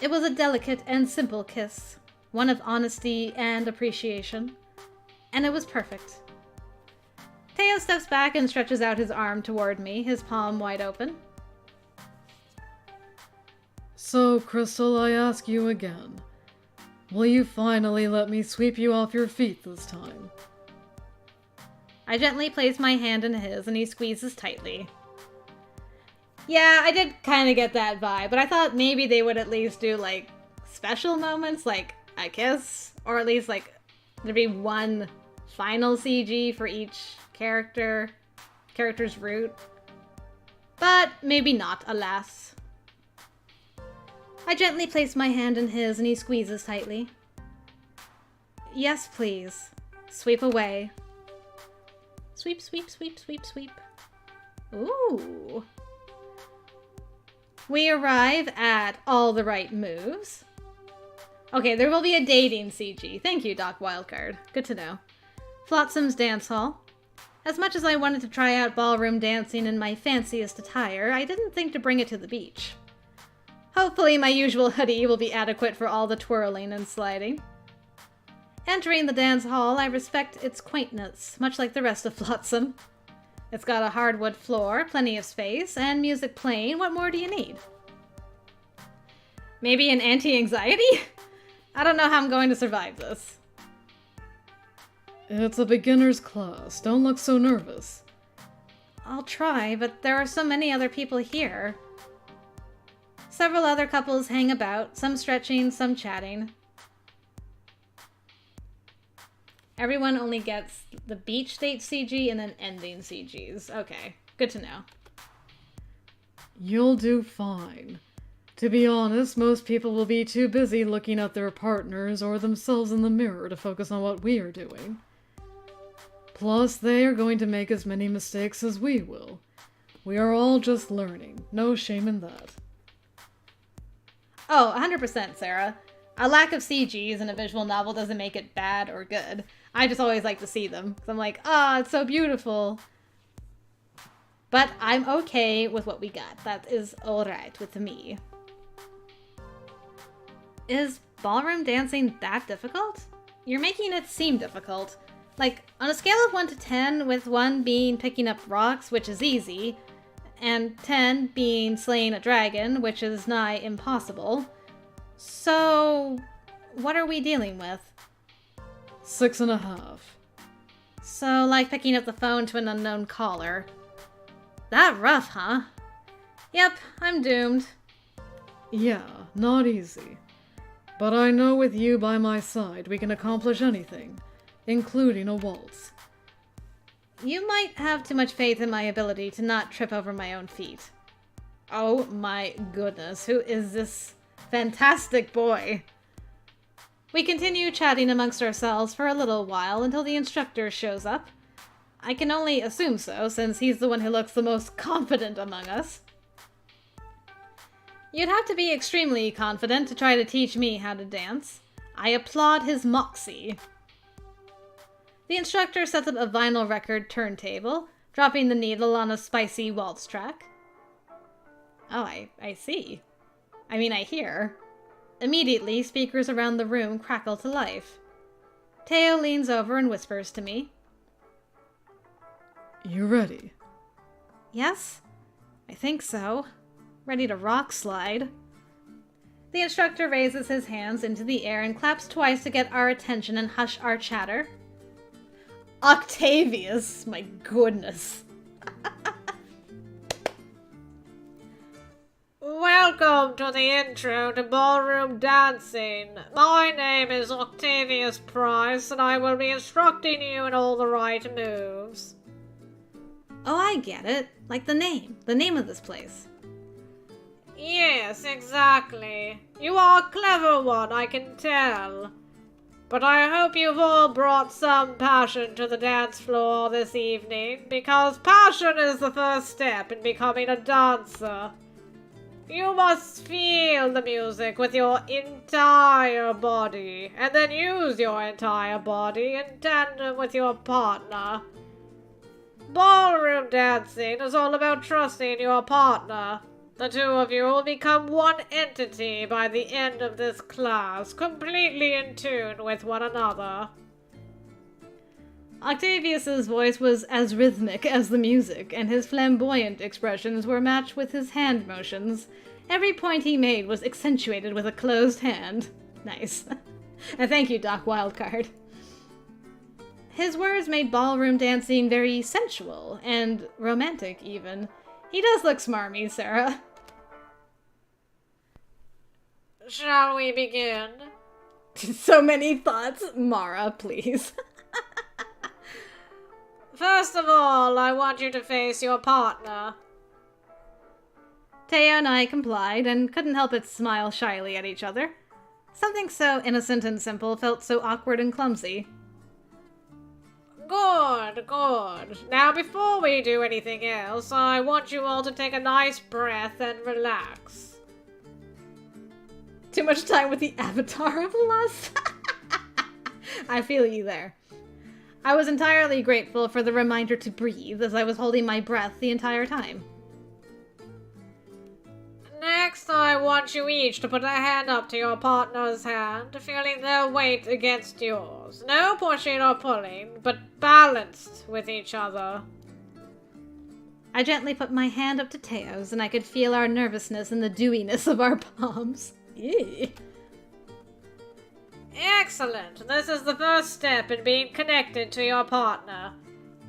It was a delicate and simple kiss, one of honesty and appreciation, and it was perfect. Teo steps back and stretches out his arm toward me, his palm wide open. So, Krystal, I ask you again. Will you finally let me sweep you off your feet this time? I gently place my hand in his, and he squeezes tightly. Yeah, I did kind of get that vibe, but I thought maybe they would at least do, like, special moments, like a kiss, or at least, like, there'd be one final CG for each character's route. But maybe not, alas. I gently place my hand in his, and he squeezes tightly. Yes, please. Sweep away. Sweep, sweep, sweep, sweep, sweep. Ooh. We arrive at all the right moves. Okay, there will be a dating CG. Thank you, Doc Wildcard. Good to know. Flotsam's Dance Hall. As much as I wanted to try out ballroom dancing in my fanciest attire, I didn't think to bring it to the beach. Hopefully my usual hoodie will be adequate for all the twirling and sliding. Entering the dance hall, I respect its quaintness, much like the rest of Flotsam. It's got a hardwood floor, plenty of space, and music playing. What more do you need? Maybe an anti-anxiety? I don't know how I'm going to survive this. It's a beginner's class. Don't look so nervous. I'll try, but there are so many other people here. Several other couples hang about, some stretching, some chatting. Everyone only gets the beach state CG and then ending CGs. Okay, good to know. You'll do fine. To be honest, most people will be too busy looking at their partners or themselves in the mirror to focus on what we are doing. Plus, they are going to make as many mistakes as we will. We are all just learning. No shame in that. Oh, 100%, Sarah. A lack of CGs in a visual novel doesn't make it bad or good. I just always like to see them, because I'm like, ah, it's so beautiful. But I'm okay with what we got. That is alright with me. Is ballroom dancing that difficult? You're making it seem difficult. Like, on a scale of 1 to 10, with 1 being picking up rocks, which is easy, and 10 being slaying a dragon, which is nigh impossible. So, what are we dealing with? 6.5. So, like picking up the phone to an unknown caller. That rough, huh? Yep, I'm doomed. Yeah, not easy. But I know with you by my side, we can accomplish anything, including a waltz. You might have too much faith in my ability to not trip over my own feet. Oh my goodness, who is this fantastic boy? We continue chatting amongst ourselves for a little while until the instructor shows up. I can only assume so, since he's the one who looks the most confident among us. You'd have to be extremely confident to try to teach me how to dance. I applaud his moxie. The instructor sets up a vinyl record turntable, dropping the needle on a spicy waltz track. Oh, I see. I mean, I hear. Immediately, speakers around the room crackle to life. Teo leans over and whispers to me. You ready? Yes? I think so. Ready to rock slide. The instructor raises his hands into the air and claps twice to get our attention and hush our chatter. Octavius! My goodness. Welcome to the intro to ballroom dancing. My name is Octavius Price, and I will be instructing you in all the right moves. Oh, I get it. Like the name of this place. Yes, exactly. You are a clever one, I can tell. But I hope you've all brought some passion to the dance floor this evening, because passion is the first step in becoming a dancer. You must feel the music with your entire body, and then use your entire body in tandem with your partner. Ballroom dancing is all about trusting your partner. The two of you will become one entity by the end of this class, completely in tune with one another. Octavius's voice was as rhythmic as the music, and his flamboyant expressions were matched with his hand motions. Every point he made was accentuated with a closed hand. Nice. And thank you, Doc Wildcard. His words made ballroom dancing very sensual, and romantic even. He does look smarmy, Sarah. Shall we begin? So many thoughts. Mara, please. First of all, I want you to face your partner. Teo and I complied, and couldn't help but smile shyly at each other. Something so innocent and simple felt so awkward and clumsy. Good, good. Now before we do anything else, I want you all to take a nice breath and relax. Too much time with the avatar of lust? I feel you there. I was entirely grateful for the reminder to breathe as I was holding my breath the entire time. Next, I want you each to put a hand up to your partner's hand, feeling their weight against yours. No pushing or pulling, but balanced with each other. I gently put my hand up to Teo's, and I could feel our nervousness in the dewiness of our palms. Yee. Excellent. This is the first step in being connected to your partner.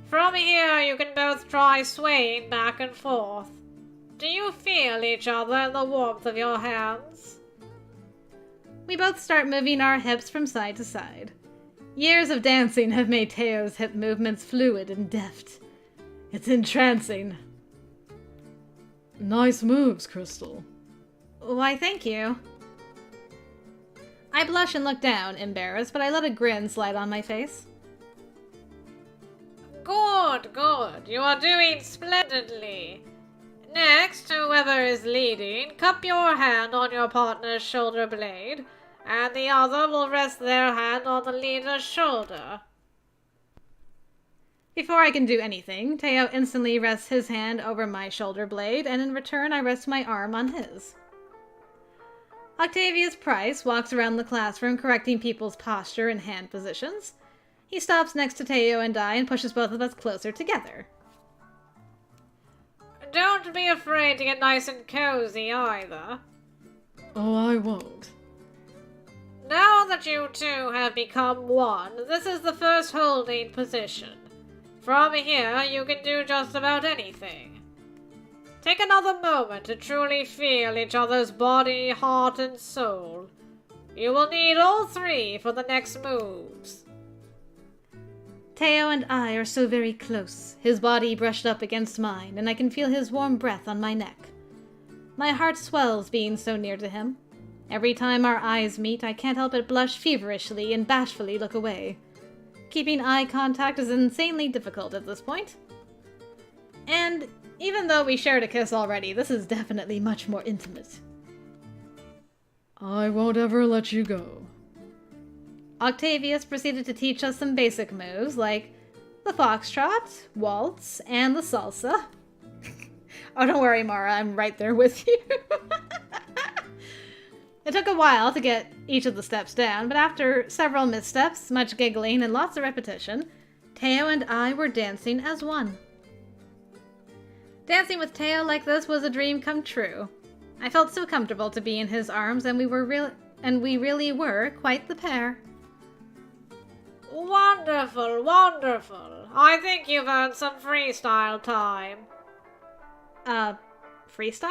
From here, you can both try swaying back and forth. Do you feel each other in the warmth of your hands? We both start moving our hips from side to side. Years of dancing have made Teo's hip movements fluid and deft. It's entrancing. Nice moves, Krystal. Why, thank you. I blush and look down, embarrassed, but I let a grin slide on my face. Good, good. You are doing splendidly. Next, whoever is leading, cup your hand on your partner's shoulder blade, and the other will rest their hand on the leader's shoulder. Before I can do anything, Teo instantly rests his hand over my shoulder blade, and in return I rest my arm on his. Octavius Price walks around the classroom correcting people's posture and hand positions. He stops next to Teo and I and pushes both of us closer together. Don't be afraid to get nice and cozy either. Oh, I won't. Now that you two have become one, this is the first holding position. From here, you can do just about anything. Take another moment to truly feel each other's body, heart, and soul. You will need all three for the next moves. Teo and I are so very close, his body brushed up against mine, and I can feel his warm breath on my neck. My heart swells being so near to him. Every time our eyes meet, I can't help but blush feverishly and bashfully look away. Keeping eye contact is insanely difficult at this point. And even though we shared a kiss already, this is definitely much more intimate. I won't ever let you go. Octavius proceeded to teach us some basic moves like the foxtrot, waltz, and the salsa. Oh, don't worry, Mara, I'm right there with you. It took a while to get each of the steps down, but after several missteps, much giggling, and lots of repetition, Teo and I were dancing as one. Dancing with Teo like this was a dream come true. I felt so comfortable to be in his arms, and we really were quite the pair. Wonderful, wonderful. I think you've earned some freestyle time. Freestyle?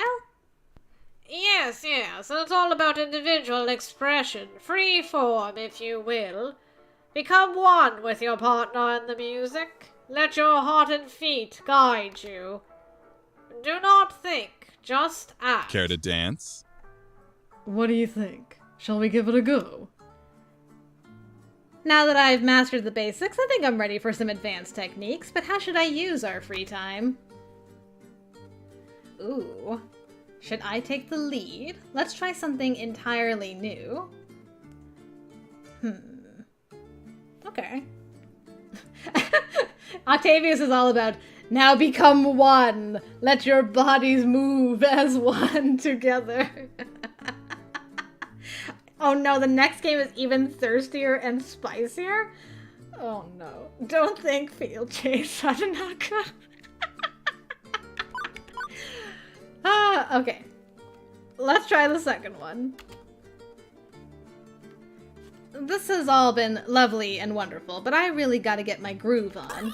Yes, yes. It's all about individual expression. Free form, if you will. Become one with your partner in the music. Let your heart and feet guide you. Do not think, just act. Care to dance? What do you think? Shall we give it a go? Now that I've mastered the basics, I think I'm ready for some advanced techniques, but how should I use our free time? Ooh. Should I take the lead? Let's try something entirely new. Okay. Octavius is all about, now become one. Let your bodies move as one together. Oh no, the next game is even thirstier and spicier? Oh no. Don't think, feel, chase, Sadanaka. Okay. Let's try the second one. This has all been lovely and wonderful, but I really gotta get my groove on.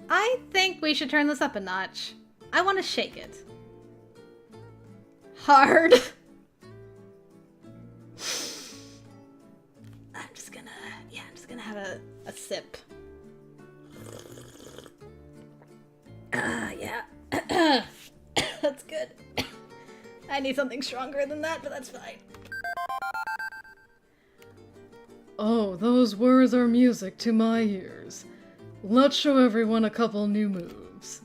I think we should turn this up a notch. I want to shake it. Hard. I'm just gonna have a sip. Yeah. That's good. I need something stronger than that, but that's fine. Oh, those words are music to my ears. Let's show everyone a couple new moves.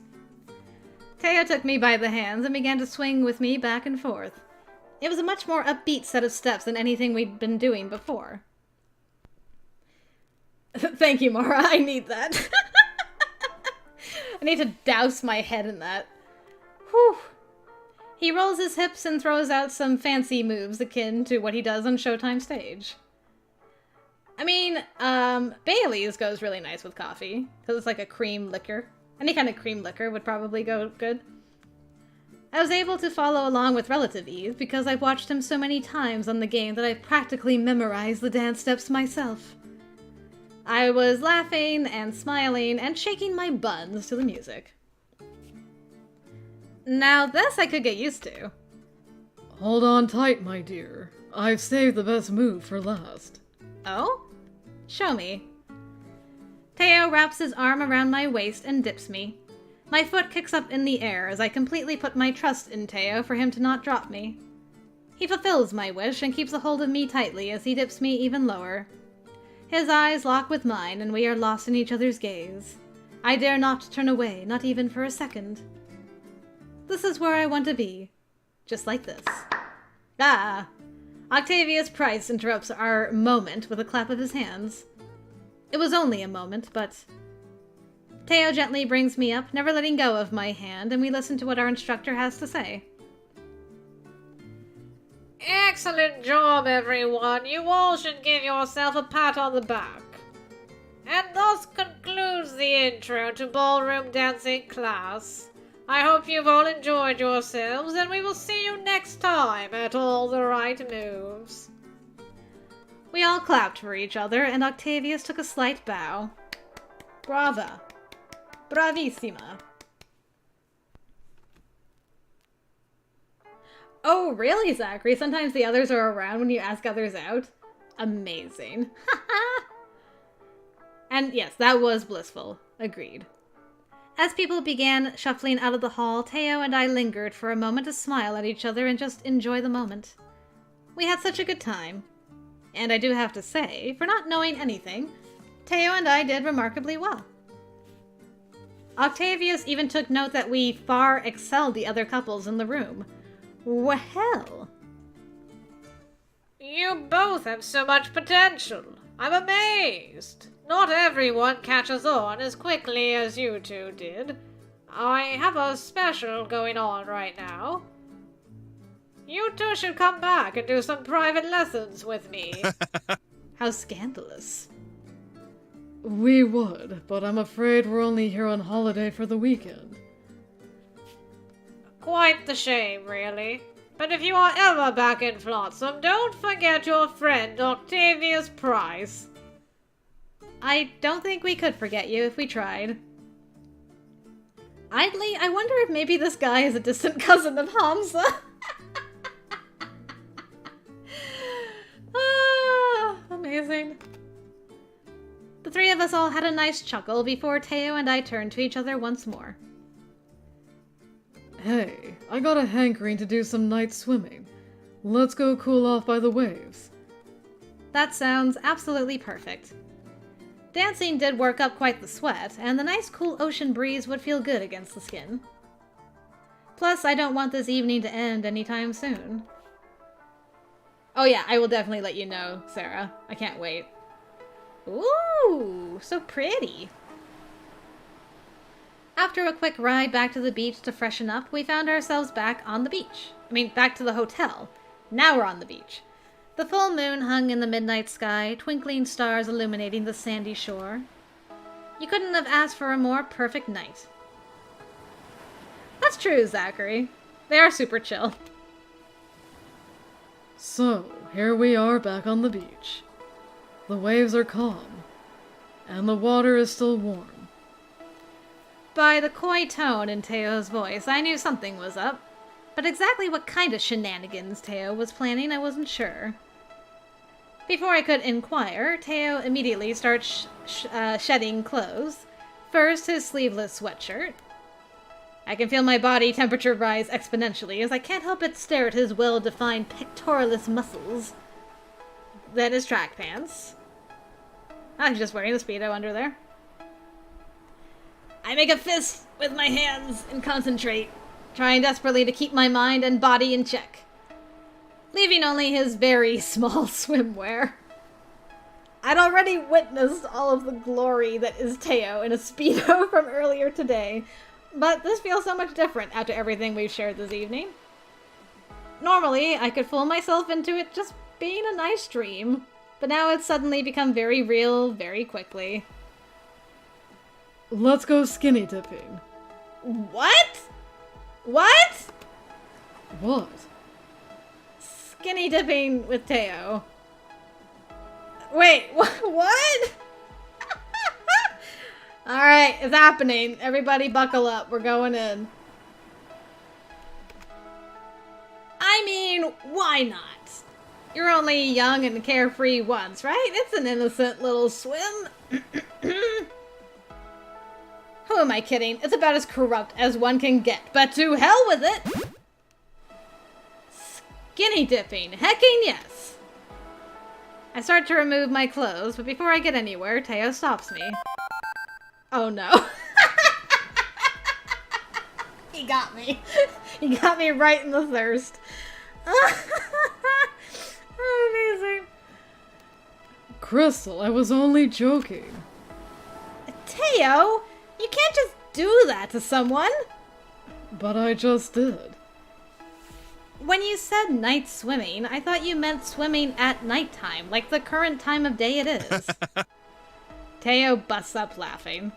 TEO took me by the hands and began to swing with me back and forth. It was a much more upbeat set of steps than anything we'd been doing before. Thank you, Mara. I need that. I need to douse my head in that. Whew. He rolls his hips and throws out some fancy moves akin to what he does on Showtime stage. I mean, Bailey's goes really nice with coffee, because it's like a cream liquor. Any kind of cream liquor would probably go good. I was able to follow along with relative ease because I've watched him so many times on the game that I've practically memorized the dance steps myself. I was laughing and smiling and shaking my buns to the music. Now this I could get used to. Hold on tight, my dear. I've saved the best move for last. Oh? Show me. TEO wraps his arm around my waist and dips me. My foot kicks up in the air as I completely put my trust in TEO for him to not drop me. He fulfills my wish and keeps a hold of me tightly as he dips me even lower. His eyes lock with mine and we are lost in each other's gaze. I dare not turn away, not even for a second. This is where I want to be. Just like this. Ah! Octavius Price interrupts our moment with a clap of his hands. It was only a moment, but... TEO gently brings me up, never letting go of my hand, and we listen to what our instructor has to say. Excellent job, everyone. You all should give yourself a pat on the back. And thus concludes the intro to ballroom dancing class. I hope you've all enjoyed yourselves, and we will see you next time at All the Right Moves. We all clapped for each other, and Octavius took a slight bow. Brava. Bravissima. Oh, really, Zachary? Sometimes the others are around when you ask others out? Amazing. And yes, that was blissful. Agreed. As people began shuffling out of the hall, TEO and I lingered for a moment to smile at each other and just enjoy the moment. We had such a good time. And I do have to say, for not knowing anything, TEO and I did remarkably well. Octavius even took note that we far excelled the other couples in the room. Well. You both have so much potential. I'm amazed. Not everyone catches on as quickly as you two did. I have a special going on right now. You two should come back and do some private lessons with me. How scandalous. We would, but I'm afraid we're only here on holiday for the weekend. Quite the shame, really. But if you are ever back in Flotsam, don't forget your friend Octavius Price. I don't think we could forget you if we tried. Idly, I wonder if maybe this guy is a distant cousin of Hamza. Amazing. The three of us all had a nice chuckle before TEO and I turned to each other once more. Hey, I got a hankering to do some night swimming. Let's go cool off by the waves. That sounds absolutely perfect. Dancing did work up quite the sweat, and the nice cool ocean breeze would feel good against the skin. Plus, I don't want this evening to end anytime soon. Oh yeah, I will definitely let you know, Sarah. I can't wait. Ooh, so pretty. After a quick ride back to the beach to freshen up, we found ourselves back on the beach. Back to the hotel. Now we're on the beach. The full moon hung in the midnight sky, twinkling stars illuminating the sandy shore. You couldn't have asked for a more perfect night. That's true, Zachary. They are super chill. So, here we are back on the beach. The waves are calm, and the water is still warm. By the coy tone in Teo's voice, I knew something was up. But exactly what kind of shenanigans Teo was planning, I wasn't sure. Before I could inquire, Teo immediately starts shedding clothes. First, his sleeveless sweatshirt. I can feel my body temperature rise exponentially as I can't help but stare at his well-defined pectoralis muscles. Then his track pants. He's just wearing the Speedo under there. I make a fist with my hands and concentrate, trying desperately to keep my mind and body in check, leaving only his very small swimwear. I'd already witnessed all of the glory that is Teo in a Speedo from earlier today, but this feels so much different after everything we've shared this evening. Normally, I could fool myself into it just being a nice dream, but now it's suddenly become very real very quickly. Let's go skinny dipping. What? What? What? Skinny dipping with Teo. Wait, what? Alright, it's happening. Everybody buckle up. We're going in. I mean, why not? You're only young and carefree once, right? It's an innocent little swim. Who am I kidding? It's about as corrupt as one can get, but to hell with it! Skinny dipping, hecking yes! I start to remove my clothes, but before I get anywhere, Teo stops me. Oh no. He got me. He got me right in the thirst. Oh, amazing. Krystal, I was only joking. Teo! You can't just do that to someone! But I just did. When you said night swimming, I thought you meant swimming at nighttime, like the current time of day it is. Teo busts up laughing.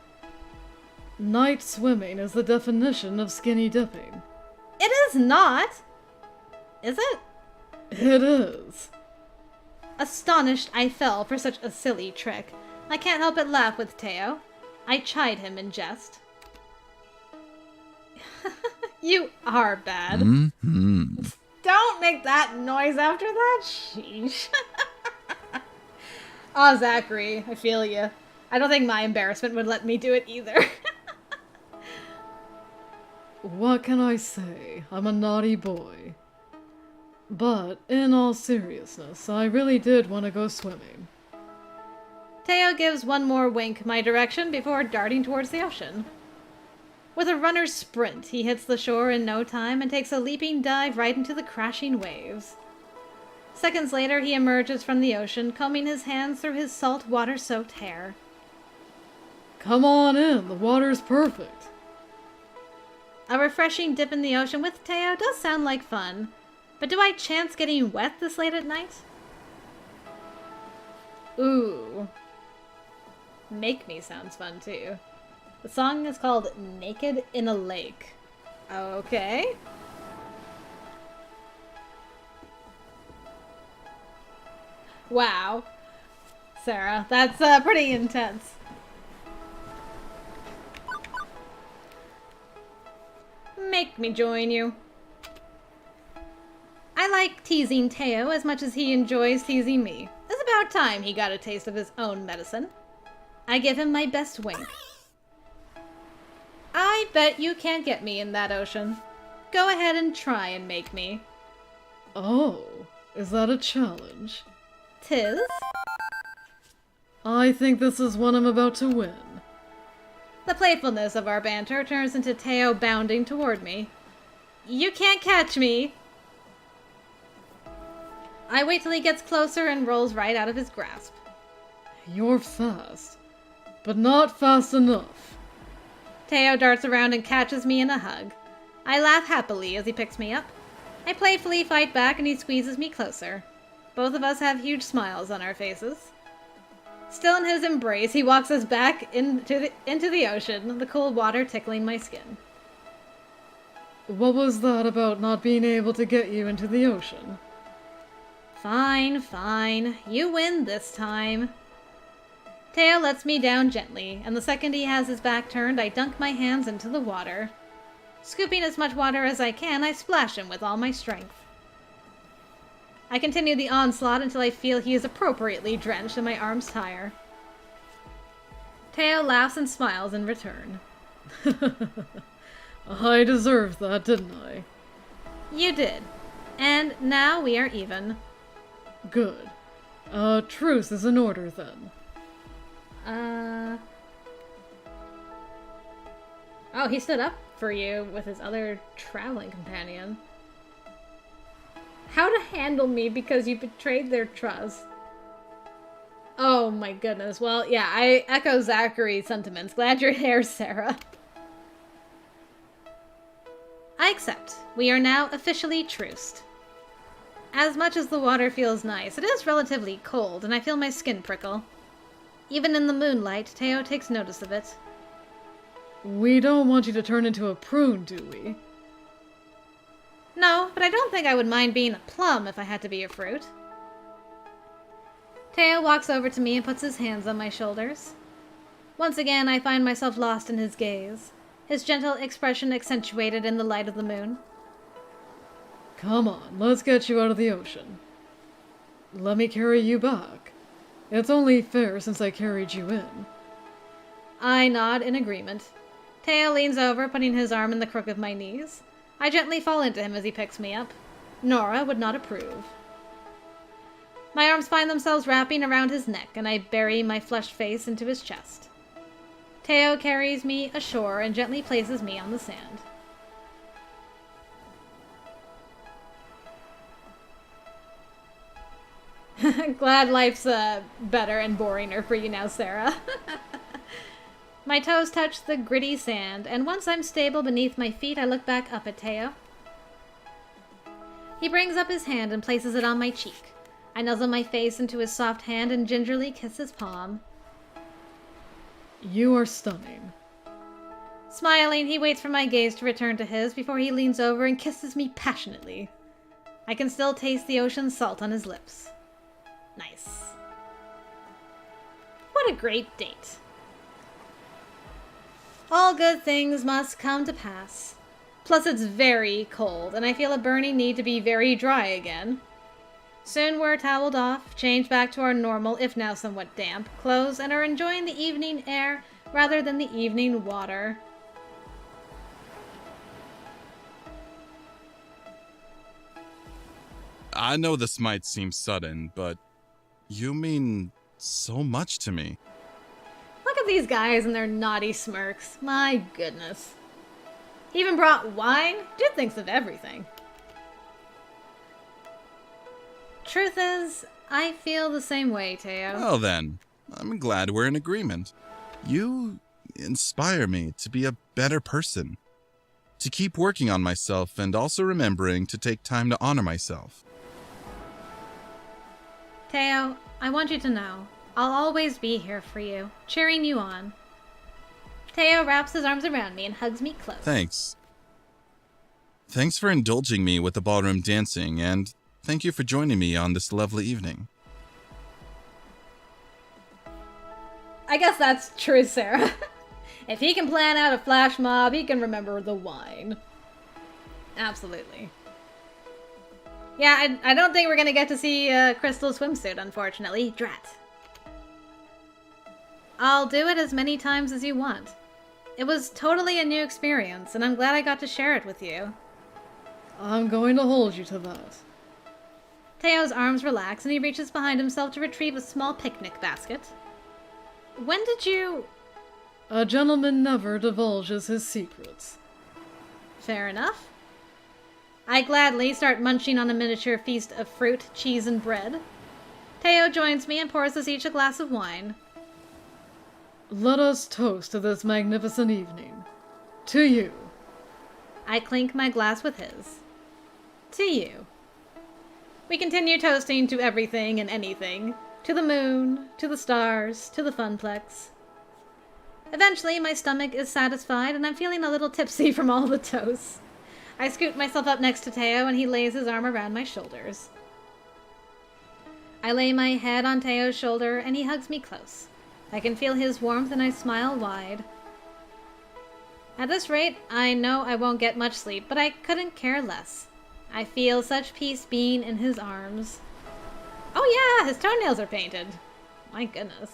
Night swimming is the definition of skinny dipping. It is not! Is it? It is. Astonished, I fell for such a silly trick. I can't help but laugh with Teo. I chide him in jest. You are bad. Mm-hmm. Don't make that noise after that. Sheesh. Aw, Zachary, I feel you. I don't think my embarrassment would let me do it either. What can I say? I'm a naughty boy. But, in all seriousness, I really did want to go swimming. Teo gives one more wink my direction before darting towards the ocean. With a runner's sprint, he hits the shore in no time and takes a leaping dive right into the crashing waves. Seconds later, he emerges from the ocean, combing his hands through his salt water-soaked hair. Come on in, the water's perfect. A refreshing dip in the ocean with Teo does sound like fun, but do I chance getting wet this late at night? Ooh. Make Me sounds fun too. The song is called Naked in a Lake. Okay. Wow. Sarah, that's pretty intense. Make me join you. I like teasing Teo as much as he enjoys teasing me. It's about time he got a taste of his own medicine. I give him my best wink. I bet you can't get me in that ocean. Go ahead and try and make me. Oh, is that a challenge? 'Tis. I think this is one I'm about to win. The playfulness of our banter turns into Teo bounding toward me. You can't catch me. I wait till he gets closer and rolls right out of his grasp. You're fast, but not fast enough. TEO darts around and catches me in a hug. I laugh happily as he picks me up. I playfully fight back and he squeezes me closer. Both of us have huge smiles on our faces. Still in his embrace, he walks us back into the ocean, the cool water tickling my skin. What was that about not being able to get you into the ocean? Fine, fine. You win this time. TEO lets me down gently, and the second he has his back turned, I dunk my hands into the water. Scooping as much water as I can, I splash him with all my strength. I continue the onslaught until I feel he is appropriately drenched and my arms tire. TEO laughs and smiles in return. I deserved that, didn't I? You did. And now we are even. Good. Truce is in order then. Oh, he stood up for you with his other traveling companion. How to handle me because you betrayed their trust. Oh my goodness. Well, yeah, I echo Zachary's sentiments. Glad you're here, Sarah. I accept. We are now officially truced. As much as the water feels nice, it is relatively cold, and I feel my skin prickle. Even in the moonlight, TEO takes notice of it. We don't want you to turn into a prune, do we? No, but I don't think I would mind being a plum if I had to be a fruit. TEO walks over to me and puts his hands on my shoulders. Once again, I find myself lost in his gaze, his gentle expression accentuated in the light of the moon. Come on, let's get you out of the ocean. Let me carry you back. It's only fair since I carried you in. I nod in agreement. TEO leans over, putting his arm in the crook of my knees. I gently fall into him as he picks me up. Nora would not approve. My arms find themselves wrapping around his neck, and I bury my flushed face into his chest. TEO carries me ashore and gently places me on the sand. Glad life's better and boringer for you now, Sarah. My toes touch the gritty sand, and once I'm stable beneath my feet, I look back up at TEO. He brings up his hand and places it on my cheek. I nuzzle my face into his soft hand and gingerly kiss his palm. You are stunning. Smiling, he waits for my gaze to return to his before he leans over and kisses me passionately. I can still taste the ocean's salt on his lips. Nice. What a great date. All good things must come to pass. Plus it's very cold, and I feel a burning need to be very dry again. Soon we're toweled off, changed back to our normal, if now somewhat damp, clothes, and are enjoying the evening air rather than the evening water. I know this might seem sudden, but you mean so much to me. Look at these guys and their naughty smirks. My goodness. He even brought wine? Dude thinks of everything. Truth is, I feel the same way, TEO. Well then, I'm glad we're in agreement. You inspire me to be a better person, to keep working on myself and also remembering to take time to honor myself. TEO, I want you to know, I'll always be here for you, cheering you on. TEO wraps his arms around me and hugs me close. Thanks. Thanks for indulging me with the ballroom dancing, and thank you for joining me on this lovely evening. I guess that's true, Sarah. If he can plan out a flash mob, he can remember the wine. Absolutely. Yeah, I don't think we're gonna get to see Krystal's swimsuit, unfortunately. Drat. I'll do it as many times as you want. It was totally a new experience, and I'm glad I got to share it with you. I'm going to hold you to that. TEO's arms relax, and he reaches behind himself to retrieve a small picnic basket. When did you... A gentleman never divulges his secrets. Fair enough. I gladly start munching on a miniature feast of fruit, cheese, and bread. TEO joins me and pours us each a glass of wine. Let us toast to this magnificent evening. To you. I clink my glass with his. To you. We continue toasting to everything and anything. To the moon, to the stars, to the Funplex. Eventually, my stomach is satisfied and I'm feeling a little tipsy from all the toasts. I scoot myself up next to TEO and he lays his arm around my shoulders. I lay my head on TEO's shoulder and he hugs me close. I can feel his warmth and I smile wide. At this rate, I know I won't get much sleep, but I couldn't care less. I feel such peace being in his arms. Oh yeah, his toenails are painted. My goodness.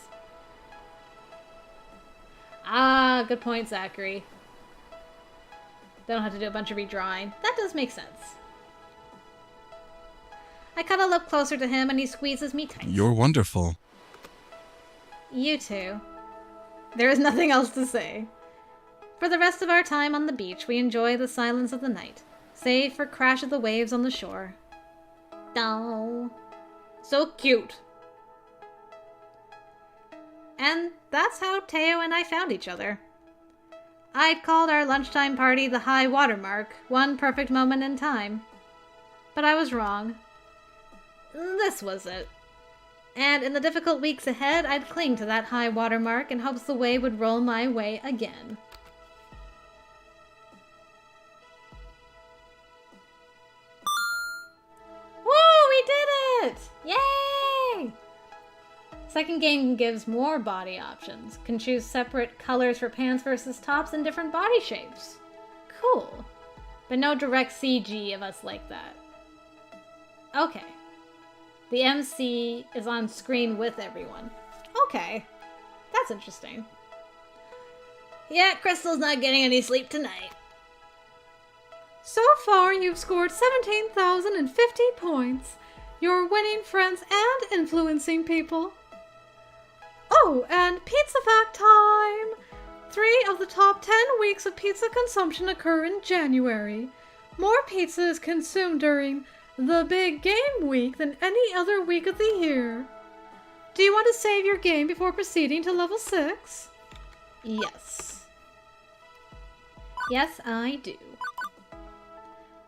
Ah, good point, Zachary. Don't have to do a bunch of redrawing. That does make sense. I cuddle up closer to him and he squeezes me tight. You're wonderful. You too. There is nothing else to say. For the rest of our time on the beach, we enjoy the silence of the night, save for crash of the waves on the shore. Oh, so cute. And that's how TEO and I found each other. I'd called our lunchtime party the high watermark, one perfect moment in time. But I was wrong. This was it. And in the difficult weeks ahead, I'd cling to that high watermark in hopes the wave would roll my way again. Woo! We did it! Yay! Second game gives more body options. Can choose separate colors for pants versus tops and different body shapes. Cool. But no direct CG of us like that. Okay. The MC is on screen with everyone. Okay. That's interesting. Yeah, Krystal's not getting any sleep tonight. So far, you've scored 17,050 points. You're winning friends and influencing people. Oh, and pizza fact time! 3 of the top 10 weeks of pizza consumption occur in January. More pizza is consumed during the big game week than any other week of the year. Do you want to save your game before proceeding to level 6? Yes. Yes, I do.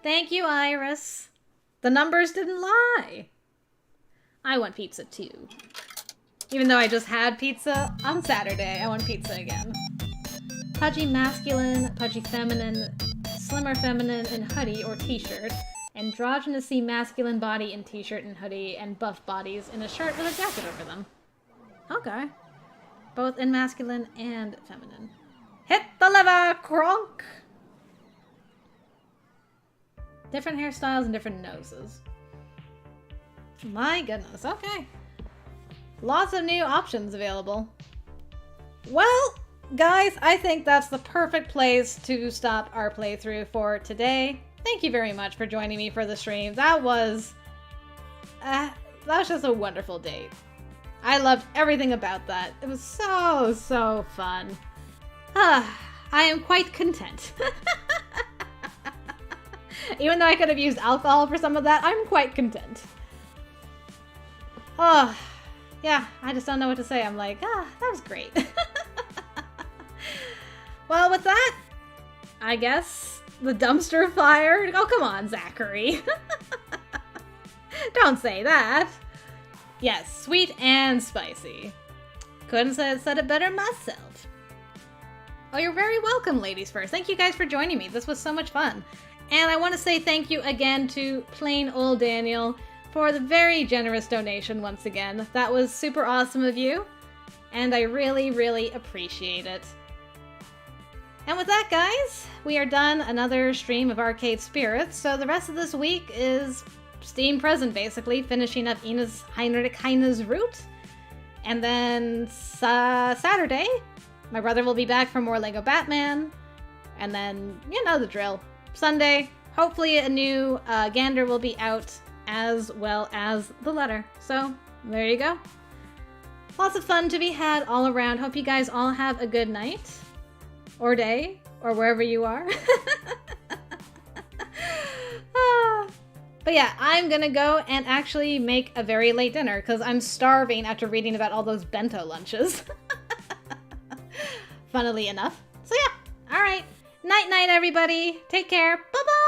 Thank you, Iris. The numbers didn't lie. I want pizza too. Even though I just had pizza on Saturday, I want pizza again. Pudgy masculine, pudgy feminine, slimmer feminine in hoodie or t-shirt, androgynousy masculine body in t-shirt and hoodie, and buff bodies in a shirt with a jacket over them. Okay. Both in masculine and feminine. Hit the lever, Kronk! Different hairstyles and different noses. My goodness, okay. Lots of new options available. Well, guys, I think that's the perfect place to stop our playthrough for today. Thank you very much for joining me for the stream. That was just a wonderful date. I loved everything about that. It was so fun. I am quite content. Even though I could have used alcohol for some of that, I'm quite content. Oh, yeah, I just don't know what to say. I'm like, that was great. Well, with that, I guess the dumpster fire. Oh, come on, Zachary. Don't say that. Yes, sweet and spicy. Couldn't have said it better myself. Oh, you're very welcome, ladies first. Thank you guys for joining me. This was so much fun. And I want to say thank you again to Plain Old Daniel for the very generous donation once again. That was super awesome of you, and I really appreciate it. And with that, guys, we are done another stream of Arcade Spirits, so the rest of this week is Steam Present, basically, finishing up Ines Heinrich Heine's Route. And then Saturday, my brother will be back for more Lego Batman, and then, you know the drill. Sunday, hopefully a new Gander will be out, as well as the letter. So, there you go. Lots of fun to be had all around. Hope you guys all have a good night, or day, or wherever you are. But yeah, I'm gonna go and actually make a very late dinner because I'm starving after reading about all those bento lunches. Funnily enough. So yeah, alright. Night-night, everybody. Take care. Bye-bye!